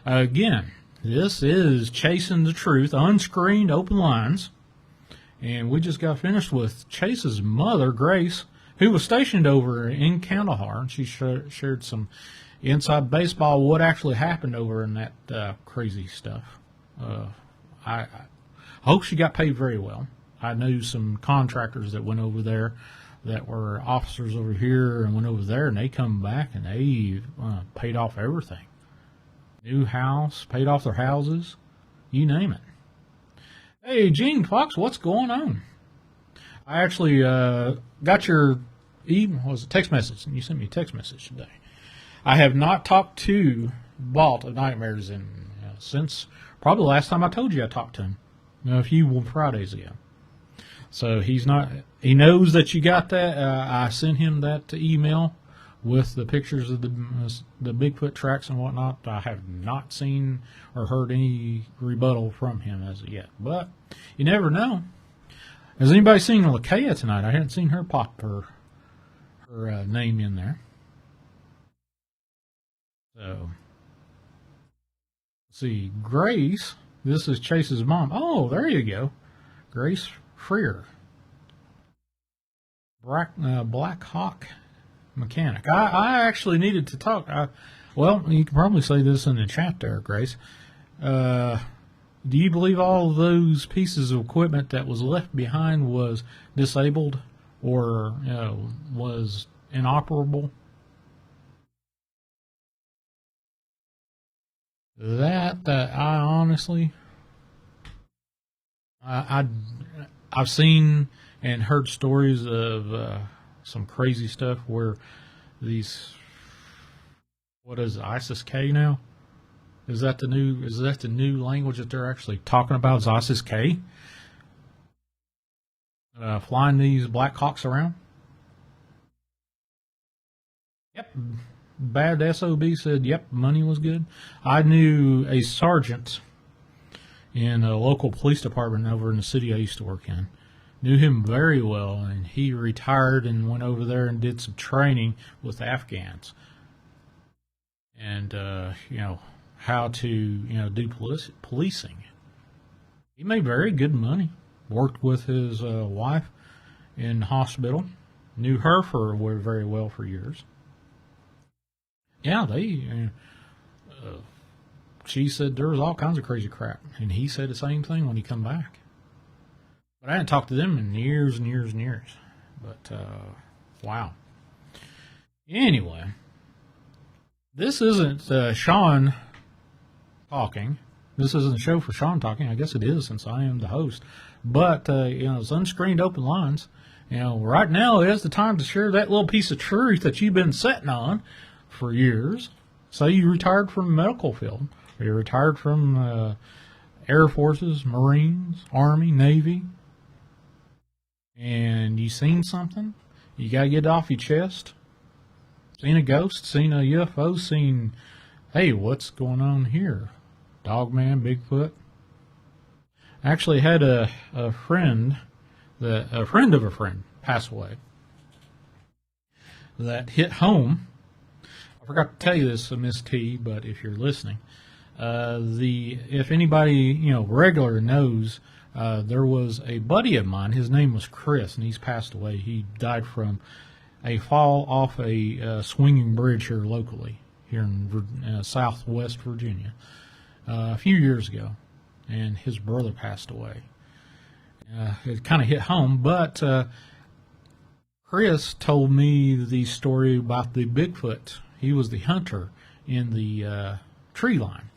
[SPEAKER 1] again, this is Chasing the Truth, Unscreened Open Lines. And we just got finished with Chase's mother, Grace, who was stationed over in Kandahar. And she shared some inside baseball, what actually happened over in that crazy stuff. I hope she got paid very well. I knew some contractors that went over there that were officers over here and went over there, and they come back and they paid off everything. New house, paid off their houses, you name it. Hey, Gene Fox, what's going on? I actually got your text message, and you sent me a text message today. I have not talked to Balt of Nightmares since probably the last time I told you I talked to him, a few Fridays ago. So he knows that you got that. I sent him that email with the pictures of the Bigfoot tracks and whatnot. I have not seen or heard any rebuttal from him as of yet. But you never know. Has anybody seen Lakeia tonight? I haven't seen her pop her name in there. So, let's see. Grace, this is Chase's mom. Oh, there you go. Grace Freer. Black Hawk Mechanic. I actually needed to talk. Well, you can probably say this in the chat there, Grace. Do you believe all of those pieces of equipment that was left behind was disabled or was inoperable? That I honestly, I've seen and heard stories of some crazy stuff where these, what is it, ISIS-K now? Is that the new language that they're actually talking about? Is ISIS-K flying these Black Hawks around? Yep. Bad SOB said, yep, money was good. I knew a sergeant in a local police department over in the city I used to work in. Knew him very well, and he retired and went over there and did some training with Afghans. And, how to, do policing. He made very good money. Worked with his wife in the hospital. Knew her very well for years. Yeah, she said there was all kinds of crazy crap. And he said the same thing when he come back. But I hadn't talked to them in years and years and years. But, wow. Anyway, this isn't Sean talking. This isn't a show for Sean talking. I guess it is since I am the host. But, it's Unscreened Open Lines. Right now is the time to share that little piece of truth that you've been sitting on for years. Say you retired from the medical field, or you're retired from Air Forces, Marines, Army, Navy, and you seen something, you got to get it off your chest. Seen a ghost, seen a UFO, seen, hey, what's going on here? Dogman, Bigfoot. I actually had a friend, a friend of a friend pass away that hit home. I forgot to tell you this, Miss T, but if you're listening, if anybody regular knows, there was a buddy of mine. His name was Chris, and he's passed away. He died from a fall off a swinging bridge here locally, here in Southwest Virginia, a few years ago, and his brother passed away. It kind of hit home, but Chris told me the story about the Bigfoot. He was the hunter in the tree line.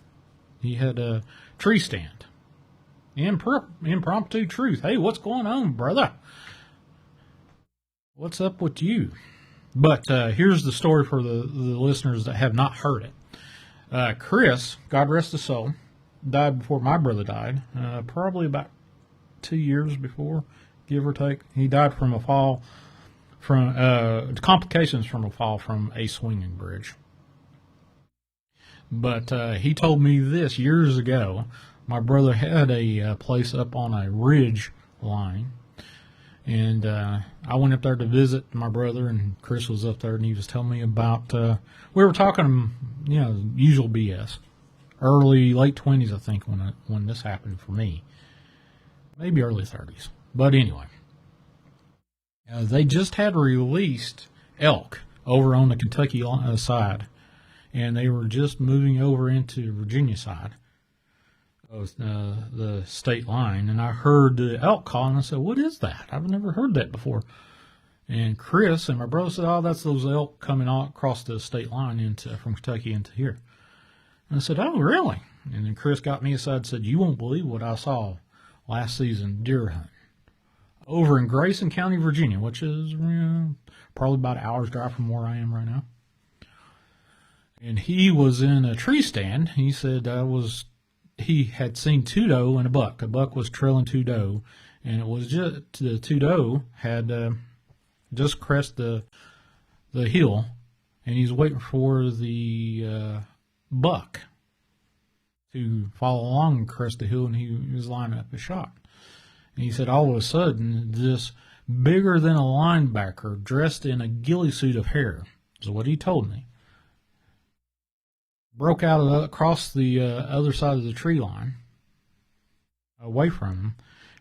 [SPEAKER 1] He had a tree stand. Impromptu truth. Hey, what's going on, brother? What's up with you? But here's the story for the listeners that have not heard it. Chris, God rest his soul, died before my brother died, probably about 2 years before, give or take. He died from a fall, from complications from a fall from a swinging bridge. But he told me this years ago. My brother had a place up on a ridge line, and I went up there to visit my brother, and Chris was up there, and he was telling me about, we were talking, usual BS, late 20s, I think, when this happened for me, maybe early 30s, but anyway, they just had released elk over on the Kentucky side, and they were just moving over into Virginia side of the state line, and I heard the elk call, and I said, what is that? I've never heard that before. And Chris and my brother said, oh, that's those elk coming out across the state line from Kentucky into here. And I said, oh, really? And then Chris got me aside and said, you won't believe what I saw last season deer hunting over in Grayson County, Virginia, which is probably about an hour's drive from where I am right now. And he was in a tree stand. He said he had seen two doe and a buck. A buck was trailing two doe, and it was just the two doe had just crested the hill, and he's waiting for the buck to follow along and crest the hill, and he was lining up a shot. And he said all of a sudden, this bigger than a linebacker dressed in a ghillie suit of hair, is what he told me, broke out across the other side of the tree line, away from him,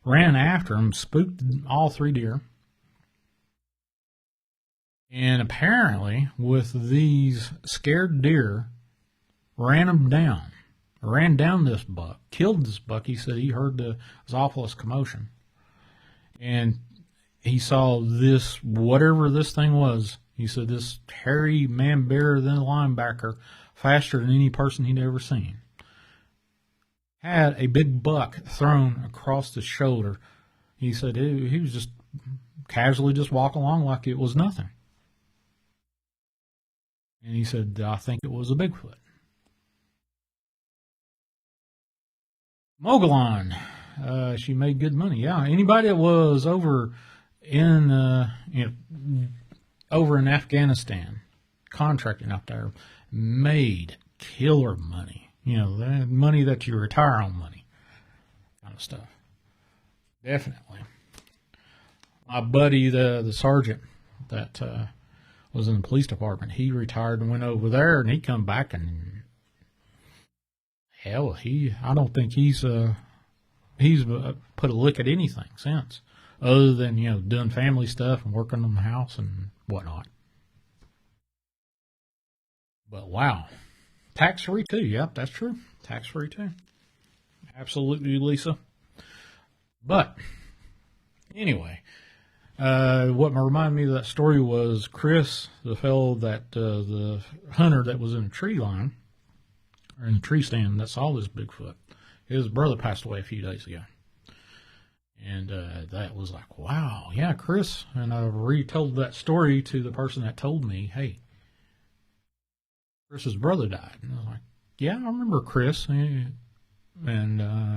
[SPEAKER 1] ran after him, spooked all three deer, and apparently, with these scared deer, ran down this buck, killed this buck. He said he heard the awfulest commotion, and he saw this, whatever this thing was, he said this hairy man bigger than a linebacker, faster than any person he'd ever seen, had a big buck thrown across the shoulder. He said he was just casually just walking along like it was nothing. And he said, I think it was a Bigfoot. Mogollon, she made good money. Yeah, anybody that was over in Afghanistan, contracting up there, made killer money. The money that you retire on money kind of stuff. Definitely. My buddy, the sergeant that was in the police department, he retired and went over there, and he come back, and hell, I don't think he's put a lick at anything since, other than doing family stuff and working on the house and whatnot. But wow, tax-free too. Yep, that's true. Tax-free too. Absolutely, Lisa. But anyway, what reminded me of that story was Chris, the fellow that the hunter that was in a tree line, or in a tree stand that saw this Bigfoot. His brother passed away a few days ago. And that was like, wow, yeah, Chris. And I retold that story to the person that told me, hey, Chris's brother died. And I was like, yeah, I remember Chris. And,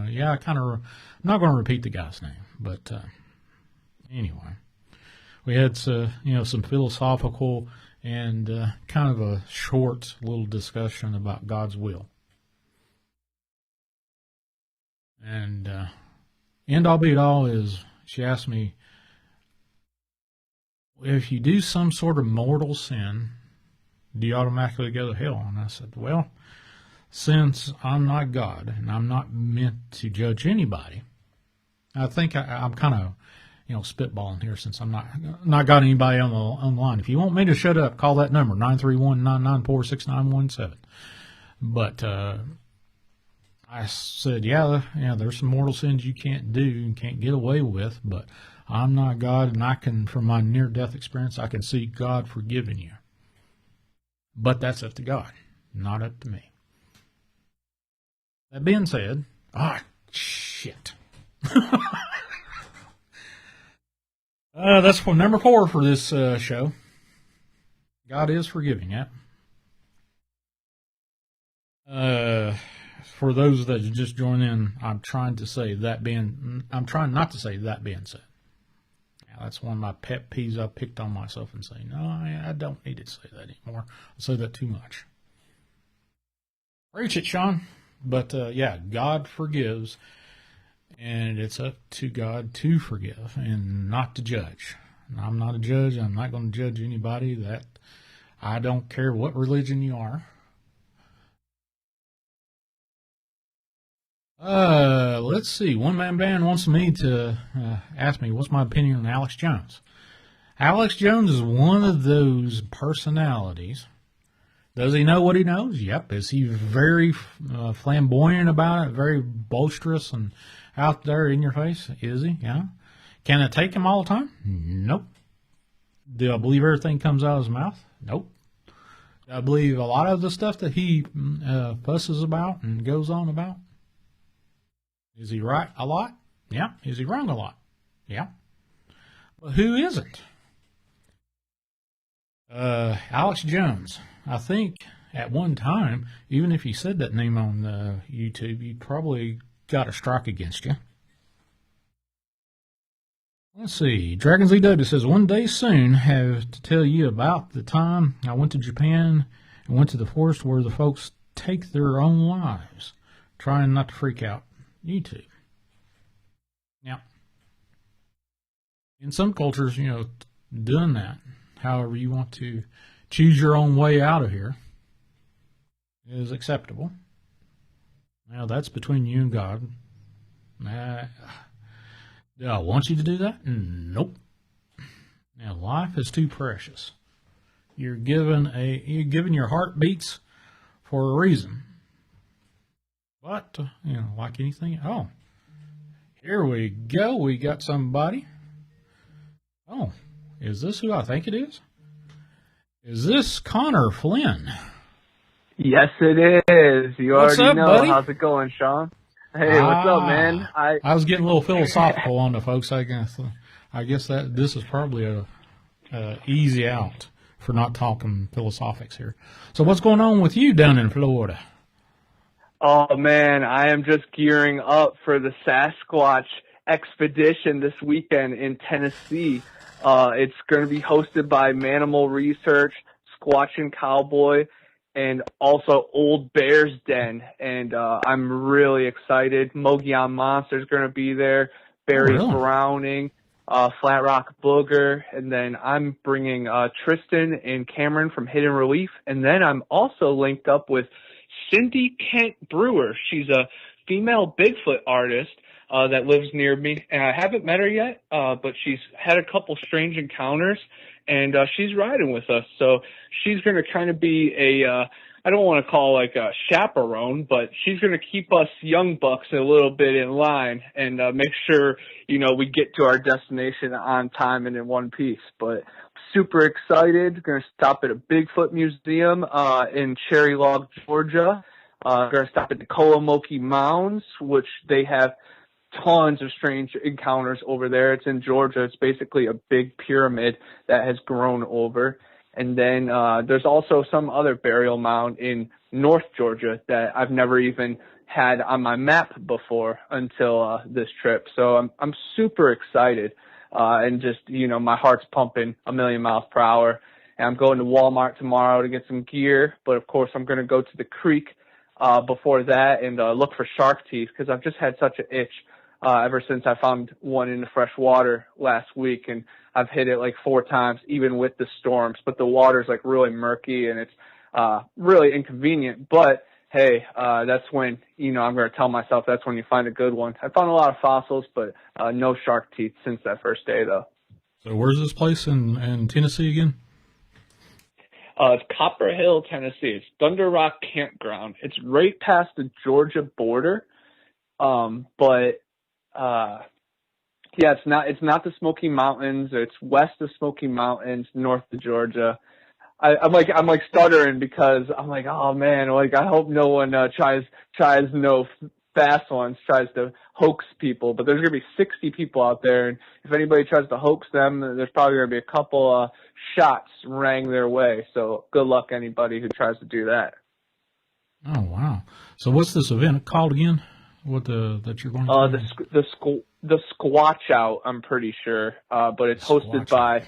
[SPEAKER 1] yeah, I'm not going to repeat the guy's name. But anyway, we had, some philosophical and kind of a short little discussion about God's will. And end all be all is she asked me, if you do some sort of mortal sin, do you automatically go to hell? And I said, well, since I'm not God and I'm not meant to judge anybody, I think I'm kind of, spitballing here since I'm not got anybody on the line. If you want me to shut up, call that number, 931-994-6917. But I said, yeah, there's some mortal sins you can't do and can't get away with, but I'm not God, and I can, from my near-death experience, I can see God forgiving you. But that's up to God, not up to me. That being said, shit. That's number 4 for this show. God is forgiving, yeah. For those that just joined in, I'm trying not to say that being said. Yeah, that's one of my pet peeves. I picked on myself and say, no, I don't need to say that anymore. I say that too much. Preach it, Sean. But yeah, God forgives, and it's up to God to forgive and not to judge. And I'm not a judge. I'm not going to judge anybody. That I don't care what religion you are. Let's see. One Man Band wants me to ask me what's my opinion on Alex Jones. Alex Jones is one of those personalities. Does he know what he knows? Yep. Is he very flamboyant about it, very boisterous and out there in your face? Is he? Yeah. Can it take him all the time? Nope. Do I believe everything comes out of his mouth? Nope. Do I believe a lot of the stuff that he fusses about and goes on about? Is he right a lot? Yeah. Is he wrong a lot? Yeah. But who isn't? Alex Jones. I think at one time, even if you said that name on YouTube, you probably got a strike against you. Let's see. Dragon ZW says, one day soon have to tell you about the time I went to Japan and went to the forest where the folks take their own lives, trying not to freak out YouTube. Now, in some cultures, doing that, however you want to choose your own way out of here, is acceptable. Now, that's between you and God. Do I want you to do that? Nope. Now, life is too precious. You're given your heartbeats for a reason. But, like anything, here we go. We got somebody. Oh, is this who I think it is? Is this Connor Flynn?
[SPEAKER 9] Yes, it is. You
[SPEAKER 1] What's
[SPEAKER 9] already
[SPEAKER 1] up,
[SPEAKER 9] know.
[SPEAKER 1] buddy?
[SPEAKER 9] How's it going, Sean? Hey, what's up, man?
[SPEAKER 1] I was getting a little philosophical on the folks. I guess that this is probably a easy out for not talking philosophics here. So what's going on with you down in Florida?
[SPEAKER 9] Oh, man, I am just gearing up for the Sasquatch expedition this weekend in Tennessee. It's going to be hosted by Manimal Research, Squatch and Cowboy, and also Old Bear's Den. And I'm really excited. Mogollon Monster's going to be there, Barry Browning, Flat Rock Booger, and then I'm bringing Tristan and Cameron from Hidden Relief. And then I'm also linked up with Cindy Kent Brewer. She's a female Bigfoot artist that lives near me, and I haven't met her yet, but she's had a couple strange encounters, and she's riding with us. So she's going to kind of be I don't want to call like a chaperone, but she's going to keep us young bucks a little bit in line and make sure, we get to our destination on time and in one piece. But super excited. Going to stop at a Bigfoot museum in Cherry Log, Georgia. Going to stop at the Coamoki Mounds, which they have tons of strange encounters over there. It's in Georgia. It's basically a big pyramid that has grown over. And then there's also some other burial mound in North Georgia that I've never even had on my map before until this trip. So I'm super excited, and just, you know, my heart's pumping a million miles per hour. And I'm going to Walmart tomorrow to get some gear, but of course I'm going to go to the creek before that and look for shark teeth, because I've just had such an itch ever since I found one in the fresh water last week, and I've hit it like 4 times, even with the storms. But the water's like really murky, and it's really inconvenient. But hey, that's when, you know, I'm going to tell myself that's when you find a good one. I found a lot of fossils, but no shark teeth since that first day, though.
[SPEAKER 1] So where's this place in Tennessee again?
[SPEAKER 9] It's Copper Hill, Tennessee. It's Thunder Rock Campground. It's right past the Georgia border. Yeah, it's not the Smoky Mountains. It's west of Smoky Mountains, north of Georgia. I'm like stuttering because I'm like, oh man, like I hope no one tries no fast ones, tries to hoax people. But there's gonna be 60 people out there, and if anybody tries to hoax them, there's probably gonna be a couple shots rang their way. So good luck anybody who tries to do that.
[SPEAKER 1] Oh wow! So what's this event called again? What that you're going to?
[SPEAKER 9] The Squatch Out, I'm pretty sure, but it's hosted by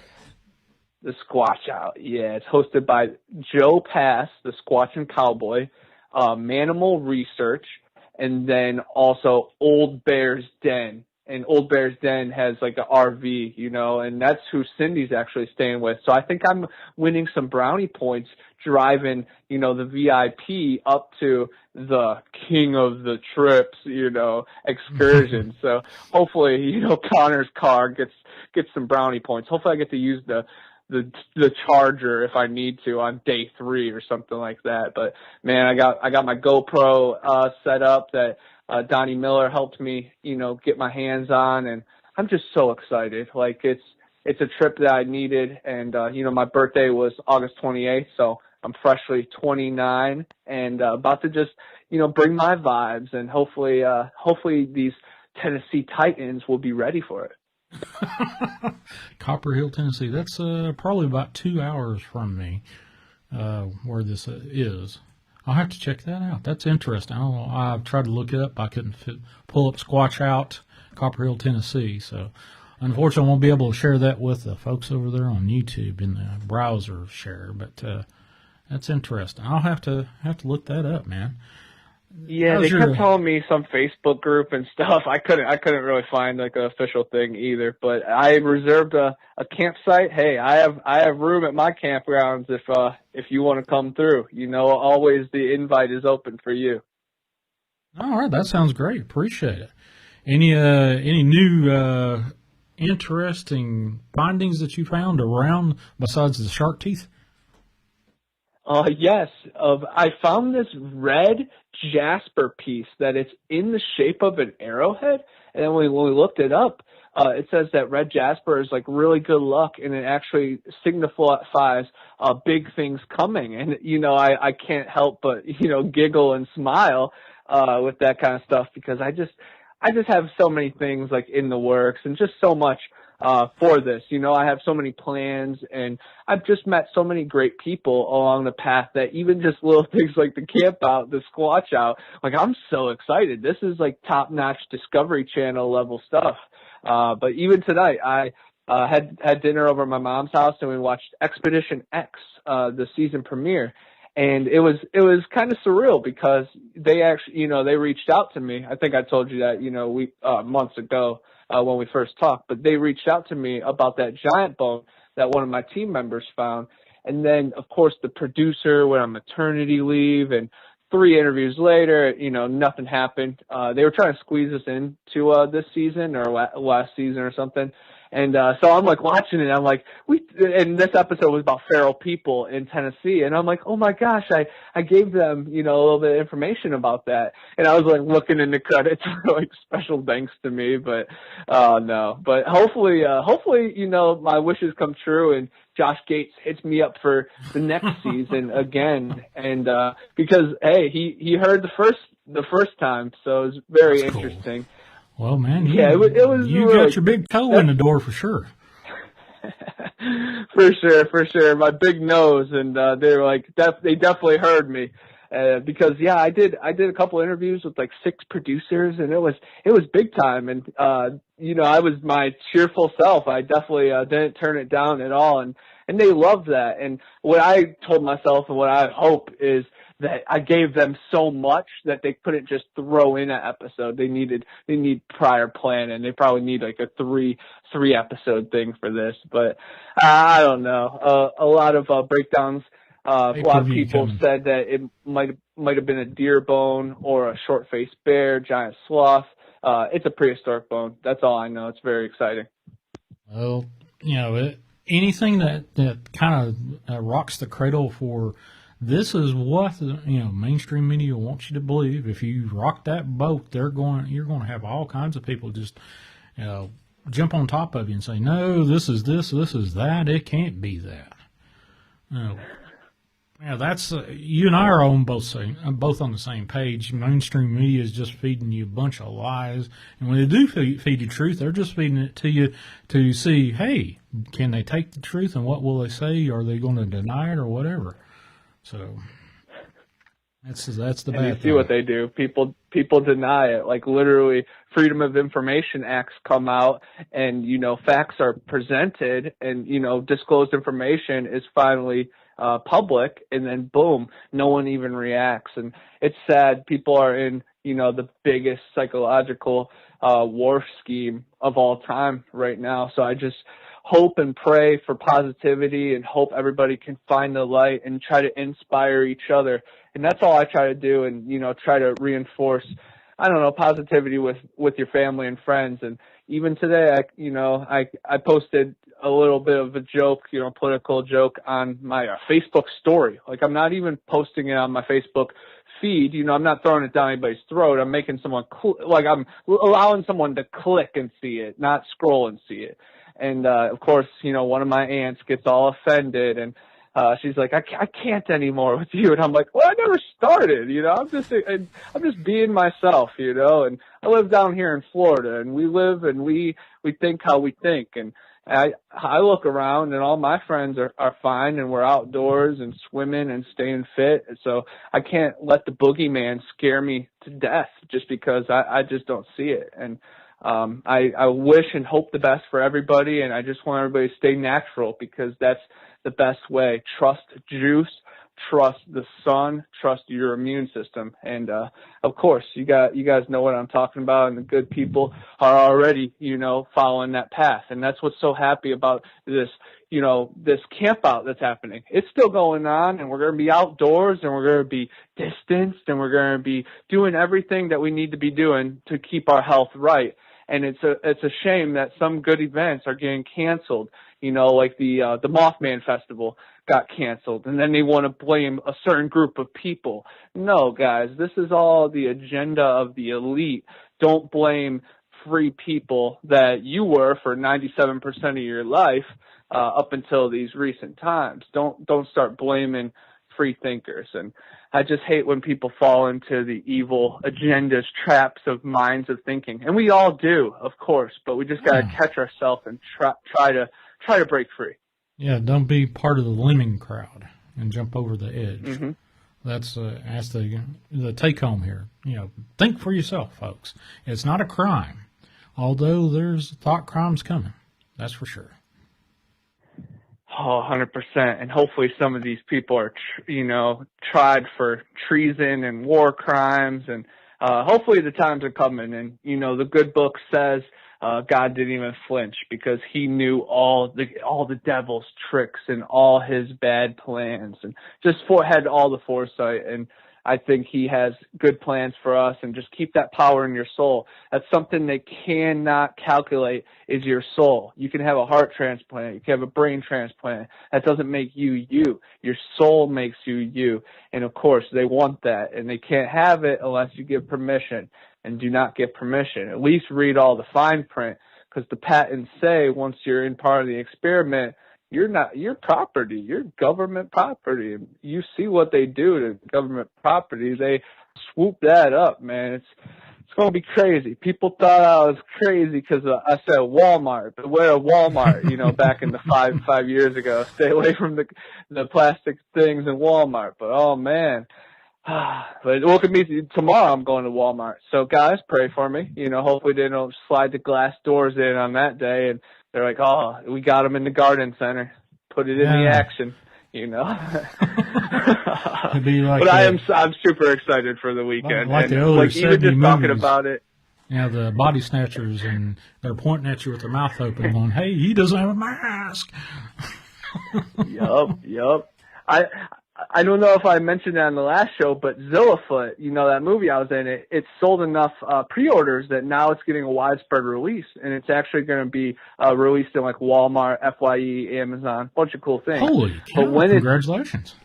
[SPEAKER 9] the Squatch Out. Yeah, it's hosted by Joe Pass, the Squatchin' Cowboy, Manimal Research, and then also Old Bear's Den. And Old Bear's Den has like an RV, you know, and that's who Cindy's actually staying with. So I think I'm winning some brownie points driving, you know, the VIP up to the king of the trips, you know, excursion. So hopefully, you know, Connor's car gets some brownie points. Hopefully I get to use the Charger if I need to on day 3 or something like that. But man, I got my GoPro set up that Donnie Miller helped me, you know, get my hands on, and I'm just so excited. Like it's a trip that I needed, and you know, my birthday was August 28th, so I'm freshly 29 and about to just, you know, bring my vibes, and hopefully these Tennessee Titans will be ready for it.
[SPEAKER 1] Copper Hill, Tennessee. That's probably about 2 hours from me, where this is. I'll have to check that out. That's interesting. I've tried to look it up. I couldn't pull up Squatch Out, Copper Hill, Tennessee. So, unfortunately, I won't be able to share that with the folks over there on YouTube in the browser share. But that's interesting. I'll have to look that up, man.
[SPEAKER 9] Yeah, they kept telling me some Facebook group and stuff. I couldn't really find like an official thing either. But I reserved a campsite. Hey, I have room at my campgrounds if you want to come through. You know, always the invite is open for you.
[SPEAKER 1] All right, that sounds great. Appreciate it. Any new interesting findings that you found around besides the shark teeth?
[SPEAKER 9] Yes. I found this red jasper piece that it's in the shape of an arrowhead. And then when we looked it up, it says that red jasper is like really good luck, and it actually signifies big things coming. And, you know, I can't help but, you know, giggle and smile with that kind of stuff, because I just have so many things like in the works, and just so much for this. You know, I have so many plans, and I've just met so many great people along the path that even just little things like the camp out, the Squatch Out, like I'm so excited. This is like top-notch Discovery Channel level stuff. But even tonight, I had dinner over at my mom's house, and we watched Expedition X, the season premiere. And it was kind of surreal, because they actually, you know, they reached out to me. I think I told you that, you know, months ago when we first talked, but they reached out to me about that giant bone that one of my team members found. And then, of course, the producer went on maternity leave, and 3 interviews later, you know, nothing happened. They were trying to squeeze us into this season or last season or something. And so I'm like watching it, and I'm like, and this episode was about feral people in Tennessee, and I'm like, oh my gosh, I gave them, you know, a little bit of information about that, and I was like looking in the credits for like special thanks to me, but no, but hopefully, you know, my wishes come true, and Josh Gates hits me up for the next season again, and because hey, he heard the first time, so it was very interesting.
[SPEAKER 1] Cool. Well, man,
[SPEAKER 9] it was
[SPEAKER 1] you
[SPEAKER 9] really,
[SPEAKER 1] got your big toe in the door for sure.
[SPEAKER 9] For sure. My big nose, and they were like, they definitely heard me. Because I did a couple interviews with like 6 producers, and it was big time. And I was my cheerful self. I definitely didn't turn it down at all, and they loved that. And what I told myself and what I hope is that I gave them so much that they couldn't just throw in an episode. They need prior planning. They probably need like a three episode thing for this. But I don't know. A lot of breakdowns. A lot of people said that it might have been a deer bone or a short-faced bear, giant sloth. It's a prehistoric bone. That's all I know. It's very exciting.
[SPEAKER 1] Well, anything that kind of rocks the cradle for this is what mainstream media wants you to believe. If you rock that boat, you're going to have all kinds of people just jump on top of you and say, no, this is that. It can't be that. Yeah, that's you and I are on both on the same page. Mainstream media is just feeding you a bunch of lies, and when they do feed you truth, they're just feeding it to you to see, hey, can they take the truth, and what will they say? Are they going to deny it or whatever? So that's the bad thing.
[SPEAKER 9] You see what they do. People deny it. Like literally, Freedom of Information Acts come out, and facts are presented, and disclosed information is finally public, and then boom, no one even reacts. And it's sad. People are in the biggest psychological war scheme of all time right now. So I just hope and pray for positivity, and hope everybody can find the light and try to inspire each other. And that's all I try to do, and try to reinforce positivity with your family and friends. And even today, I posted a little bit of a joke, political joke on my Facebook story. Like, I'm not even posting it on my Facebook feed. I'm not throwing it down anybody's throat. I'm making someone I'm allowing someone to click and see it, not scroll and see it. And of course, one of my aunts gets all offended, and she's like, I can't anymore with you. And I'm like, well, I never started, I'm just being myself, and I live down here in Florida, and we live and we think how we think. And I look around, and all my friends are fine, and we're outdoors and swimming and staying fit. And so I can't let the boogeyman scare me to death just because I just don't see it. And I wish and hope the best for everybody, and I just want everybody to stay natural, because that's the best way. Trust juice, trust the sun, trust your immune system. And of course, you guys know what I'm talking about, and the good people are already, following that path. And that's what's so happy about this, this camp out that's happening. It's still going on, and we're going to be outdoors, and we're going to be distanced, and we're going to be doing everything that we need to be doing to keep our health right. And it's a shame that some good events are getting canceled. Like the Mothman Festival got canceled, and then they want to blame a certain group of people. No, guys, this is all the agenda of the elite. Don't blame free people that you were for 97% of your life up until these recent times. Don't start blaming free thinkers. And I just hate when people fall into the evil agendas, traps of minds of thinking. And we all do, of course, but we just got to catch ourselves and try to break free.
[SPEAKER 1] Yeah, don't be part of the lemming crowd and jump over the edge. Mm-hmm. That's the take home here. Think for yourself, folks. It's not a crime, although there's thought crimes coming. That's for sure.
[SPEAKER 9] Oh, 100%. And hopefully some of these people are, tried for treason and war crimes. And hopefully the times are coming. And, the good book says God didn't even flinch, because he knew all the devil's tricks and all his bad plans, and just had all the foresight. And I think he has good plans for us, and just keep that power in your soul. That's something they cannot calculate, is your soul. You can have a heart transplant. You can have a brain transplant. That doesn't make you you. Your soul makes you you. And of course, they want that, and they can't have it unless you give permission. And do not give permission. At least read all the fine print, because the patents say once you're in part of the experiment, you're not your property, you're government property. And you see what they do to government property. They swoop that up, man. It's It's going to be crazy. People thought I was crazy because I said Walmart. Beware of Walmart, you know, back in the five years ago. Stay away from the plastic things in Walmart. But, oh, man. But look at me. Tomorrow I'm going to Walmart. So, guys, pray for me. You know, hopefully they don't slide the glass doors in on that day. And they're like, oh, we got them in the garden center. Put it in the action. You know,
[SPEAKER 1] like
[SPEAKER 9] but I'm super excited for the weekend.
[SPEAKER 1] Like
[SPEAKER 9] and like even just talking about it.
[SPEAKER 1] Yeah, the body snatchers, and they're pointing at you with their mouth open, going, "Hey, he doesn't have a mask."
[SPEAKER 9] Yup. I don't know if I mentioned that in the last show, but Zillafoot, you know, that movie I was in, it sold enough pre-orders that now it's getting a widespread release, and it's actually going to be released in like Walmart, FYE, Amazon, bunch of cool things.
[SPEAKER 1] Holy cow, congratulations.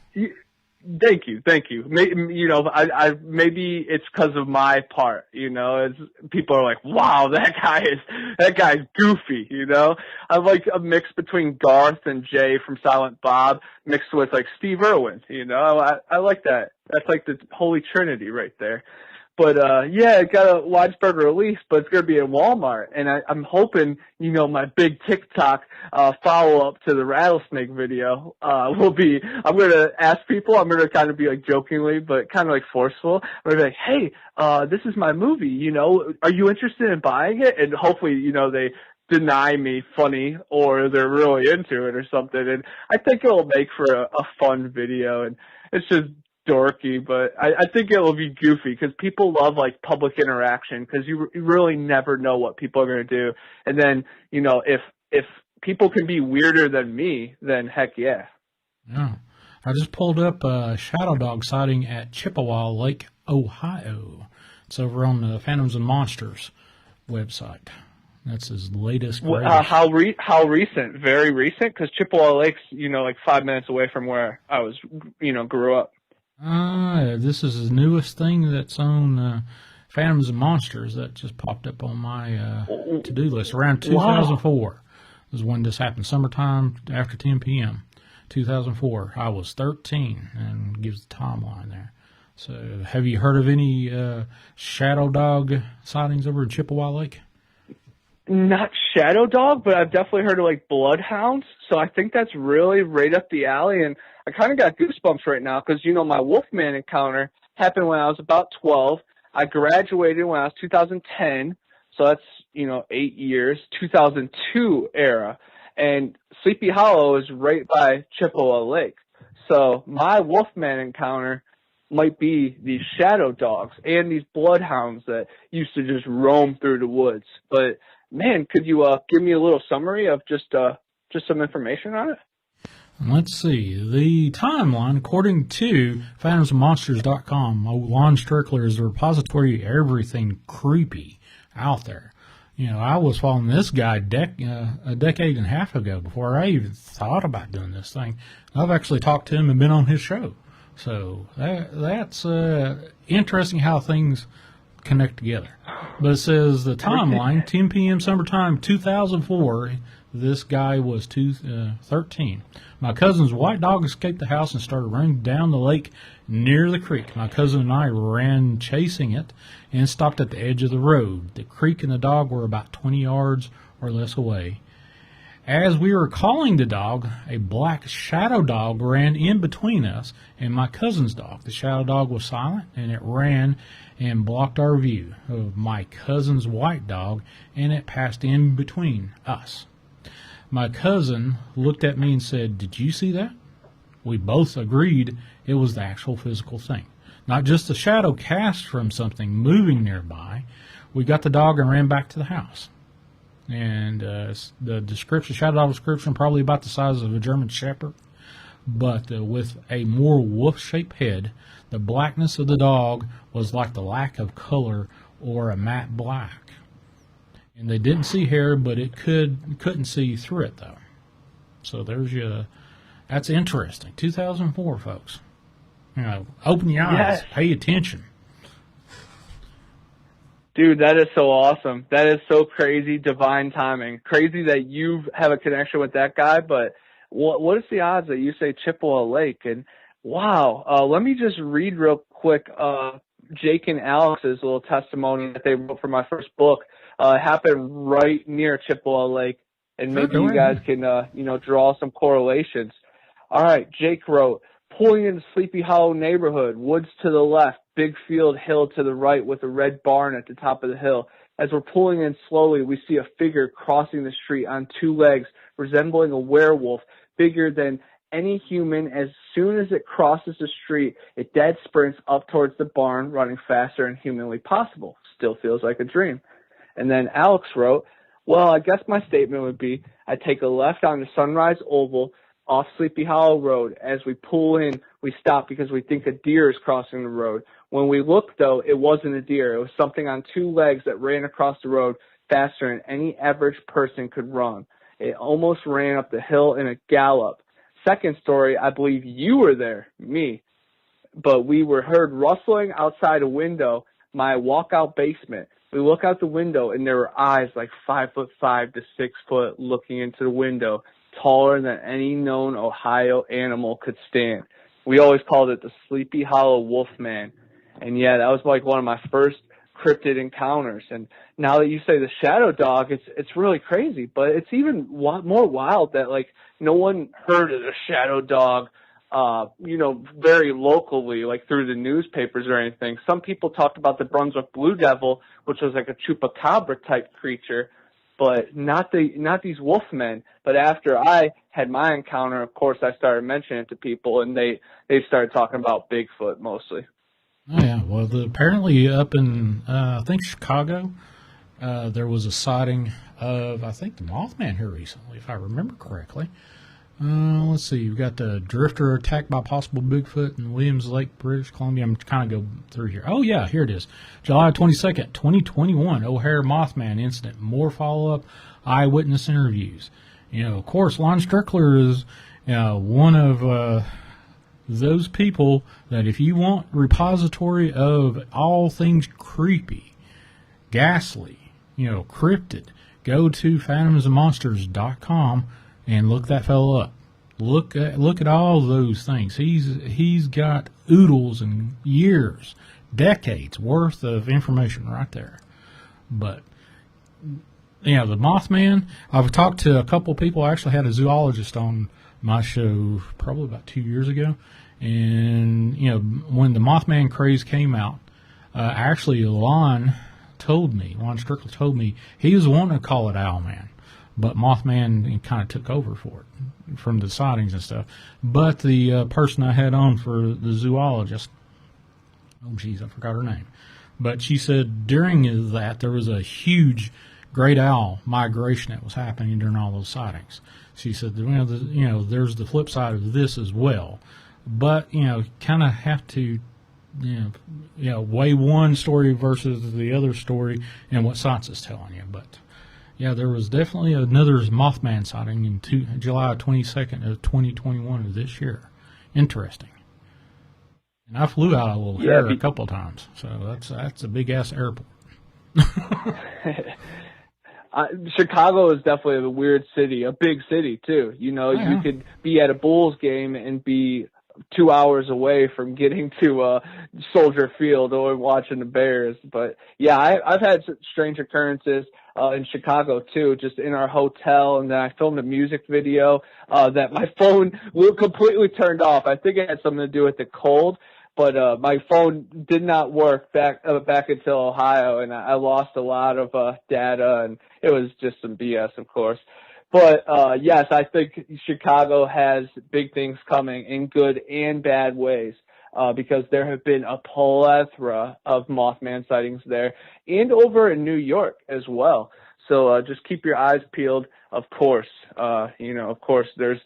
[SPEAKER 9] Thank you. You know, I maybe it's because of my part, you know, as people are like, wow, that guy's goofy, you know. I'm like a mix between Garth and Jay from Silent Bob mixed with like Steve Irwin, you know. I like that. That's like the Holy Trinity right there. But, yeah, it got a widespread release, but it's going to be in Walmart. And I'm hoping, you know, my big TikTok, follow-up to the rattlesnake video, will be, I'm going to ask people, I'm going to kind of be like jokingly, but kind of like forceful. I'm going to be like, hey, this is my movie, you know, are you interested in buying it? And hopefully, you know, they deny me funny or they're really into it or something. And I think it'll make for a fun video. And it's just dorky, but I think it will be goofy because people love like public interaction because you really never know what people are going to do. And then, you know, if people can be weirder than me, then heck yeah.
[SPEAKER 1] Yeah. I just pulled up a shadow dog sighting at Chippewa Lake, Ohio. It's over on the Phantoms and Monsters website. That's his latest.
[SPEAKER 9] How recent? Very recent? Because Chippewa Lake's, you know, like 5 minutes away from where I was, you know, grew up.
[SPEAKER 1] This is the newest thing that's on Phantoms and Monsters that just popped up on my to-do list. Around 2004 was when this happened. Summertime after 10 p.m. 2004. I was 13, and gives the timeline there. So, have you heard of any shadow dog sightings over in Chippewa Lake?
[SPEAKER 9] Not shadow dog, but I've definitely heard of like bloodhounds. So I think that's really right up the alley. And I kind of got goosebumps right now because, you know, my Wolfman encounter happened when I was about 12. I graduated when I was 2010. So that's, you know, 8 years, 2002 era. And Sleepy Hollow is right by Chippewa Lake. So my Wolfman encounter might be these shadow dogs and these bloodhounds that used to just roam through the woods. But man, could you give me a little summary of just some information on it?
[SPEAKER 1] Let's see. The timeline, according to phantomsandmonsters.com, Lon Strickler is the repository of everything creepy out there. You know, I was following this guy a decade and a half ago before I even thought about doing this thing. I've actually talked to him and been on his show. So that's interesting how things connect together. But it says the timeline, 10 p.m. summertime, 2004. This guy was 13. My cousin's white dog escaped the house and started running down the lake near the creek. My cousin and I ran chasing it and stopped at the edge of the road. The creek and the dog were about 20 yards or less away. As we were calling the dog, a black shadow dog ran in between us and my cousin's dog. The shadow dog was silent, and it ran and blocked our view of my cousin's white dog, and it passed in between us. My cousin looked at me and said, "Did you see that?" We both agreed it was the actual physical thing, not just a shadow cast from something moving nearby. We got the dog and ran back to the house. And the description, shadow dog description, probably about the size of a German Shepherd, but with a more wolf-shaped head. The blackness of the dog was like the lack of color or a matte black. And they didn't see hair, but it couldn't see through it, though. So there's that's interesting. 2004, folks. You know, open your eyes, pay attention.
[SPEAKER 9] Dude, that is so awesome. That is so crazy, divine timing. Crazy that you have a connection with that guy, but what is the odds that you say Chippewa Lake? And wow, let me just read real quick Jake and Alex's little testimony that they wrote for my first book happened right near Chippewa Lake, and maybe you guys can, draw some correlations. All right, Jake wrote, pulling into Sleepy Hollow neighborhood, woods to the left, big field hill to the right with a red barn at the top of the hill. As we're pulling in slowly, we see a figure crossing the street on two legs, resembling a werewolf, bigger than any human. As soon as it crosses the street, it dead sprints up towards the barn, running faster than humanly possible. Still feels like a dream. And then Alex wrote, well, I guess my statement would be, I take a left on the Sunrise Oval off Sleepy Hollow Road. As we pull in, we stop because we think a deer is crossing the road. When we look, though, it wasn't a deer. It was something on two legs that ran across the road faster than any average person could run. It almost ran up the hill in a gallop. Second story, I believe you were there, me, but we were heard rustling outside a window, my walkout basement. We look out the window and there were eyes like 5'5" to 6 foot looking into the window, taller than any known Ohio animal could stand. We always called it the Sleepy Hollow Wolfman. And yeah, that was like one of my first cryptid encounters. And now that you say the shadow dog, it's really crazy. But it's even more wild that like no one heard of the shadow dog, very locally, like through the newspapers or anything. Some people talked about the Brunswick Blue Devil, which was like a chupacabra type creature, but not these wolfmen. But after I had my encounter, of course, I started mentioning it to people, and they started talking about Bigfoot mostly.
[SPEAKER 1] Oh, yeah. Well, apparently up in, I think, Chicago, there was a sighting of, I think, the Mothman here recently, if I remember correctly. Let's see. You've got the drifter attacked by possible Bigfoot in Williams Lake, British Columbia. I'm kind of go through here. Oh, yeah, here it is. July 22nd, 2021, O'Hare Mothman incident. More follow-up eyewitness interviews. Of course, Lon Strickler is one of those people that if you want repository of all things creepy, ghastly, cryptid, go to phantomsandmonsters.com and look that fellow up. Look at all those things. He's got oodles and years, decades worth of information right there. But the Mothman, I've talked to a couple people. I actually had a zoologist on my show probably about 2 years ago. And, when the Mothman craze came out, actually Lon Strickler told me he was wanting to call it Owlman, but Mothman kind of took over for it from the sightings and stuff. But the person I had on for the zoologist, I forgot her name, but she said during that there was a huge great owl migration that was happening during all those sightings. She said, there's the flip side of this as well. But, kind of have to, weigh one story versus the other story and what science is telling you. But, yeah, there was definitely another Mothman sighting in July 22nd of 2021 of this year. Interesting. And I flew out of O'Hare a couple of times, so that's a big-ass airport.
[SPEAKER 9] Chicago is definitely a weird city, a big city, too. You could be at a Bulls game and be 2 hours away from getting to Soldier Field or watching the Bears. But yeah, I've had strange occurrences in Chicago too, just in our hotel. And then I filmed a music video that my phone completely turned off. I think it had something to do with the cold, but my phone did not work back until Ohio, and I lost a lot of data, and it was just some BS, of course. But, yes, I think Chicago has big things coming in good and bad ways, because there have been a plethora of Mothman sightings there and over in New York as well. So, just keep your eyes peeled, of course. Of course, there's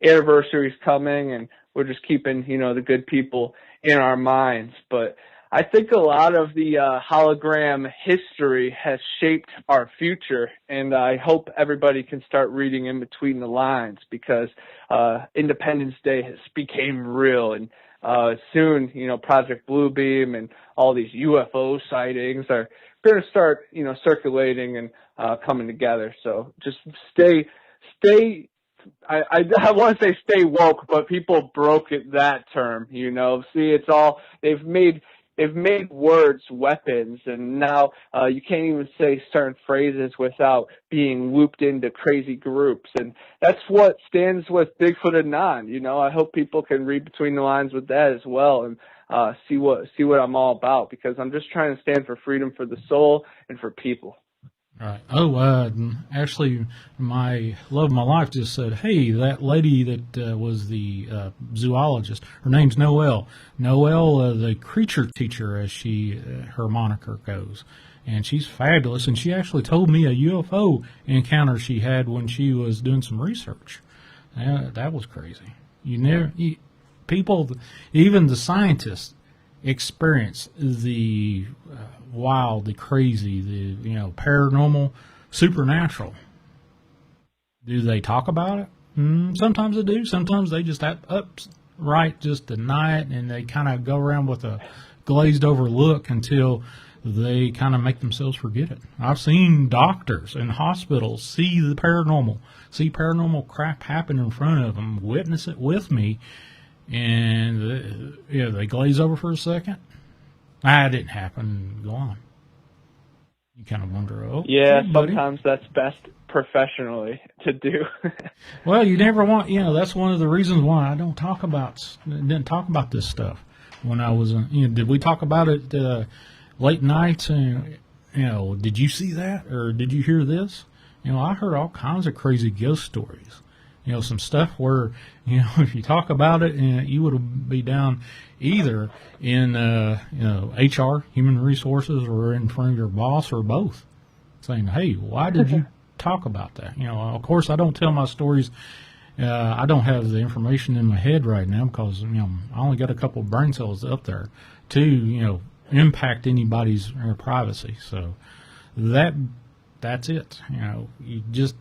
[SPEAKER 9] anniversaries coming, and we're just keeping, the good people in our minds. But I think a lot of the hologram history has shaped our future, and I hope everybody can start reading in between the lines, because Independence Day has became real, and soon, Project Bluebeam and all these UFO sightings are going to start, circulating and coming together. So just stay. I want to say stay woke, but people broke that term, See, they've made they've made words weapons, and now you can't even say certain phrases without being looped into crazy groups. And that's what stands with Bigfoot Anon. You know, I hope people can read between the lines with that as well, and see what I'm all about, because I'm just trying to stand for freedom for the soul and for people.
[SPEAKER 1] Right. Oh, actually, my love of my life just said, hey, that lady that was the zoologist, her name's Noelle. Noelle, the creature teacher, as her moniker goes. And she's fabulous. And she actually told me a UFO encounter she had when she was doing some research. That was crazy. People, even the scientists, experience the wild, the crazy, the paranormal, supernatural. Do they talk about it? Sometimes they do. Sometimes they just upright just deny it, and they kind of go around with a glazed over look until they kind of make themselves forget it. I've seen doctors in hospitals see paranormal crap happen in front of them, witness it with me, and they glaze over for a second. It didn't happen. Go on. You kind of wonder,
[SPEAKER 9] yeah, sometimes that's best professionally to do.
[SPEAKER 1] Well, you never want, that's one of the reasons why I didn't talk about this stuff when I was, did we talk about it late nights? And, did you see that, or did you hear this? I heard all kinds of crazy ghost stories. Some stuff where, if you talk about it, you would be down either in, HR, human resources, or in front of your boss, or both, saying, hey, why did you talk about that? Of course, I don't tell my stories. I don't have the information in my head right now because, I only got a couple of brain cells up there to, impact anybody's privacy. So that's it.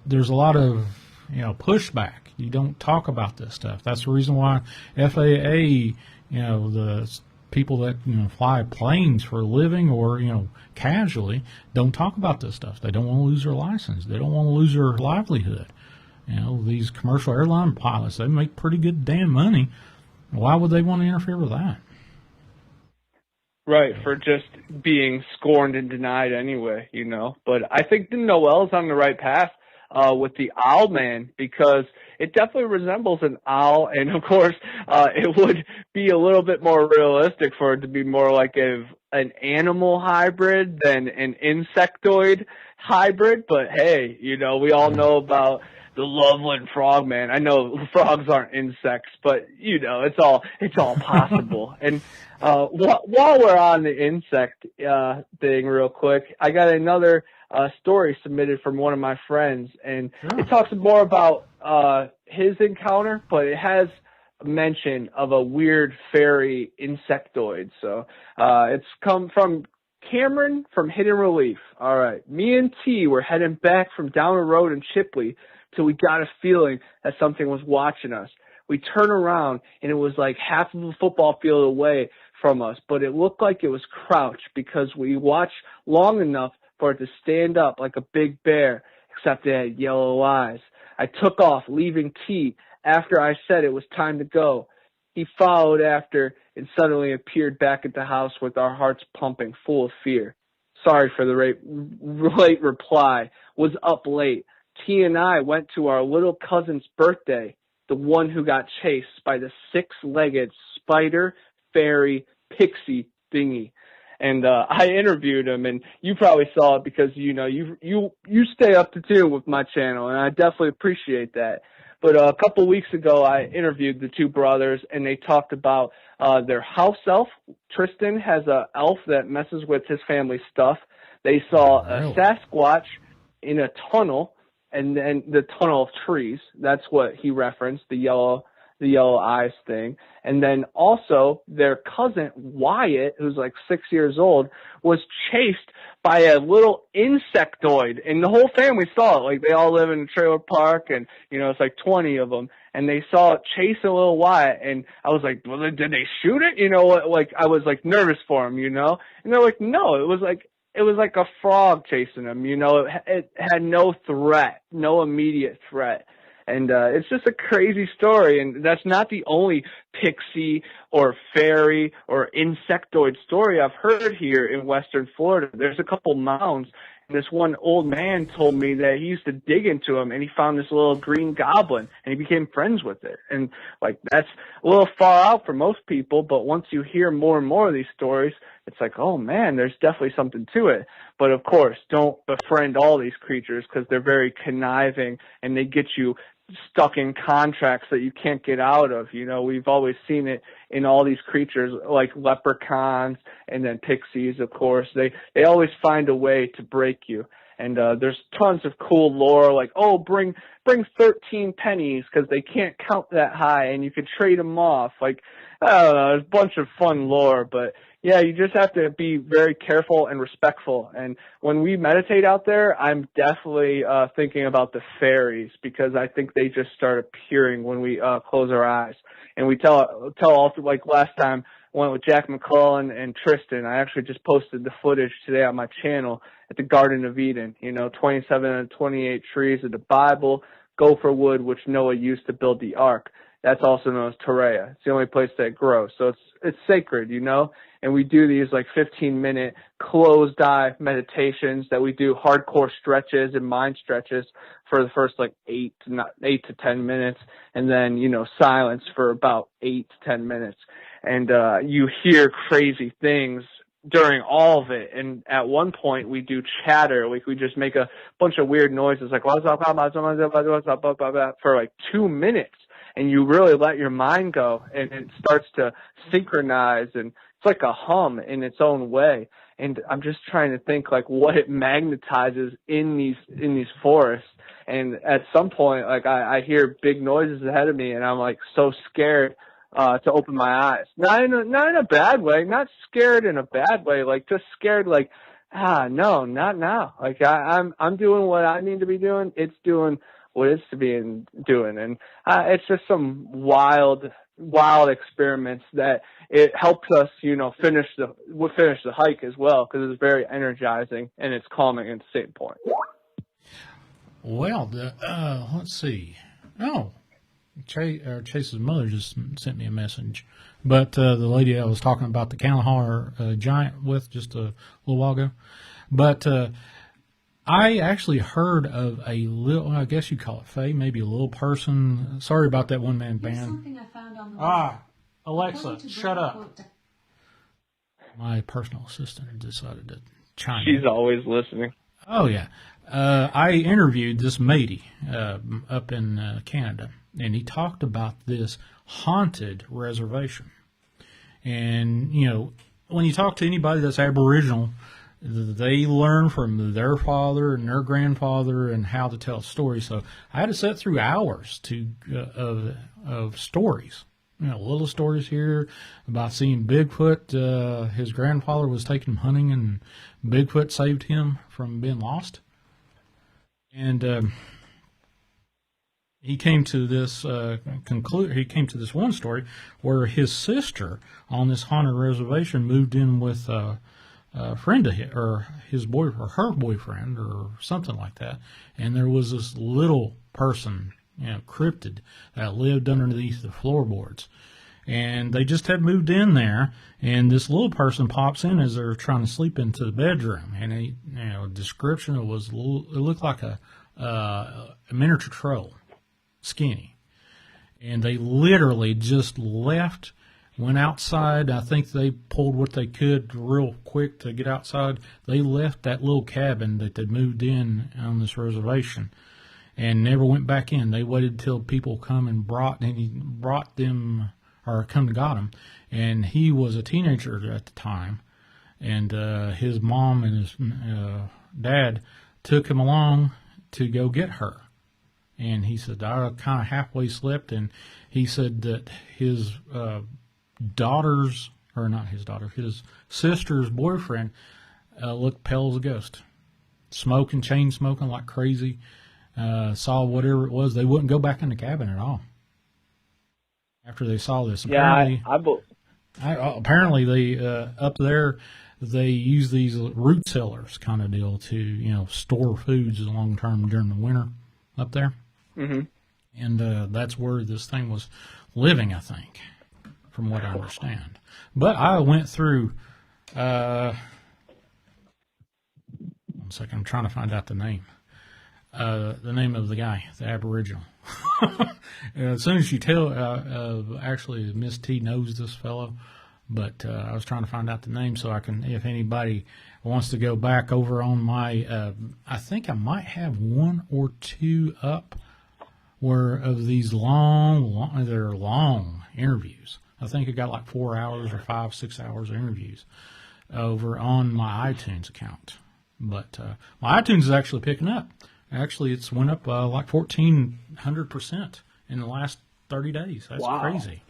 [SPEAKER 1] There's a lot of, pushback. You don't talk about this stuff. That's the reason why FAA, the people that fly planes for a living or casually don't talk about this stuff. They don't want to lose their license. They don't want to lose their livelihood. These commercial airline pilots, they make pretty good damn money. Why would they want to interfere with that?
[SPEAKER 9] Right, for just being scorned and denied anyway, But I think the Noelle's on the right path with the owl man, because it definitely resembles an owl, and of course it would be a little bit more realistic for it to be more like an animal hybrid than an insectoid hybrid. But hey, we all know about the Loveland frogman. I know frogs aren't insects, but it's all possible. And while we're on the insect thing real quick, I got another story submitted from one of my friends, and it talks more about his encounter, but it has a mention of a weird fairy insectoid. So it's come from Cameron from Hidden Relief. All right, me and T were heading back from down the road in Chipley till we got a feeling that something was watching us. We turned around, and it was like half of a football field away from us, but it looked like it was crouched because we watched long enough for it to stand up like a big bear, except it had yellow eyes. I took off, leaving T after I said it was time to go. He followed after and suddenly appeared back at the house with our hearts pumping, full of fear. Sorry for the late reply. Was up late. T and I went to our little cousin's birthday, the one who got chased by the six-legged spider, fairy, pixie thingy. And I interviewed him, and you probably saw it because you stay up to tune with my channel, and I definitely appreciate that. But a couple weeks ago, I interviewed the two brothers, and they talked about their house elf. Tristan has an elf that messes with his family stuff. They saw a Sasquatch in a tunnel, and then the tunnel of trees. That's what he referenced, the yellow eyes thing. And then also their cousin Wyatt, who's like 6 years old, was chased by a little insectoid, and the whole family saw it. Like, they all live in a trailer park, and it's like 20 of them, and they saw it chasing little Wyatt. And I was like, well, did they shoot it? Like, I was like nervous for him, and they're like, no, it was like a frog chasing him. It had no threat, no immediate threat. And it's just a crazy story, and that's not the only pixie or fairy or insectoid story I've heard here in Western Florida. There's a couple mounds, and this one old man told me that he used to dig into them, and he found this little green goblin, and he became friends with it. And, like, that's a little far out for most people, but once you hear more and more of these stories, it's like, oh, man, there's definitely something to it. But, of course, don't befriend all these creatures because they're very conniving, and they get you stuck in contracts that you can't get out of. You know, we've always seen it in all these creatures like leprechauns and then pixies, of course. They always find a way to break you. And there's tons of cool lore like, oh, bring 13 pennies because they can't count that high and you can trade them off. Like, I don't know, there's a bunch of fun lore, but yeah, you just have to be very careful and respectful. And when we meditate out there, I'm definitely thinking about the fairies because I think they just start appearing when we close our eyes. And we tell all through, like last time, I went with Jack McClellan and Tristan. I actually just posted the footage today on my channel at the Garden of Eden. You know, 27 and 28 trees of the Bible, gopher wood, which Noah used to build the ark. That's also known as Torreya. It's the only place that grows. So it's sacred, you know? And we do these like 15-minute closed eye meditations that we do hardcore stretches and mind stretches for the first like 8 to 10 minutes. And then, you know, silence for about 8 to 10 minutes. And you hear crazy things during all of it. And at one point we do chatter. Like we just make a bunch of weird noises like what's up for like 2 minutes. And you really let your mind go, and it starts to synchronize, and it's like a hum in its own way. And I'm just trying to think like what it magnetizes in these forests. And at some point, like I hear big noises ahead of me, and I'm like so scared to open my eyes. Not in a bad way, not scared in a bad way, like just scared like, no, not now. Like I'm doing what I need to be doing. It's doing what it's to be doing. And it's just some wild experiments that it helps us, you know, finish the hike as well, because it's very energizing and it's calming at the same point.
[SPEAKER 1] Well, let's see. Oh, Chase's mother just sent me a message. But the lady I was talking about, the Kalahar giant with just a little while ago. But I actually heard of a little, I guess you call it fae, maybe a little person. Sorry about that one-man band.
[SPEAKER 10] Something I found on the
[SPEAKER 1] Alexa, shut up. My personal assistant decided to chime
[SPEAKER 9] in. She's
[SPEAKER 1] in.
[SPEAKER 9] Always listening.
[SPEAKER 1] Oh, yeah. I interviewed this matey up in Canada, and he talked about this haunted reservation. And, you know, when you talk to anybody that's Aboriginal, they learn from their father and their grandfather and how to tell a story. So I had to sit through hours of stories, you know, little stories here about seeing Bigfoot. His grandfather was taking him hunting, and Bigfoot saved him from being lost. And he came to this He came to this one story where his sister on this haunted reservation moved in with a friend of his, or his boy, or her boyfriend, or something like that. And there was this little person, you know, cryptid, that lived underneath the floorboards. And they just had moved in there, and this little person pops in as they're trying to sleep into the bedroom. And he, you know, description it looked like a miniature troll, skinny. And they literally just left. Went outside. I think they pulled what they could real quick to get outside. They left that little cabin that they moved in on this reservation and never went back in. They waited till people come and he brought them, or come and got him. And he was a teenager at the time. And his mom and his dad took him along to go get her. And he said, I kind of halfway slept. And he said that his his sister's boyfriend looked pale as a ghost, chain smoking like crazy, saw whatever it was. They wouldn't go back in the cabin at all after they saw this. Apparently they up there, they use these root cellars kind of deal to, you know, store foods long term during the winter up there.
[SPEAKER 9] Mm-hmm.
[SPEAKER 1] And that's where this thing was living, I think, from what I understand. But I went through, one second, I'm trying to find out the name. The name of the guy, the Aboriginal. As soon as you tell, actually, Miss T knows this fellow, but I was trying to find out the name so I can, if anybody wants to go back over on my, I think I might have one or two up where of these they're long interviews. I think I got like 4 hours or 5-6 hours of interviews over on my iTunes account. But my iTunes is actually picking up. Actually, it's went up like 1,400% in the last 30 days. That's crazy.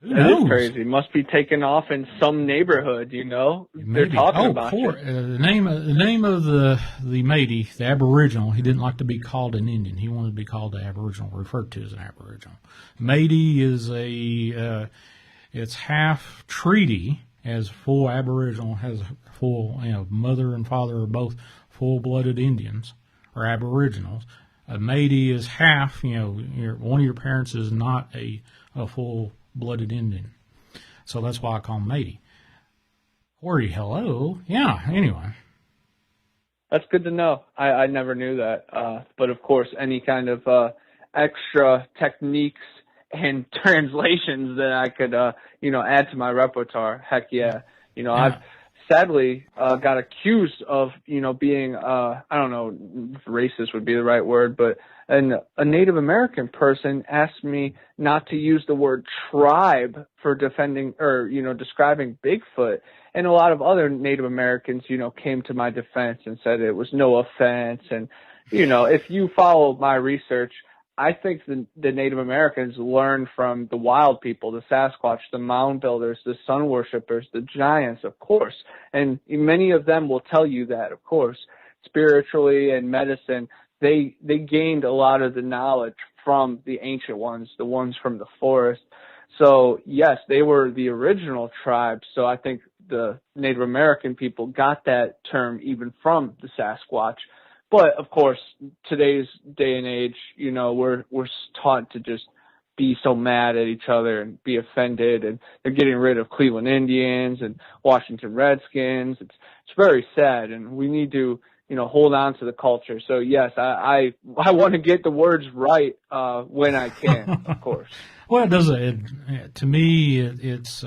[SPEAKER 1] Who knows?
[SPEAKER 9] That is crazy. Must be taking off in some neighborhood, you know?
[SPEAKER 1] Maybe.
[SPEAKER 9] They're talking about it.
[SPEAKER 1] The name of the Métis, the Aboriginal, he didn't like to be called an Indian. He wanted to be called the Aboriginal, referred to as an Aboriginal. Métis is it's half treaty as full Aboriginal, has full, mother and father are both full-blooded Indians or Aboriginals. A Métis is half, one of your parents is not a full-blooded Indian. So that's why I call them Métis. Corey, hello. Yeah, anyway.
[SPEAKER 9] That's good to know. I never knew that. But of course, any kind of extra techniques and translations that I could, add to my repertoire, heck yeah. I've sadly got accused of, being, I don't know if racist would be the right word, but a Native American person asked me not to use the word tribe for defending or, describing Bigfoot. And a lot of other Native Americans, came to my defense and said it was no offense. And, if you follow my research, I think the Native Americans learned from the wild people, the Sasquatch, the mound builders, the sun worshippers, the giants, of course. And many of them will tell you that, of course, spiritually and medicine, they gained a lot of the knowledge from the ancient ones, the ones from the forest. So, yes, they were the original tribe. So I think the Native American people got that term even from the Sasquatch. But, of course, today's day and age, we're taught to just be so mad at each other and be offended. And they're getting rid of Cleveland Indians and Washington Redskins. It's very sad, and we need to, hold on to the culture. So, yes, I want to get the words right when I can, of course.
[SPEAKER 1] Well, to me, it's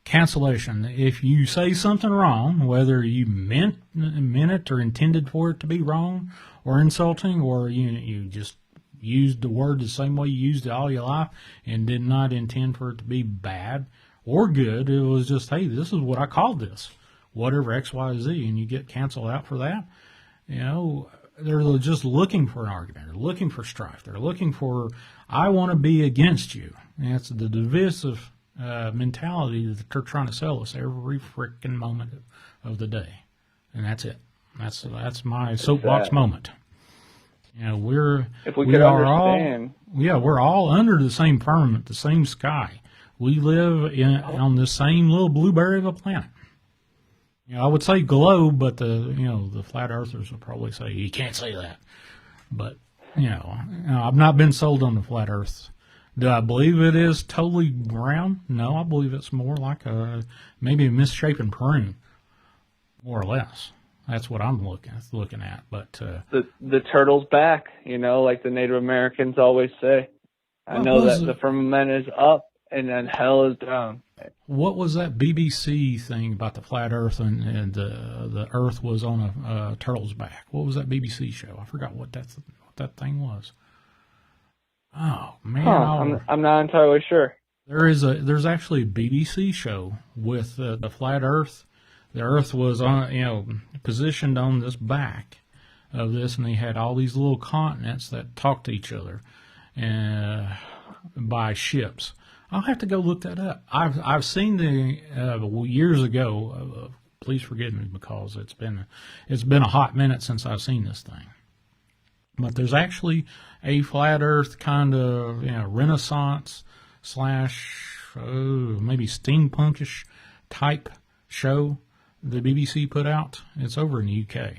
[SPEAKER 1] cancellation. If you say something wrong, whether you meant it or intended for it to be wrong or insulting, or you just used the word the same way you used it all your life and did not intend for it to be bad or good, it was just, hey, this is what I called this, whatever X, Y, Z, and you get canceled out for that. They're just looking for an argument. They're looking for strife. They're looking for, I want to be against you. And it's the divisive mentality that they're trying to sell us every freaking moment of the day. And that's it. That's my soapbox moment. We're all under the same firmament, the same sky. We live on this same little blueberry of a planet. I would say globe, but the flat earthers will probably say you can't say that. But I've not been sold on the flat earth. Do I believe it is totally round? No, I believe it's more like maybe a misshapen prune, more or less. That's what I'm looking at. But
[SPEAKER 9] the turtle's back, like the Native Americans always say. I know that the firmament is up and then hell is down.
[SPEAKER 1] What was that BBC thing about the flat Earth and the Earth was on a turtle's back? What was that BBC show? I forgot what that thing was. Oh man,
[SPEAKER 9] I'm not entirely sure.
[SPEAKER 1] There's actually a BBC show with the flat Earth. The Earth was on positioned on this back of this, and they had all these little continents that talked to each other by ships. I'll have to go look that up. I've seen the years ago. Please forgive me because it's been a hot minute since I've seen this thing. But there's actually a flat Earth kind of Renaissance / maybe steampunkish type show the BBC put out. It's over in the UK.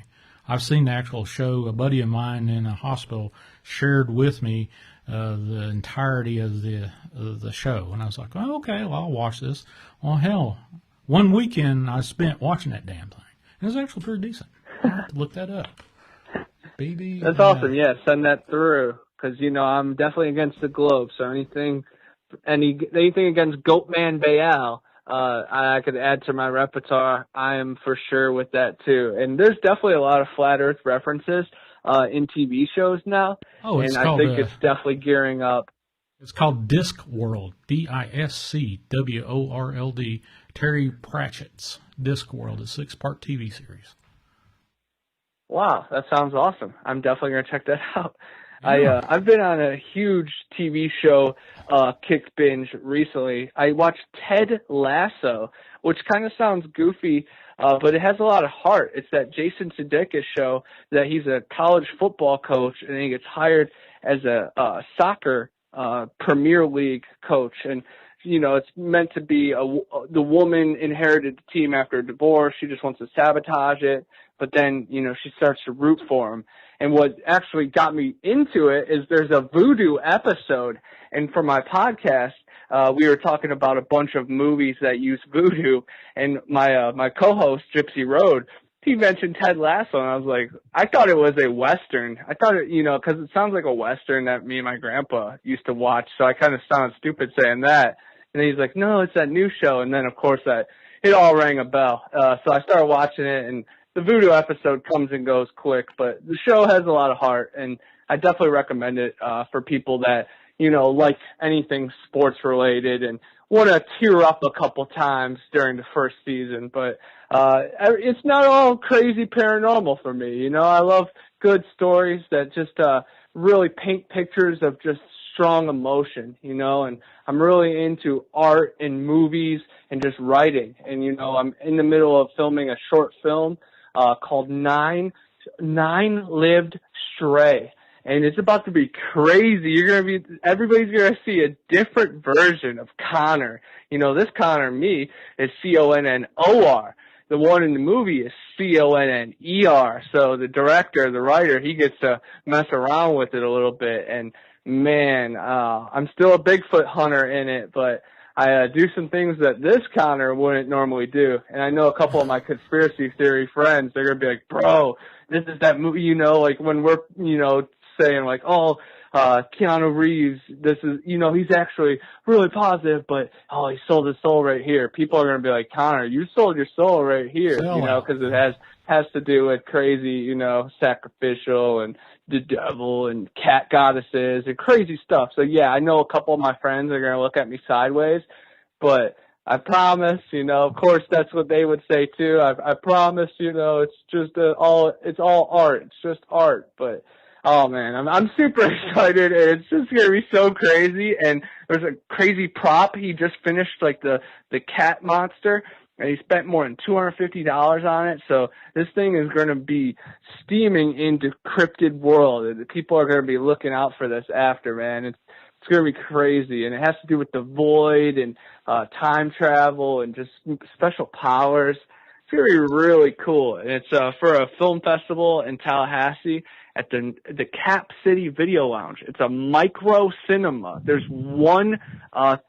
[SPEAKER 1] I've seen the actual show. A buddy of mine in a hospital shared with me the entirety of the show, and I was like, oh, okay, well, I'll watch this. Well, hell, one weekend I spent watching that damn thing. It was actually pretty decent. I'll have to look that up. BB.
[SPEAKER 9] That's awesome. Yeah, send that through, because I'm definitely against the globe. So anything against Goatman Bayal, I could add to my repertoire. I am for sure with that too. And there's definitely a lot of flat Earth references in TV shows now.
[SPEAKER 1] Oh, it's
[SPEAKER 9] and
[SPEAKER 1] called,
[SPEAKER 9] I think it's definitely gearing up.
[SPEAKER 1] It's called Discworld, Discworld. Terry Pratchett's Discworld, a 6-part TV series.
[SPEAKER 9] Wow, that sounds awesome. I'm definitely going to check that out.
[SPEAKER 1] Yeah.
[SPEAKER 9] I've been on a huge TV show kick binge recently. I watched Ted Lasso, which kind of sounds goofy, but it has a lot of heart. It's that Jason Sudeikis show that he's a college football coach, and he gets hired as a soccer Premier League coach. And it's meant to be the woman inherited the team after a divorce. She just wants to sabotage it. But then, she starts to root for him. And what actually got me into it is there's a voodoo episode. And for my podcast, we were talking about a bunch of movies that use voodoo. And my co-host, Gypsy Road, he mentioned Ted Lasso. And I was like, I thought it was a Western. I thought it, because it sounds like a Western that me and my grandpa used to watch. So I kind of sound stupid saying that. And he's like, no, it's that new show. And then, of course, it all rang a bell. So I started watching it, and the voodoo episode comes and goes quick, but the show has a lot of heart, and I definitely recommend it for people that, like anything sports related and want to tear up a couple times during the first season. But it's not all crazy paranormal for me. I love good stories that just really paint pictures of just strong emotion, and I'm really into art and movies and just writing. And, I'm in the middle of filming a short film called Nine Lived Stray. And it's about to be crazy. Everybody's going to see a different version of Connor. This Connor, me, is Connor. The one in the movie is Conner. So the director, the writer, he gets to mess around with it a little bit. And man, I'm still a Bigfoot hunter in it, but I do some things that this Connor wouldn't normally do. And I know a couple of my conspiracy theory friends, they're going to be like, bro, this is that movie, like when we're, saying like, oh, Keanu Reeves, this is, he's actually really positive, but, oh, he sold his soul right here. People are going to be like, Connor, you sold your soul right here, because it has to do with crazy, sacrificial and the devil and cat goddesses and crazy stuff. So yeah, I know a couple of my friends are going to look at me sideways, but I promise, of course that's what they would say too. I promise, it's just it's all art. It's just art. But oh man, I'm super excited, and it's just going to be so crazy. And there's a crazy prop. He just finished like the cat monster, and he spent more than $250 on it. So this thing is going to be steaming into cryptid world. And people are going to be looking out for this after, man. It's going to be crazy. And it has to do with the void and time travel and just special powers. It's going to be really cool. And it's for a film festival in Tallahassee at the Cap City Video Lounge. It's a micro cinema. There's one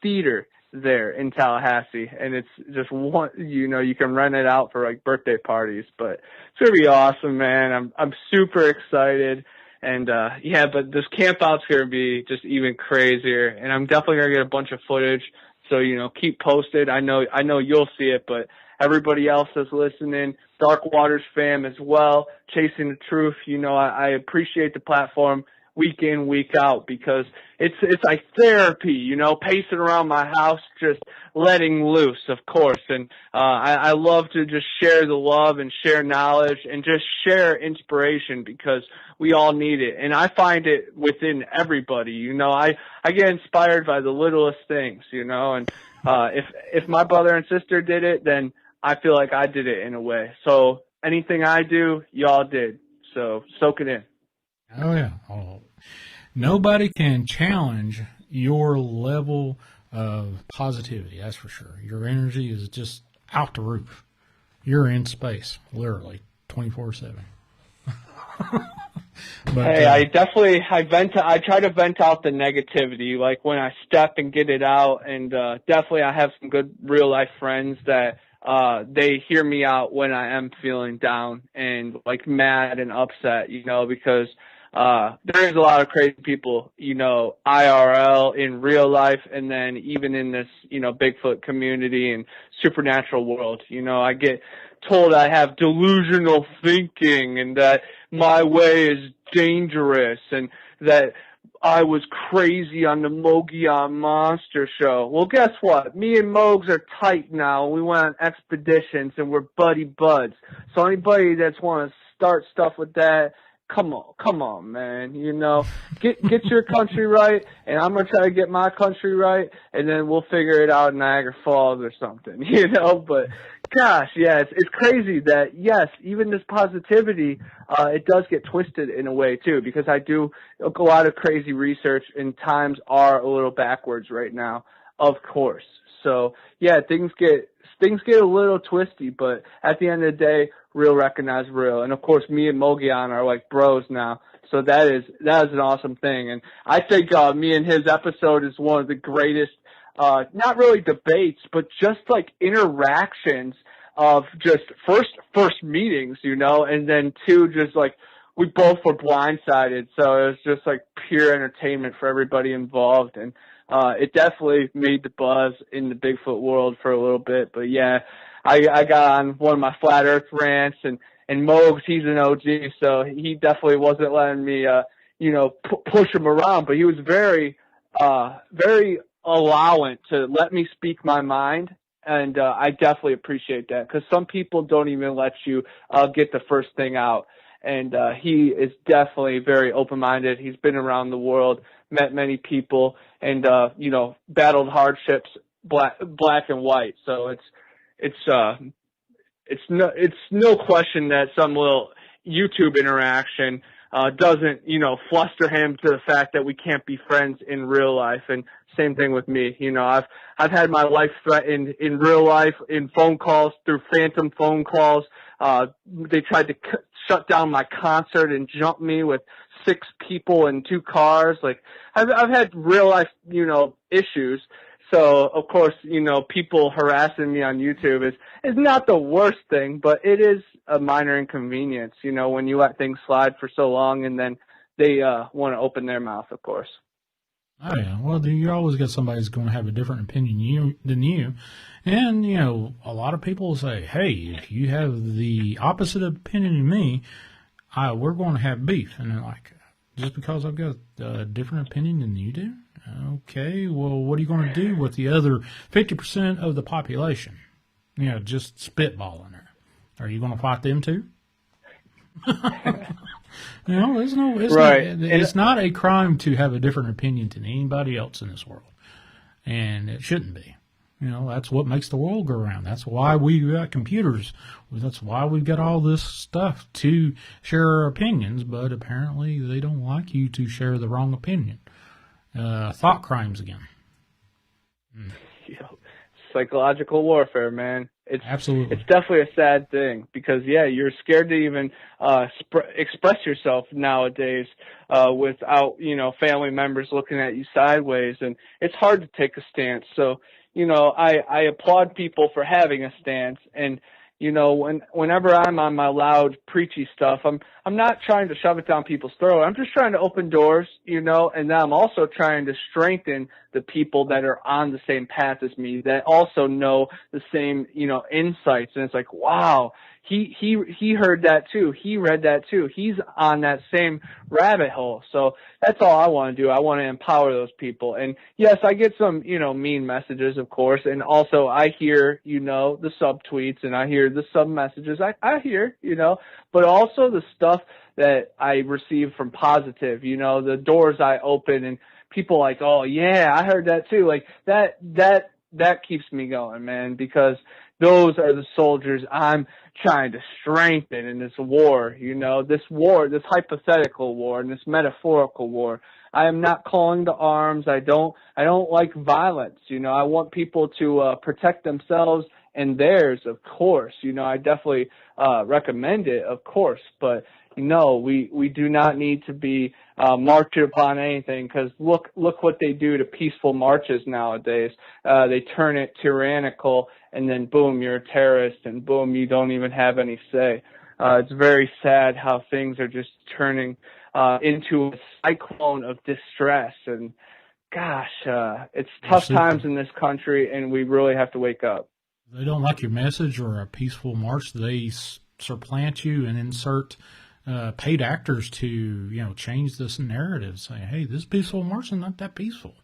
[SPEAKER 9] theater there in Tallahassee, and it's just one, you can rent it out for like birthday parties. But it's gonna be awesome, man. I'm super excited. And yeah, but this camp out's gonna be just even crazier, and I'm definitely gonna get a bunch of footage. So keep posted. I know you'll see it, but everybody else that's listening, Dark Waters fam as well, Chasing the Truth, I appreciate the platform week in, week out, because it's like therapy, pacing around my house, just letting loose, of course. And I love to just share the love and share knowledge and just share inspiration, because we all need it. And I find it within everybody. I get inspired by the littlest things, and if my brother and sister did it, then I feel like I did it in a way. So anything I do, y'all did. So soak it in.
[SPEAKER 1] Oh yeah. Oh. Nobody can challenge your level of positivity, that's for sure. Your energy is just out the roof. You're in space, literally, 24/7. But,
[SPEAKER 9] hey, I try to vent out the negativity, like when I step and get it out, and definitely I have some good real life friends that they hear me out when I am feeling down and like mad and upset, because there is a lot of crazy people, IRL in real life, and then even in this, Bigfoot community and supernatural world. I get told I have delusional thinking and that my way is dangerous and that I was crazy on the Mogollon Monster Show. Well, guess what? Me and Mogs are tight now. We went on expeditions and we're buddy buds. So anybody that's want to start stuff with that, come on, man. Get your country right, and I'm gonna try to get my country right, and then we'll figure it out in Niagara Falls or something, But gosh, yeah, it's crazy that yes, even this positivity, it does get twisted in a way too, because I do a lot of crazy research, and times are a little backwards right now, of course. So yeah, things get a little twisty, but at the end of the day, real recognize real. And of course, me and Mogollon are like bros now. So that is an awesome thing. And I think me and his episode is one of the greatest, not really debates, but just like interactions of just first meetings, and then two, just like we both were blindsided. So it was just like pure entertainment for everybody involved. And it definitely made the buzz in the Bigfoot world for a little bit. But yeah, I got on one of my flat earth rants, and Mogs, he's an OG, so he definitely wasn't letting me, push him around, but he was very allowant to let me speak my mind. And I definitely appreciate that, because some people don't even let you get the first thing out. And he is definitely very open-minded. He's been around the world, met many people, and battled hardships, black and white. So it's no question that some little YouTube interaction doesn't fluster him to the fact that we can't be friends in real life. And same thing with me. I've had my life threatened in real life, in phone calls, through phantom phone calls. They tried to shut down my concert and jump me with 6 people in 2 cars. Like I've had real life issues. So of course, people harassing me on YouTube is not the worst thing, but it is a minor inconvenience, when you let things slide for so long and then they want to open their mouth, of course.
[SPEAKER 1] Oh yeah, well, you always got somebody who's going to have a different opinion than you, and a lot of people say, "Hey, if you have the opposite opinion than me, we're going to have beef." And they're like, "Just because I've got a different opinion than you do? Okay, well, what are you going to do with the other 50% of the population? Just spitballing there. Are you going to fight them too?" It's not a crime to have a different opinion than anybody else in this world. And it shouldn't be. That's what makes the world go around. That's why we got computers. That's why we've got all this stuff to share our opinions, but apparently they don't like you to share the wrong opinion. Thought crimes again.
[SPEAKER 9] Psychological warfare, man.
[SPEAKER 1] Absolutely.
[SPEAKER 9] It's definitely a sad thing, because you're scared to even express yourself nowadays without family members looking at you sideways, and it's hard to take a stance. So I applaud people for having a stance, and whenever I'm on my loud preachy stuff, I'm not trying to shove it down people's throat. I'm just trying to open doors, and then I'm also trying to strengthen the people that are on the same path as me, that also know the same, insights. And it's like, wow, he heard that too. He read that too. He's on that same rabbit hole. So that's all I want to do. I want to empower those people. And yes, I get some, mean messages, of course. And also I hear, the subtweets, and I hear the sub messages. I hear, but also the stuff that I receive from positive, the doors I open, and people like, oh yeah, I heard that too. Like that keeps me going, man, because those are the soldiers I'm trying to strengthen in this war, this hypothetical war and this metaphorical war. I am not calling to arms. I don't like violence. I want people to protect themselves and theirs, of course. I definitely recommend it, of course, but no, we do not need to be marched upon anything, because look what they do to peaceful marches nowadays. They turn it tyrannical, and then boom, you're a terrorist, and boom, you don't even have any say. It's very sad how things are just turning into a cyclone of distress, and gosh, it's tough times in this country, and we really have to wake up.
[SPEAKER 1] They don't like your message or a peaceful march. They supplant you and insert paid actors to, change this narrative. Say, hey, this peaceful march is not that peaceful.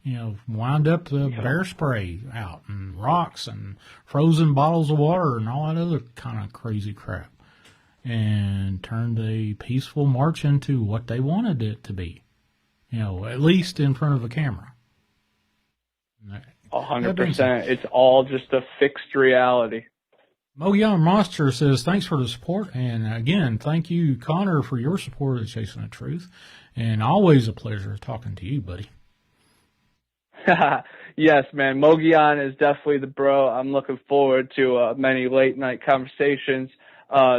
[SPEAKER 1] Wind up the bear spray out and rocks and frozen bottles of water and all that other kind of crazy crap, and turned a peaceful march into what they wanted it to be. At least in front of a camera.
[SPEAKER 9] 100%. It's all just a fixed reality.
[SPEAKER 1] Mo Young Monster says, thanks for the support. And again, thank you, Connor, for your support of Chasing the Truth. And always a pleasure talking to you, buddy.
[SPEAKER 9] Yes, man. Mogion is definitely the bro. I'm looking forward to many late night conversations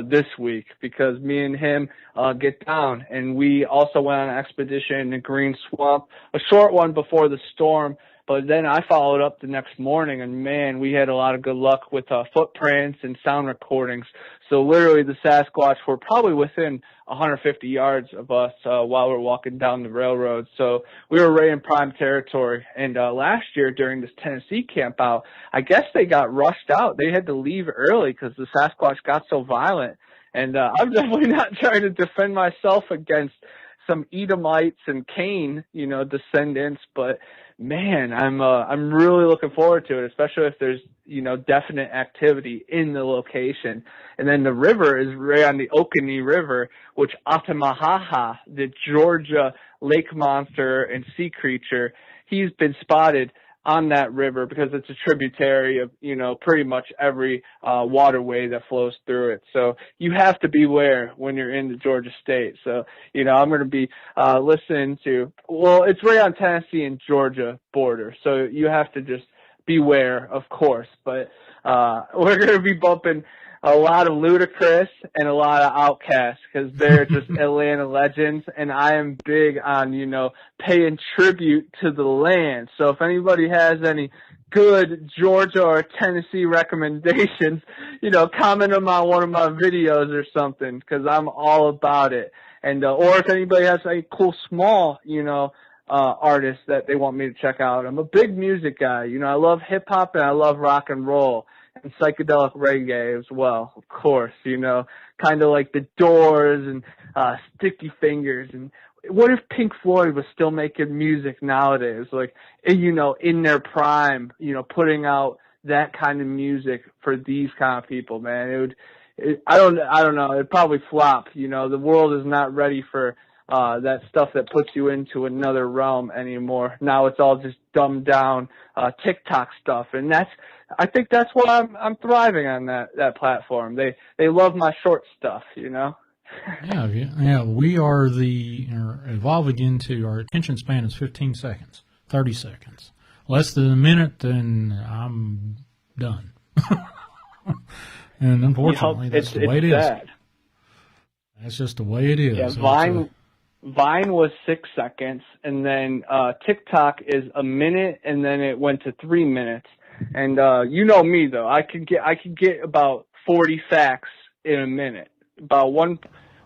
[SPEAKER 9] this week, because me and him get down. And we also went on an expedition in the Green Swamp, a short one before the storm. But then I followed up the next morning, and man, we had a lot of good luck with footprints and sound recordings. So literally the Sasquatch were probably within 150 yards of us while we're walking down the railroad. So we were right in prime territory. And last year during this Tennessee camp out, I guess they got rushed out. They had to leave early because the Sasquatch got so violent. And I'm definitely not trying to defend myself against some Edomites and Cain, descendants, but man, I'm really looking forward to it, especially if there's, definite activity in the location. And then the river is right on the Oconee River, which Altamahaha, the Georgia lake monster and sea creature, he's been spotted on that river because it's a tributary of, pretty much every waterway that flows through it. So you have to beware when you're in the Georgia state. So, I'm going to be listening to, it's right on Tennessee and Georgia border. So you have to just beware, of course. But we're going to be bumping a lot of Ludacris and a lot of Outkast, because they're just Atlanta legends, and I am big on, paying tribute to the land. So if anybody has any good Georgia or Tennessee recommendations, comment them on one of my videos or something, because I'm all about it. And or if anybody has any cool small, artists that they want me to check out. I'm a big music guy. I love hip hop and I love rock and roll. And psychedelic reggae as well, of course, kind of like the Doors and Sticky Fingers. And what if Pink Floyd was still making music nowadays, like, in their prime, putting out that kind of music for these kind of people, man? I don't know, it'd probably flop. The world is not ready for that stuff that puts you into another realm anymore. Now it's all just dumbed down TikTok stuff, and I think that's why I'm thriving on that platform. They love my short stuff,
[SPEAKER 1] Yeah, we are evolving into, our attention span is 15 seconds, 30 seconds. Less than a minute, and I'm done. And unfortunately, that's the way it is. That's just the way it is.
[SPEAKER 9] Yeah, Vine was 6 seconds, and then TikTok is a minute, and then it went to 3 minutes. And you know me though, I could get about 40 facts in a minute, about one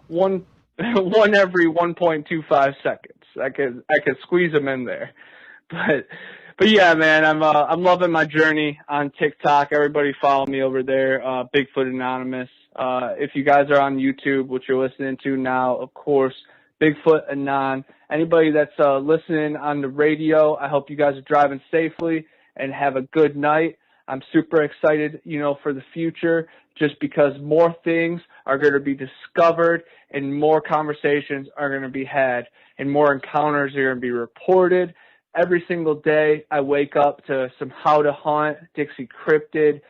[SPEAKER 9] every 1.25 seconds. I could squeeze them in there, but yeah, man, I'm loving my journey on TikTok. Everybody follow me over there, Bigfoot Anonymous. If you guys are on YouTube, which you're listening to now, of course, Bigfoot Anon. Anybody that's listening on the radio, I hope you guys are driving safely and have a good night. I'm super excited, for the future, just because more things are going to be discovered and more conversations are going to be had and more encounters are going to be reported. Every single day I wake up to some How to Hunt, Dixie Cryptid,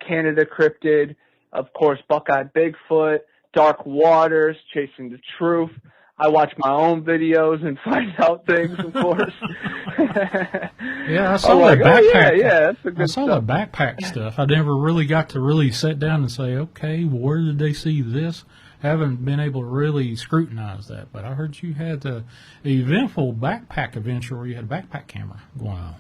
[SPEAKER 9] Canada Cryptid, of course, Buckeye Bigfoot, Dark Waters, Chasing the Truth. I watch my own videos and find out things, of course.
[SPEAKER 1] Yeah, I saw that backpack.
[SPEAKER 9] That's the good
[SPEAKER 1] I saw
[SPEAKER 9] stuff.
[SPEAKER 1] that backpack stuff. I never really got to really sit down and say, okay, where did they see this? haven't been able to really scrutinize that. But I heard you had the eventful backpack adventure where you had a backpack camera going on.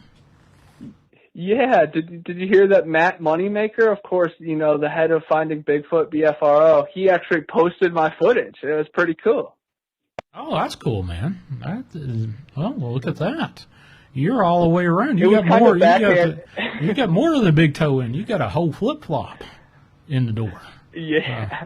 [SPEAKER 9] Yeah, did you hear that Matt Moneymaker, of course, you know, the head of Finding Bigfoot, BFRO, he actually posted my footage. It was pretty cool.
[SPEAKER 1] Oh, that's cool, man. That is, well, look at that. You're all the way around. You
[SPEAKER 9] It was
[SPEAKER 1] got
[SPEAKER 9] kind
[SPEAKER 1] more.
[SPEAKER 9] of backhand.
[SPEAKER 1] You got more than the big toe in. You got a whole flip flop in the door.
[SPEAKER 9] Yeah,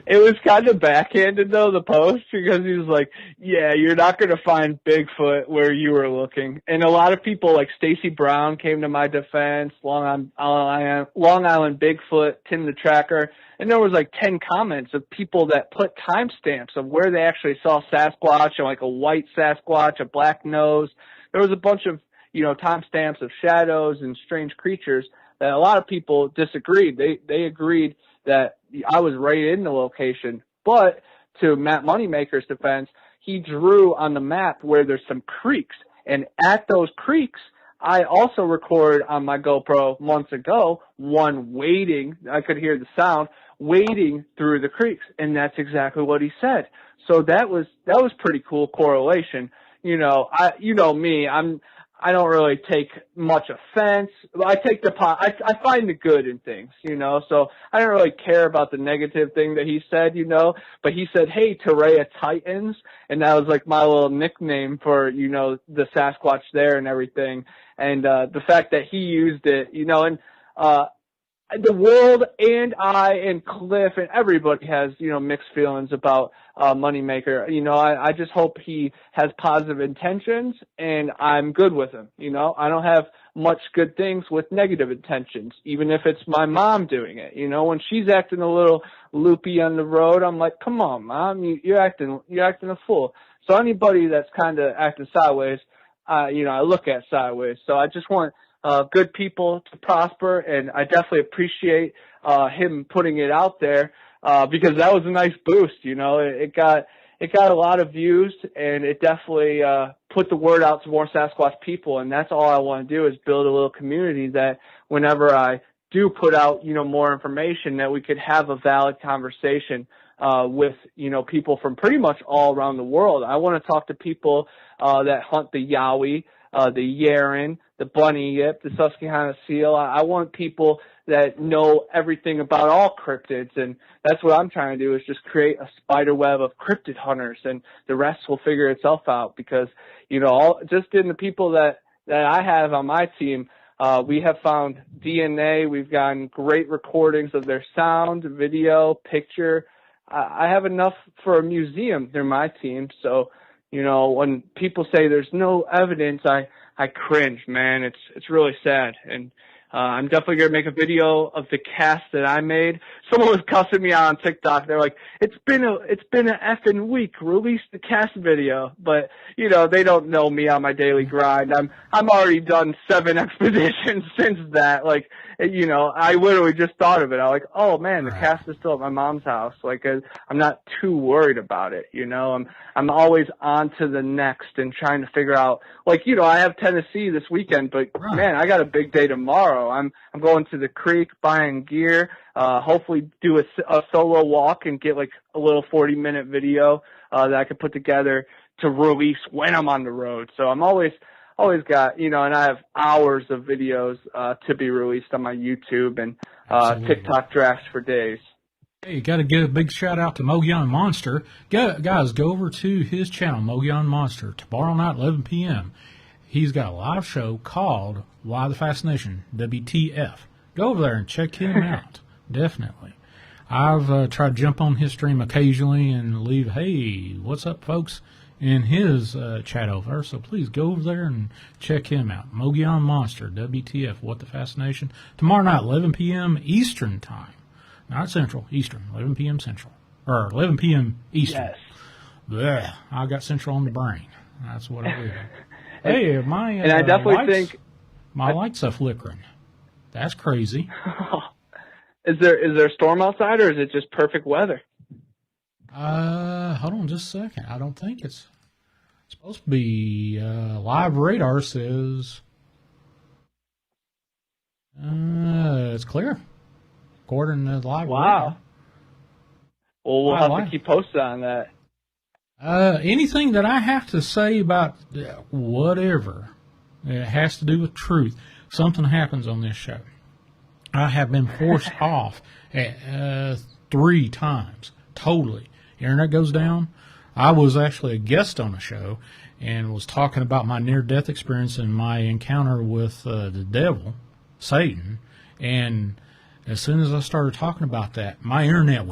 [SPEAKER 9] it was kind of backhanded though, the post, because he was like, yeah, you're not going to find Bigfoot where you were looking. And a lot of people like Stacy Brown came to my defense, Long Island Bigfoot, Tim the Tracker. And there was like 10 comments of people that put timestamps of where they actually saw Sasquatch, or like a white Sasquatch, a black nose. There was a bunch of, you know, timestamps of shadows and strange creatures that a lot of people disagreed. They agreed that I was right in the location. But to Matt Moneymaker's defense, he drew on the map where there's some creeks. And at those creeks, I also recorded on my GoPro months ago, one wading, I could hear the sound, wading through the creeks. And that's exactly what he said. So that was pretty cool correlation. You know, you know me, I don't really take much offense. I take I find the good in things, you know, so I don't really care about the negative thing that he said, you know, but he said, hey, Terea Titans, and that was like my little nickname for, you know, the Sasquatch there and everything. And, the fact that he used it, you know, and, the world and I and Cliff and everybody has, you know, mixed feelings about Moneymaker. You know, I just hope he has positive intentions, and I'm good with him. You know, I don't have much good things with negative intentions, even if it's my mom doing it. You know, when she's acting a little loopy on the road, I'm like, come on, Mom, you're acting a fool. So anybody that's kind of acting sideways, you know, I look at sideways. So I just want good people to prosper, and I definitely appreciate him putting it out there because that was a nice boost. You know, it got a lot of views, and it definitely put the word out to more Sasquatch people. And that's all I want to do, is build a little community that whenever I do put out, you know, more information, that we could have a valid conversation with, you know, people from pretty much all around the world. I want to talk to people that hunt the Yowie, the Yeren, the bunny yip, the Susquehanna seal. I want people that know everything about all cryptids, and that's what I'm trying to do, is just create a spider web of cryptid hunters, and the rest will figure itself out. Because, you know, just in the people that I have on my team, we have found DNA. We've gotten great recordings of their sound, video, picture. I have enough for a museum. They're my team. So, you know, when people say there's no evidence, I cringe, man. It's really sad. And I'm definitely going to make a video of the cast that I made. Someone was cussing me out on TikTok. They're like, it's been an effing week. Release the cast video. But, you know, they don't know me on my daily grind. I'm already done 7 expeditions since that. Like, you know, I literally just thought of it. I'm like, oh man, the cast is still at my mom's house. Like, I'm not too worried about it. You know, I'm always on to the next and trying to figure out, like, you know, I have Tennessee this weekend, but man, I got a big day tomorrow. I'm going to the creek, buying gear, hopefully do a solo walk and get like a little 40-minute video, that I could put together to release when I'm on the road. So I'm always got, you know, and I have hours of videos, to be released on my YouTube and, TikTok drafts for days.
[SPEAKER 1] Hey, you got to give a big shout out to Mogyan Monster. Guys, go over to his channel, Mogyan Monster, tomorrow night, 11 p.m. He's got a live show called Why the Fascination, WTF. Go over there and check him out, definitely. I've tried to jump on his stream occasionally and leave, hey, what's up, folks, in his chat over there. So please go over there and check him out. Mogyan Monster, WTF, What the Fascination. Tomorrow night, 11 p.m. Eastern time. Not Central, Eastern, 11 p.m. Central. Or 11 p.m. Eastern.
[SPEAKER 9] Yes.
[SPEAKER 1] Blech, I got Central on the brain. That's what I do. Hey, my
[SPEAKER 9] and I definitely think
[SPEAKER 1] my lights are flickering. That's crazy.
[SPEAKER 9] Is there a storm outside, or is it just perfect weather?
[SPEAKER 1] Hold on just a second. I don't think it's supposed to be. Live radar says it's clear, according to the live radar.
[SPEAKER 9] Well, we'll have to keep posted on that.
[SPEAKER 1] Anything that I have to say about whatever, it has to do with truth. Something happens on this show. I have been forced off 3 times, totally. Internet goes down. I was actually a guest on a show and was talking about my near-death experience and my encounter with the devil, Satan. And as soon as I started talking about that, my internet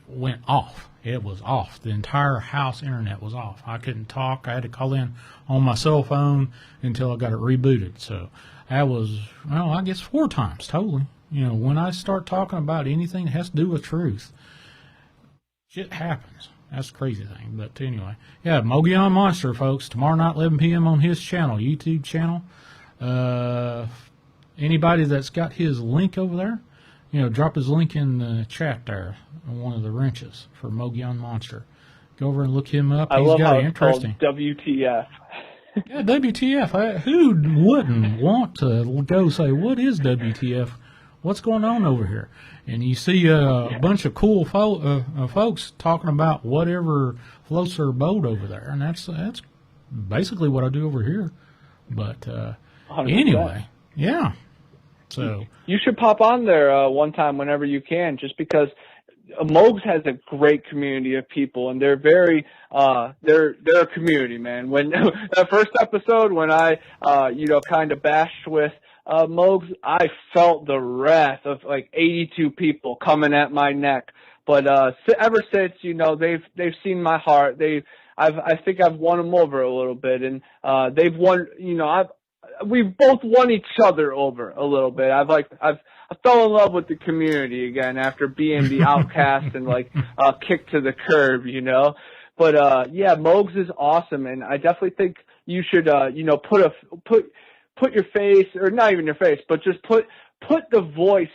[SPEAKER 1] went off. It was off. The entire house internet was off. I couldn't talk. I had to call in on my cell phone until I got it rebooted. So that was, well, I guess 4 times totally. You know, when I start talking about anything that has to do with truth, shit happens. That's the crazy thing. But anyway, yeah, Mogollon Monster, folks. Tomorrow night, 11 p.m. on his channel, YouTube channel. Anybody that's got his link over there, you know, drop his link in the chat there on one of the wrenches for Mogollon Monster. Go over and look him up.
[SPEAKER 9] I
[SPEAKER 1] He's
[SPEAKER 9] love
[SPEAKER 1] got
[SPEAKER 9] how
[SPEAKER 1] an
[SPEAKER 9] it's called
[SPEAKER 1] interesting.
[SPEAKER 9] WTF.
[SPEAKER 1] Yeah, WTF. Who wouldn't want to go say, what is WTF? What's going on over here? And you see a bunch of cool folks talking about whatever floats their boat over there. And that's basically what I do over here. But anyway, yeah. So
[SPEAKER 9] you should pop on there one time whenever you can, just because Mogs has a great community of people, and they're very they're a community, man. When that first episode, when I kind of bashed with Mogs, I felt the wrath of like 82 people coming at my neck. But ever since, you know, they've seen my heart. I think I've won them over a little bit, and they've won. You know, we've both won each other over a little bit. I fell in love with the community again after being the outcast and kicked to the curb, you know. But yeah, Mogs is awesome, and I definitely think you should put your face, or not even your face, but just put the voice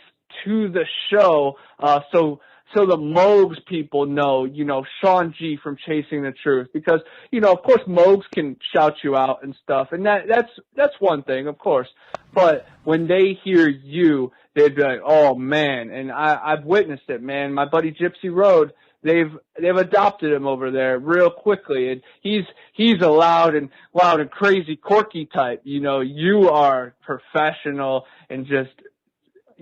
[SPEAKER 9] to the show, so the Mogs people know, you know, Sean G from Chasing the Truth, because, you know, of course Mogs can shout you out and stuff, and that's one thing, of course, but when they hear you, they'd be like, oh man, and I've witnessed it, man. My buddy Gypsy Road, they've adopted him over there real quickly, and he's a loud and crazy quirky type. You know, you are professional and just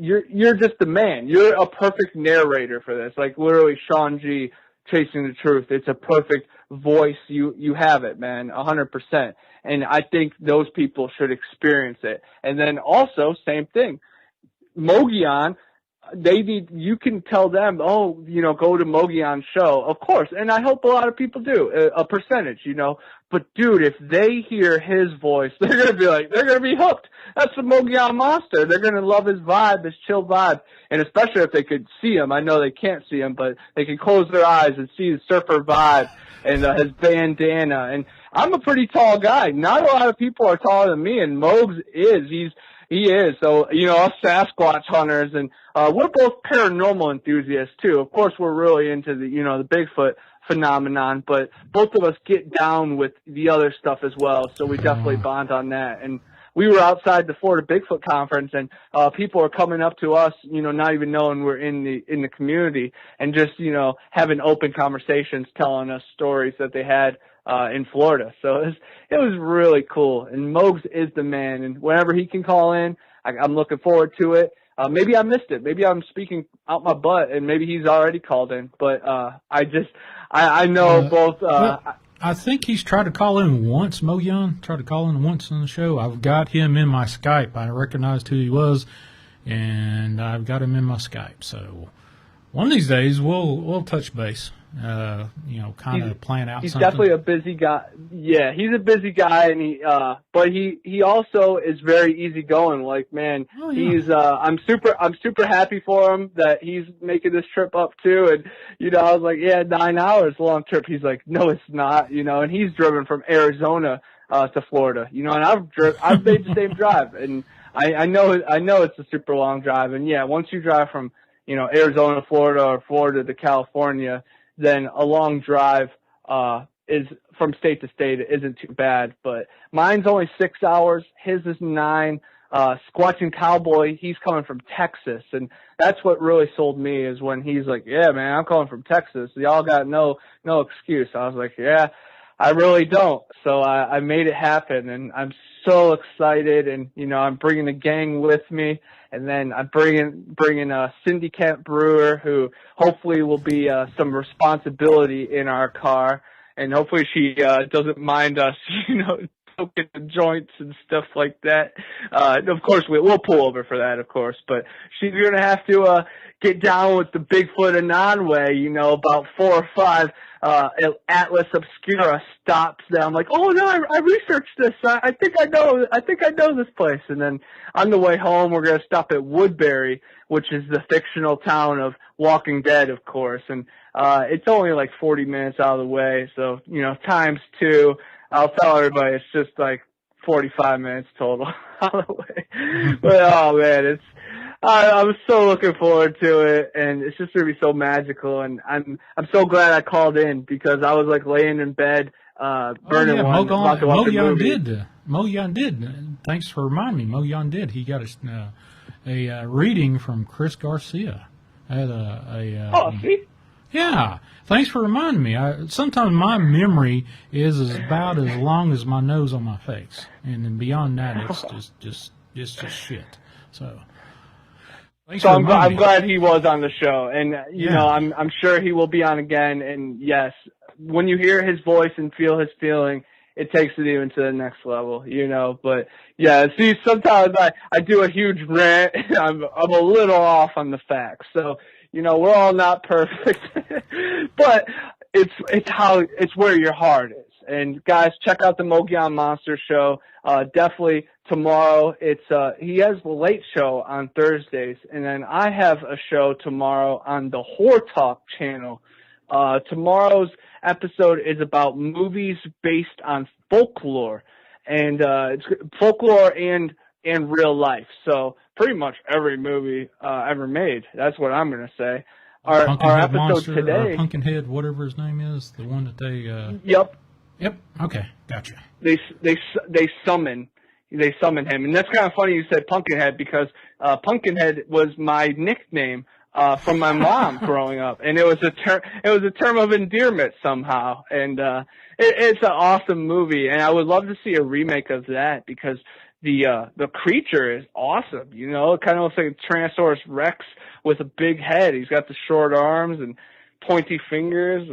[SPEAKER 9] you're just the man. You're a perfect narrator for this. Like literally Sean G, Chasing the Truth. It's a perfect voice. You have it, man, 100%. And I think those people should experience it. And then also, same thing, Mogollon, you can tell them, oh, you know, go to Mogollon's show, of course, and I hope a lot of people do, a percentage, you know, but dude, if they hear his voice, they're going to be hooked. That's the Mogollon Monster. They're going to love his vibe, his chill vibe, and especially if they could see him. I know they can't see him, but they can close their eyes and see the surfer vibe and his bandana, and I'm a pretty tall guy. Not a lot of people are taller than me, and Mogs is. He is. So, you know, us Sasquatch hunters, and we're both paranormal enthusiasts too. Of course, we're really into the Bigfoot phenomenon, but both of us get down with the other stuff as well. So we definitely bond on that. And we were outside the Florida Bigfoot conference, and people are coming up to us, you know, not even knowing we're in the community, and just, you know, having open conversations, telling us stories that they had in Florida. So it was really cool. And Mogs is the man. And whenever he can call in, I'm looking forward to it. Maybe I missed it. Maybe I'm speaking out my butt, and maybe he's already called in. But I know both.
[SPEAKER 1] I think he's tried to call in once, Mogollon. Tried to call in once on the show. I've got him in my Skype. I recognized who he was, and I've got him in my Skype. So one of these days we'll touch base. You know, kind of plan out.
[SPEAKER 9] He's
[SPEAKER 1] something.
[SPEAKER 9] Definitely a busy guy. Yeah, he's a busy guy, and but he also is very easygoing. Like, man, he's I'm super happy for him that he's making this trip up too. And you know, I was like, yeah, 9 hours long trip. He's like, no, it's not. You know, and he's driven from Arizona to Florida. You know, and I've made the same drive, and I know it's a super long drive. And yeah, once you drive from, you know, Arizona to Florida, or Florida to California, then a long drive is from state to state isn't too bad. But mine's only 6 hours. His is 9. Squatching Cowboy, he's coming from Texas, and that's what really sold me is when he's like, yeah, man, I'm calling from Texas. Y'all got no excuse. I was like, yeah, I really don't. So I made it happen, and I'm so excited, and, you know, I'm bringing the gang with me, and then I'm bringing Cindy Kent Brewer, who hopefully will be some responsibility in our car, and hopefully she doesn't mind us, you know, smoking the joints and stuff like that. Of course, we'll pull over for that, of course, but she's going to have to get down with the Bigfoot Anon-way, you know, about 4 or 5 Atlas Obscura stops that I'm like, oh no, I researched this. I think I know this place. And then on the way home, we're going to stop at Woodbury, which is the fictional town of Walking Dead, of course. And it's only like 40 minutes out of the way. So, you know, times 2, I'll tell everybody it's just like 45 minutes total out of the way. But oh man, I'm so looking forward to it, and it's just gonna be so magical. And I'm so glad I called in because I was like laying in bed, burning one.
[SPEAKER 1] Moyan did. Thanks for reminding me. Moyan did. He got a reading from Chris Garcia. I had
[SPEAKER 9] see?
[SPEAKER 1] Yeah. Thanks for reminding me. Sometimes my memory is about as long as my nose on my face, and then beyond that, it's just shit. So.
[SPEAKER 9] So I'm glad he was on the show, and you know, I'm sure he will be on again. And yes, when you hear his voice and feel his feeling, it takes it even to the next level, you know. But yeah, see, sometimes I do a huge rant. I'm a little off on the facts, so you know, we're all not perfect, but it's where your heart is. And guys, check out the Mogyan Monster Show. Definitely tomorrow. He has the late show on Thursdays, and then I have a show tomorrow on the Horror Talk channel. Tomorrow's episode is about movies based on folklore, and it's folklore and real life. So pretty much every movie ever made. That's what I'm gonna say. Our episode Monster, today,
[SPEAKER 1] Pumpkinhead, whatever his name is, the one that they.
[SPEAKER 9] Yep.
[SPEAKER 1] Okay. Gotcha.
[SPEAKER 9] They summon him, and that's kind of funny you said Pumpkinhead because Pumpkinhead was my nickname from my mom growing up, and it was a term of endearment somehow, and it's an awesome movie, and I would love to see a remake of that because the creature is awesome. You know, it kind of looks like a Tyrannosaurus Rex with a big head. He's got the short arms and pointy fingers.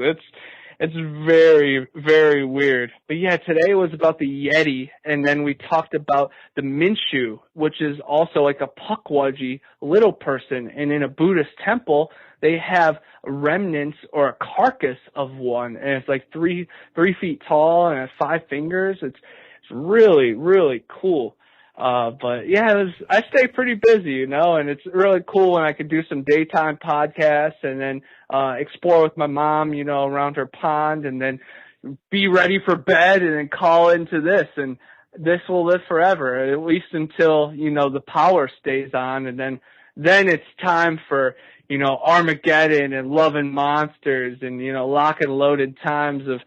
[SPEAKER 9] It's very, very weird. But yeah, today was about the Yeti, and then we talked about the Minshu, which is also like a Pukwudgie little person. And in a Buddhist temple, they have remnants or a carcass of one, and it's like 3 feet tall and has 5 fingers. It's really, really cool. But yeah, I stay pretty busy, you know, and it's really cool when I can do some daytime podcasts and then explore with my mom, you know, around her pond, and then be ready for bed and then call into this. And this will live forever, at least until, you know, the power stays on, and then it's time for, you know, Armageddon and Love and Monsters and, you know, lock and loaded times of,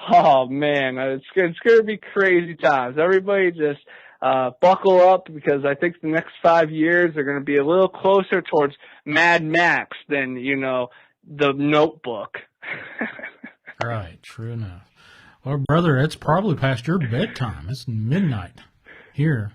[SPEAKER 9] oh man, it's going to be crazy times. Everybody just buckle up, because I think the next 5 years are going to be a little closer towards Mad Max than, you know, The Notebook.
[SPEAKER 1] Right, true enough. Well, brother, it's probably past your bedtime. It's midnight here.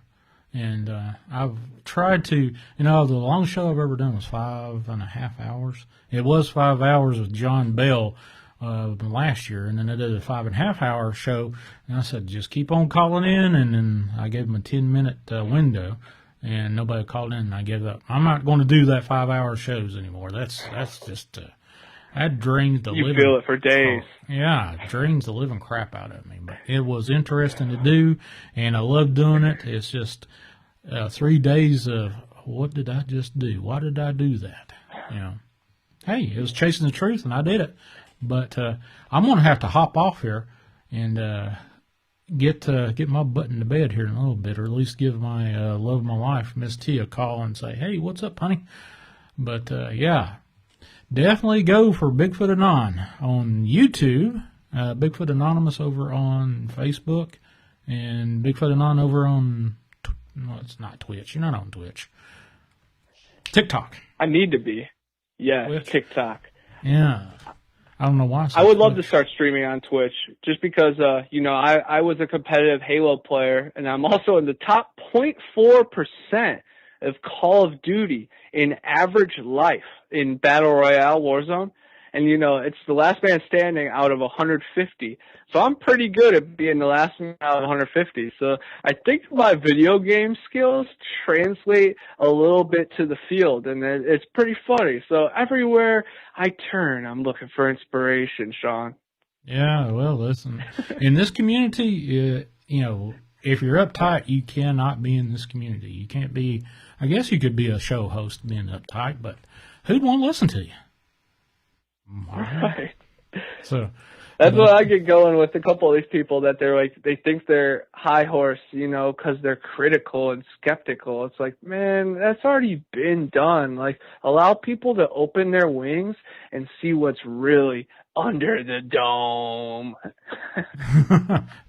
[SPEAKER 1] And I've tried to, you know, the longest show I've ever done was 5.5 hours. It was 5 hours with John Bell last year, and then I did a 5.5 hour show, and I said, just keep on calling in, and then I gave them a 10-minute window, and nobody called in, and I gave up. I'm not going to do that 5 hour shows anymore. That's just, that drains the living.
[SPEAKER 9] You feel it for days.
[SPEAKER 1] Yeah, it drains the living crap out of me, but it was interesting to do, and I love doing it. It's just 3 days of, what did I just do? Why did I do that? You know, hey, it was chasing the truth, and I did it. But I'm going to have to hop off here and get my butt into bed here in a little bit, or at least give my love of my life, Miss T, a call and say, hey, what's up, honey? But, yeah, definitely go for Bigfoot Anon on YouTube, Bigfoot Anonymous over on Facebook, and Bigfoot Anon over on No, it's not Twitch. You're not on Twitch. TikTok.
[SPEAKER 9] I need to be. Yeah,
[SPEAKER 1] Twitch.
[SPEAKER 9] TikTok.
[SPEAKER 1] Yeah. I don't know why.
[SPEAKER 9] I would love to start streaming on Twitch just because, I was a competitive Halo player, and I'm also in the top 0.4% of Call of Duty in average life in Battle Royale Warzone. And, it's the last man standing out of 150. So I'm pretty good at being the last man out of 150. So I think my video game skills translate a little bit to the field, and it's pretty funny. So everywhere I turn, I'm looking for inspiration, Sean.
[SPEAKER 1] Yeah, well, listen. In this community, if you're uptight, you cannot be in this community. You can't be, I guess you could be a show host being uptight, but who'd want to listen to you?
[SPEAKER 9] Right.
[SPEAKER 1] So
[SPEAKER 9] that's what I get going with a couple of these people that they're like, they think they're high horse, because they're critical and skeptical. It's like, man, that's already been done. Like, allow people to open their wings and see what's really under the dome.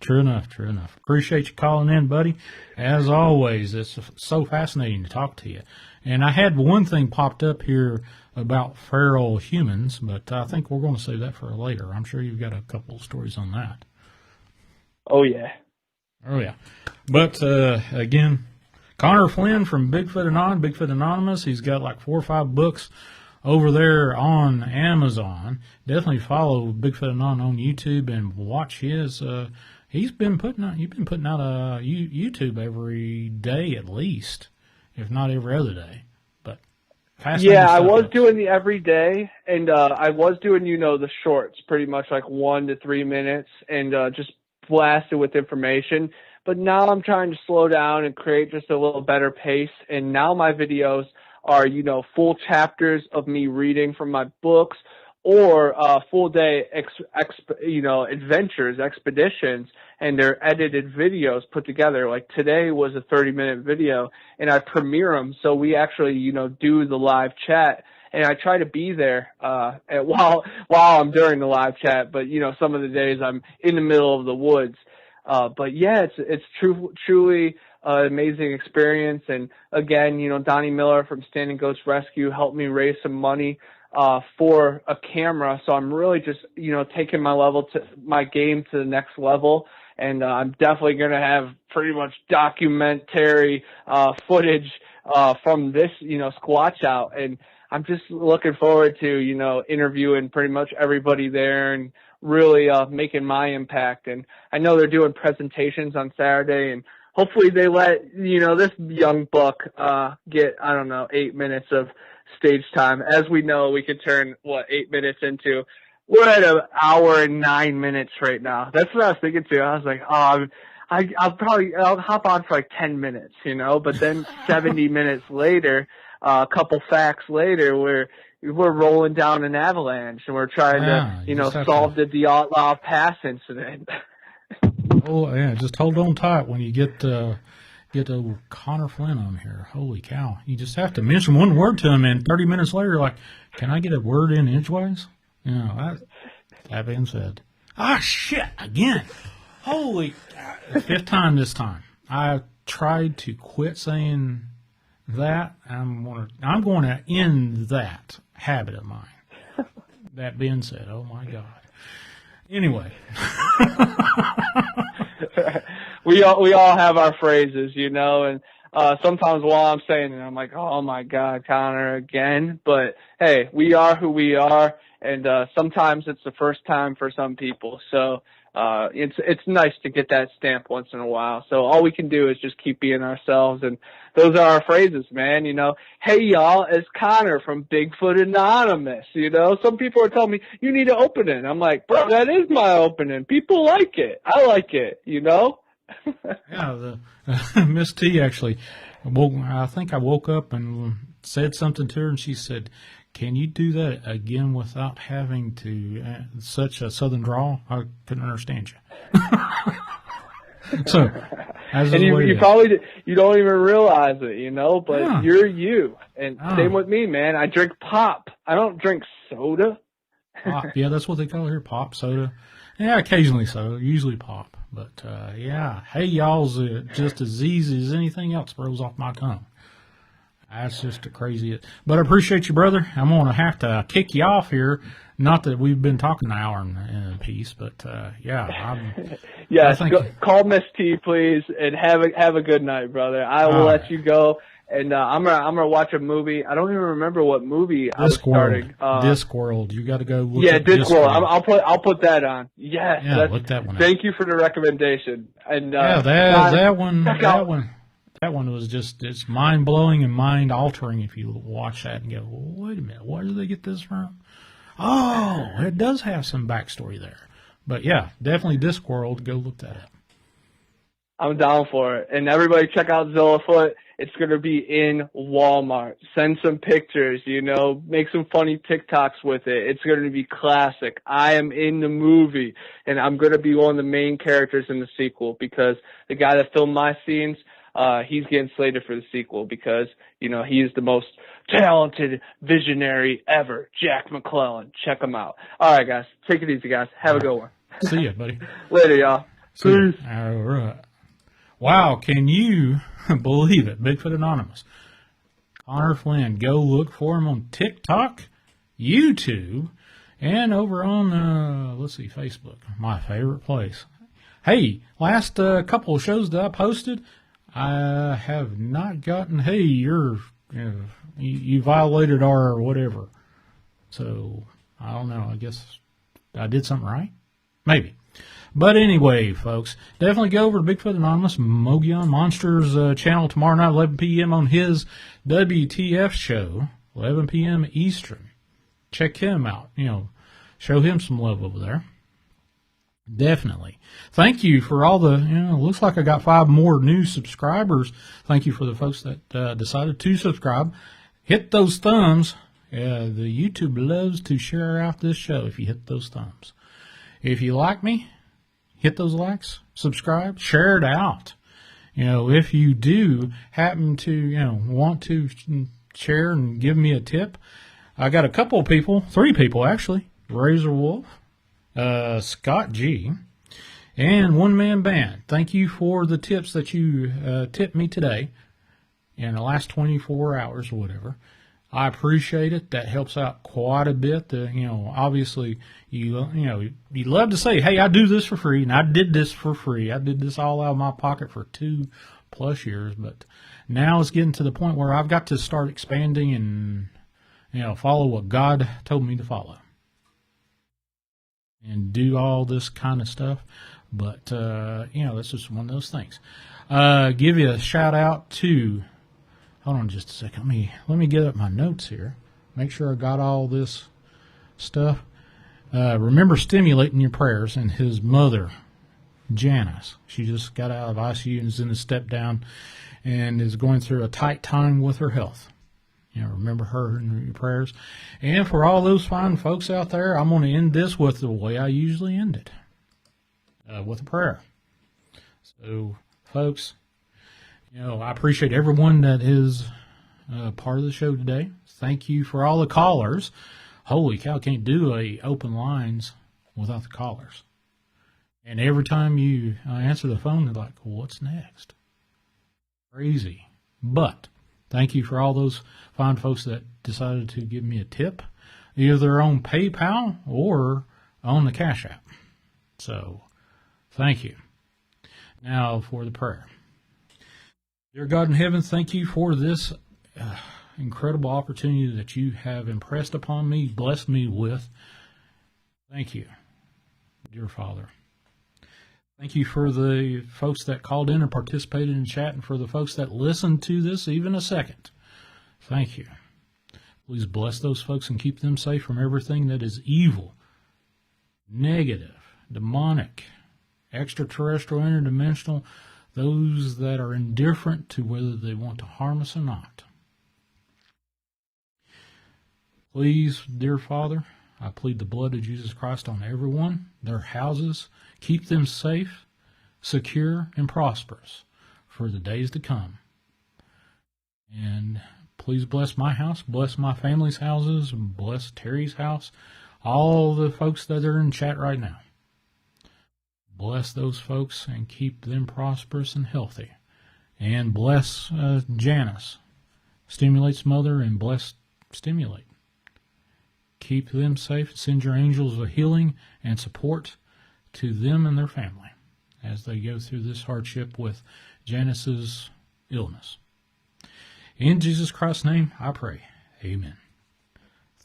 [SPEAKER 1] True enough. Appreciate you calling in, buddy. As always, it's so fascinating to talk to you. And I had one thing popped up here about feral humans, but I think we're going to save that for later. I'm sure you've got a couple of stories on that.
[SPEAKER 9] Oh, yeah.
[SPEAKER 1] But, again, Connor Flynn from Bigfoot Anonymous, he's got like 4 or 5 books over there on Amazon. Definitely follow Bigfoot Anon on YouTube and watch his, you've been putting out a YouTube every day at least, if not every other day.
[SPEAKER 9] Yeah, I was doing the everyday, and I was doing, the shorts, pretty much like 1 to 3 minutes, and just blasted with information. But now I'm trying to slow down and create just a little better pace. And now my videos are, full chapters of me reading from my books, or full day adventures, expeditions, and they're edited videos put together. Like today was a 30-minute video, and I premiere them, so we actually do the live chat, and I try to be there while I'm during the live chat. But some of the days I'm in the middle of the woods. But yeah, it's truly an amazing experience. And again, Donnie Miller from Standing Ghost Rescue helped me raise some money for a camera. So I'm really just, taking my game to the next level. And I'm definitely going to have pretty much documentary footage from this, Squatch Out. And I'm just looking forward to, interviewing pretty much everybody there and really making my impact. And I know they're doing presentations on Saturday, and hopefully they let, this young buck get, 8 minutes of stage time. As we know, we could turn 8 minutes into, we're at an hour and 9 minutes right now. That's what I was thinking too. I was like, I'll hop on for like 10 minutes, but then 70 minutes later, a couple facts later, we're rolling down an avalanche, and we're trying to solve the Dyatlov Pass incident.
[SPEAKER 1] Oh yeah, just hold on tight when you get Connor Flynn on here. Holy cow! You just have to mention one word to him, and 30 minutes later, you're like, can I get a word in edgeways? That being said, shit again. Holy, 5th time this time. I tried to quit saying that. I'm going to end that habit of mine. That being said, oh my God. Anyway.
[SPEAKER 9] We all have our phrases, and sometimes while I'm saying it, I'm like, oh my God, Connor again. But hey, we are who we are, and sometimes it's the first time for some people. So it's nice to get that stamp once in a while. So all we can do is just keep being ourselves, and those are our phrases, man. Hey y'all, it's Connor from Bigfoot Anonymous. Some people are telling me you need to open it. I'm like, bro, that is my opening. People like it. I like it.
[SPEAKER 1] Yeah, Miss T actually. I think I woke up and said something to her, and she said, "Can you do that again without having to such a southern drawl?" I couldn't understand you. So, and
[SPEAKER 9] you probably you don't even realize it, but yeah. You're you. And same with me, man. I drink pop. I don't drink soda.
[SPEAKER 1] Pop, yeah, that's what they call it here, pop, soda. Yeah, occasionally soda, usually pop. But, yeah, hey, y'all's just as easy as anything else rolls off my tongue. That's just a crazy. But I appreciate you, brother. I'm going to have to kick you off here. Not that we've been talking an hour and a piece, but, yeah.
[SPEAKER 9] Yes, call Miss T, please, and have a good night, brother. I will let you go. And I'm gonna watch a movie. I don't even remember what movie I was starting.
[SPEAKER 1] Discworld. You got to go look at
[SPEAKER 9] Discworld. I'll put that on. Yes.
[SPEAKER 1] Yeah, look that one.
[SPEAKER 9] Thank you for the recommendation. And
[SPEAKER 1] that one was just, it's mind blowing and mind altering if you watch that and go, well, wait a minute, where did they get this from? Oh, it does have some backstory there. But yeah, definitely Discworld. Go look that up.
[SPEAKER 9] I'm down for it. And everybody check out Zillafoot. It's going to be in Walmart. Send some pictures, make some funny TikToks with it. It's going to be classic. I am in the movie, and I'm going to be one of the main characters in the sequel because the guy that filmed my scenes, he's getting slated for the sequel because, he is the most talented visionary ever, Jack McClellan. Check him out. All right, guys. Take it easy, guys. Have a good one.
[SPEAKER 1] See ya, buddy.
[SPEAKER 9] Later, y'all.
[SPEAKER 1] Peace. All right. Wow, can you believe it? Bigfoot Anonymous. Connor Flynn. Go look for him on TikTok, YouTube, and over on, Facebook. My favorite place. Hey, last couple of shows that I posted, I have not gotten, hey, you violated our whatever. So, I don't know. I guess I did something right? Maybe. But anyway, folks, definitely go over to Bigfoot Anonymous, Mogollon Monsters channel tomorrow night, 11 p.m. on his WTF show, 11 p.m. Eastern. Check him out. Show him some love over there. Definitely. Thank you for all the, looks like I got 5 more new subscribers. Thank you for the folks that decided to subscribe. Hit those thumbs. The YouTube loves to share out this show if you hit those thumbs. If you like me, hit those likes, subscribe, share it out. If you do happen to, want to share and give me a tip, I got a couple of people, 3 people actually, Razor Wolf, Scott G, and One Man Band. Thank you for the tips that you tipped me today in the last 24 hours or whatever. I appreciate it. That helps out quite a bit. Obviously, you love to say, hey, I do this for free, and I did this for free. I did this all out of my pocket for 2+ years, but now it's getting to the point where I've got to start expanding and, follow what God told me to follow. And do all this kind of stuff. But, that's just one of those things. Give you a shout out to... Hold on just a second. Let me get up my notes here. Make sure I got all this stuff. Remember stimulating your prayers. And his mother, Janice, she just got out of ICU and is in a step down and is going through a tight time with her health. Remember her in your prayers. And for all those fine folks out there, I'm going to end this with the way I usually end it, with a prayer. So, folks, I appreciate everyone that is part of the show today. Thank you for all the callers. Holy cow, can't do open lines without the callers. And every time you answer the phone, they're like, well, what's next? Crazy. But thank you for all those fine folks that decided to give me a tip, either on PayPal or on the Cash App. So, thank you. Now for the prayer. Dear God in heaven, thank you for this incredible opportunity that you have impressed upon me, blessed me with. Thank you, dear Father. Thank you for the folks that called in and participated in chat, and for the folks that listened to this even a second. Thank you. Please bless those folks and keep them safe from everything that is evil, negative, demonic, extraterrestrial, interdimensional, those that are indifferent to whether they want to harm us or not. Please, dear Father, I plead the blood of Jesus Christ on everyone, their houses. Keep them safe, secure, and prosperous for the days to come. And please bless my house, bless my family's houses, bless Terry's house, all the folks that are in chat right now. Bless those folks and keep them prosperous and healthy. And bless Janice. Stimulate's mother, and bless Stimulate. Keep them safe. Send your angels of healing and support to them and their family as they go through this hardship with Janice's illness. In Jesus Christ's name, I pray. Amen.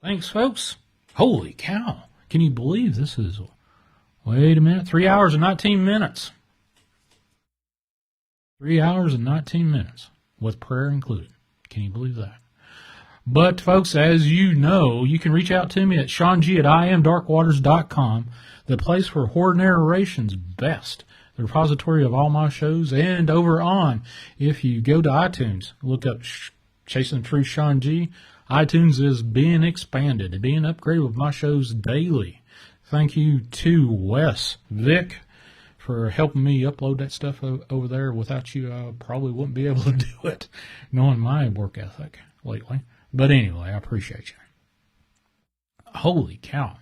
[SPEAKER 1] Thanks, folks. Holy cow. Can you believe this is... Wait a minute. 3 hours and 19 minutes. 3 hours and 19 minutes with prayer included. Can you believe that? But, folks, as you know, you can reach out to me at SeanG@IamDarkWaters.com, the place for horror narrations best, the repository of all my shows, and over on, if you go to iTunes, look up Chasing the Truth Sean G. iTunes is being expanded, being upgraded with my shows daily. Thank you to Wes, Vic, for helping me upload that stuff over there. Without you, I probably wouldn't be able to do it, knowing my work ethic lately. But anyway, I appreciate you. Holy cow.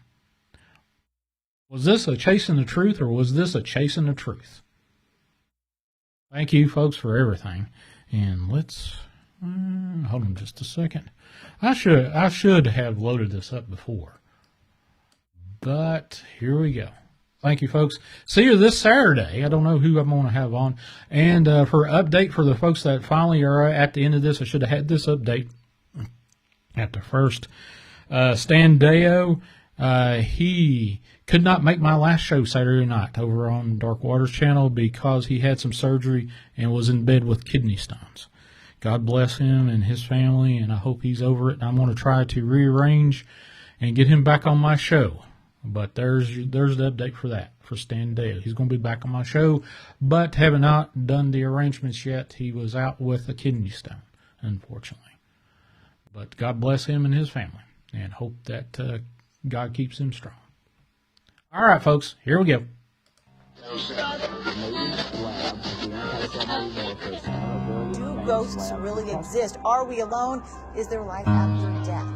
[SPEAKER 1] Was this a Chasing the Truth, or was this a Chasing the Truth? Thank you, folks, for everything. And let's... hold on just a second. I should have loaded this up before. But here we go. Thank you, folks. See you this Saturday. I don't know who I'm going to have on. And for update for the folks that finally are at the end of this, I should have had this update at the first. Stan Deo, he could not make my last show Saturday night over on Dark Waters channel because he had some surgery and was in bed with kidney stones. God bless him and his family, and I hope he's over it. I'm going to try to rearrange and get him back on my show. But there's the update for that, for Stan Dale. He's going to be back on my show, but have not done the arrangements yet. He was out with a kidney stone, unfortunately. But God bless him and his family, and hope that God keeps him strong. All right, folks, here we go.
[SPEAKER 2] Do ghosts really exist? Are we alone? Is there life after death?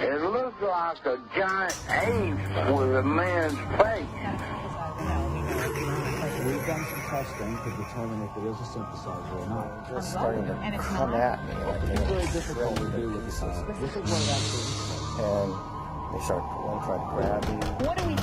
[SPEAKER 3] It looks like a giant ape with a man's face.
[SPEAKER 4] We've done some testing to determine if it is a synthesizer or not.
[SPEAKER 5] Just starting to come at me.
[SPEAKER 4] It's very difficult to do with this is where it actually is.
[SPEAKER 5] And they start one trying to grab me.
[SPEAKER 10] What do we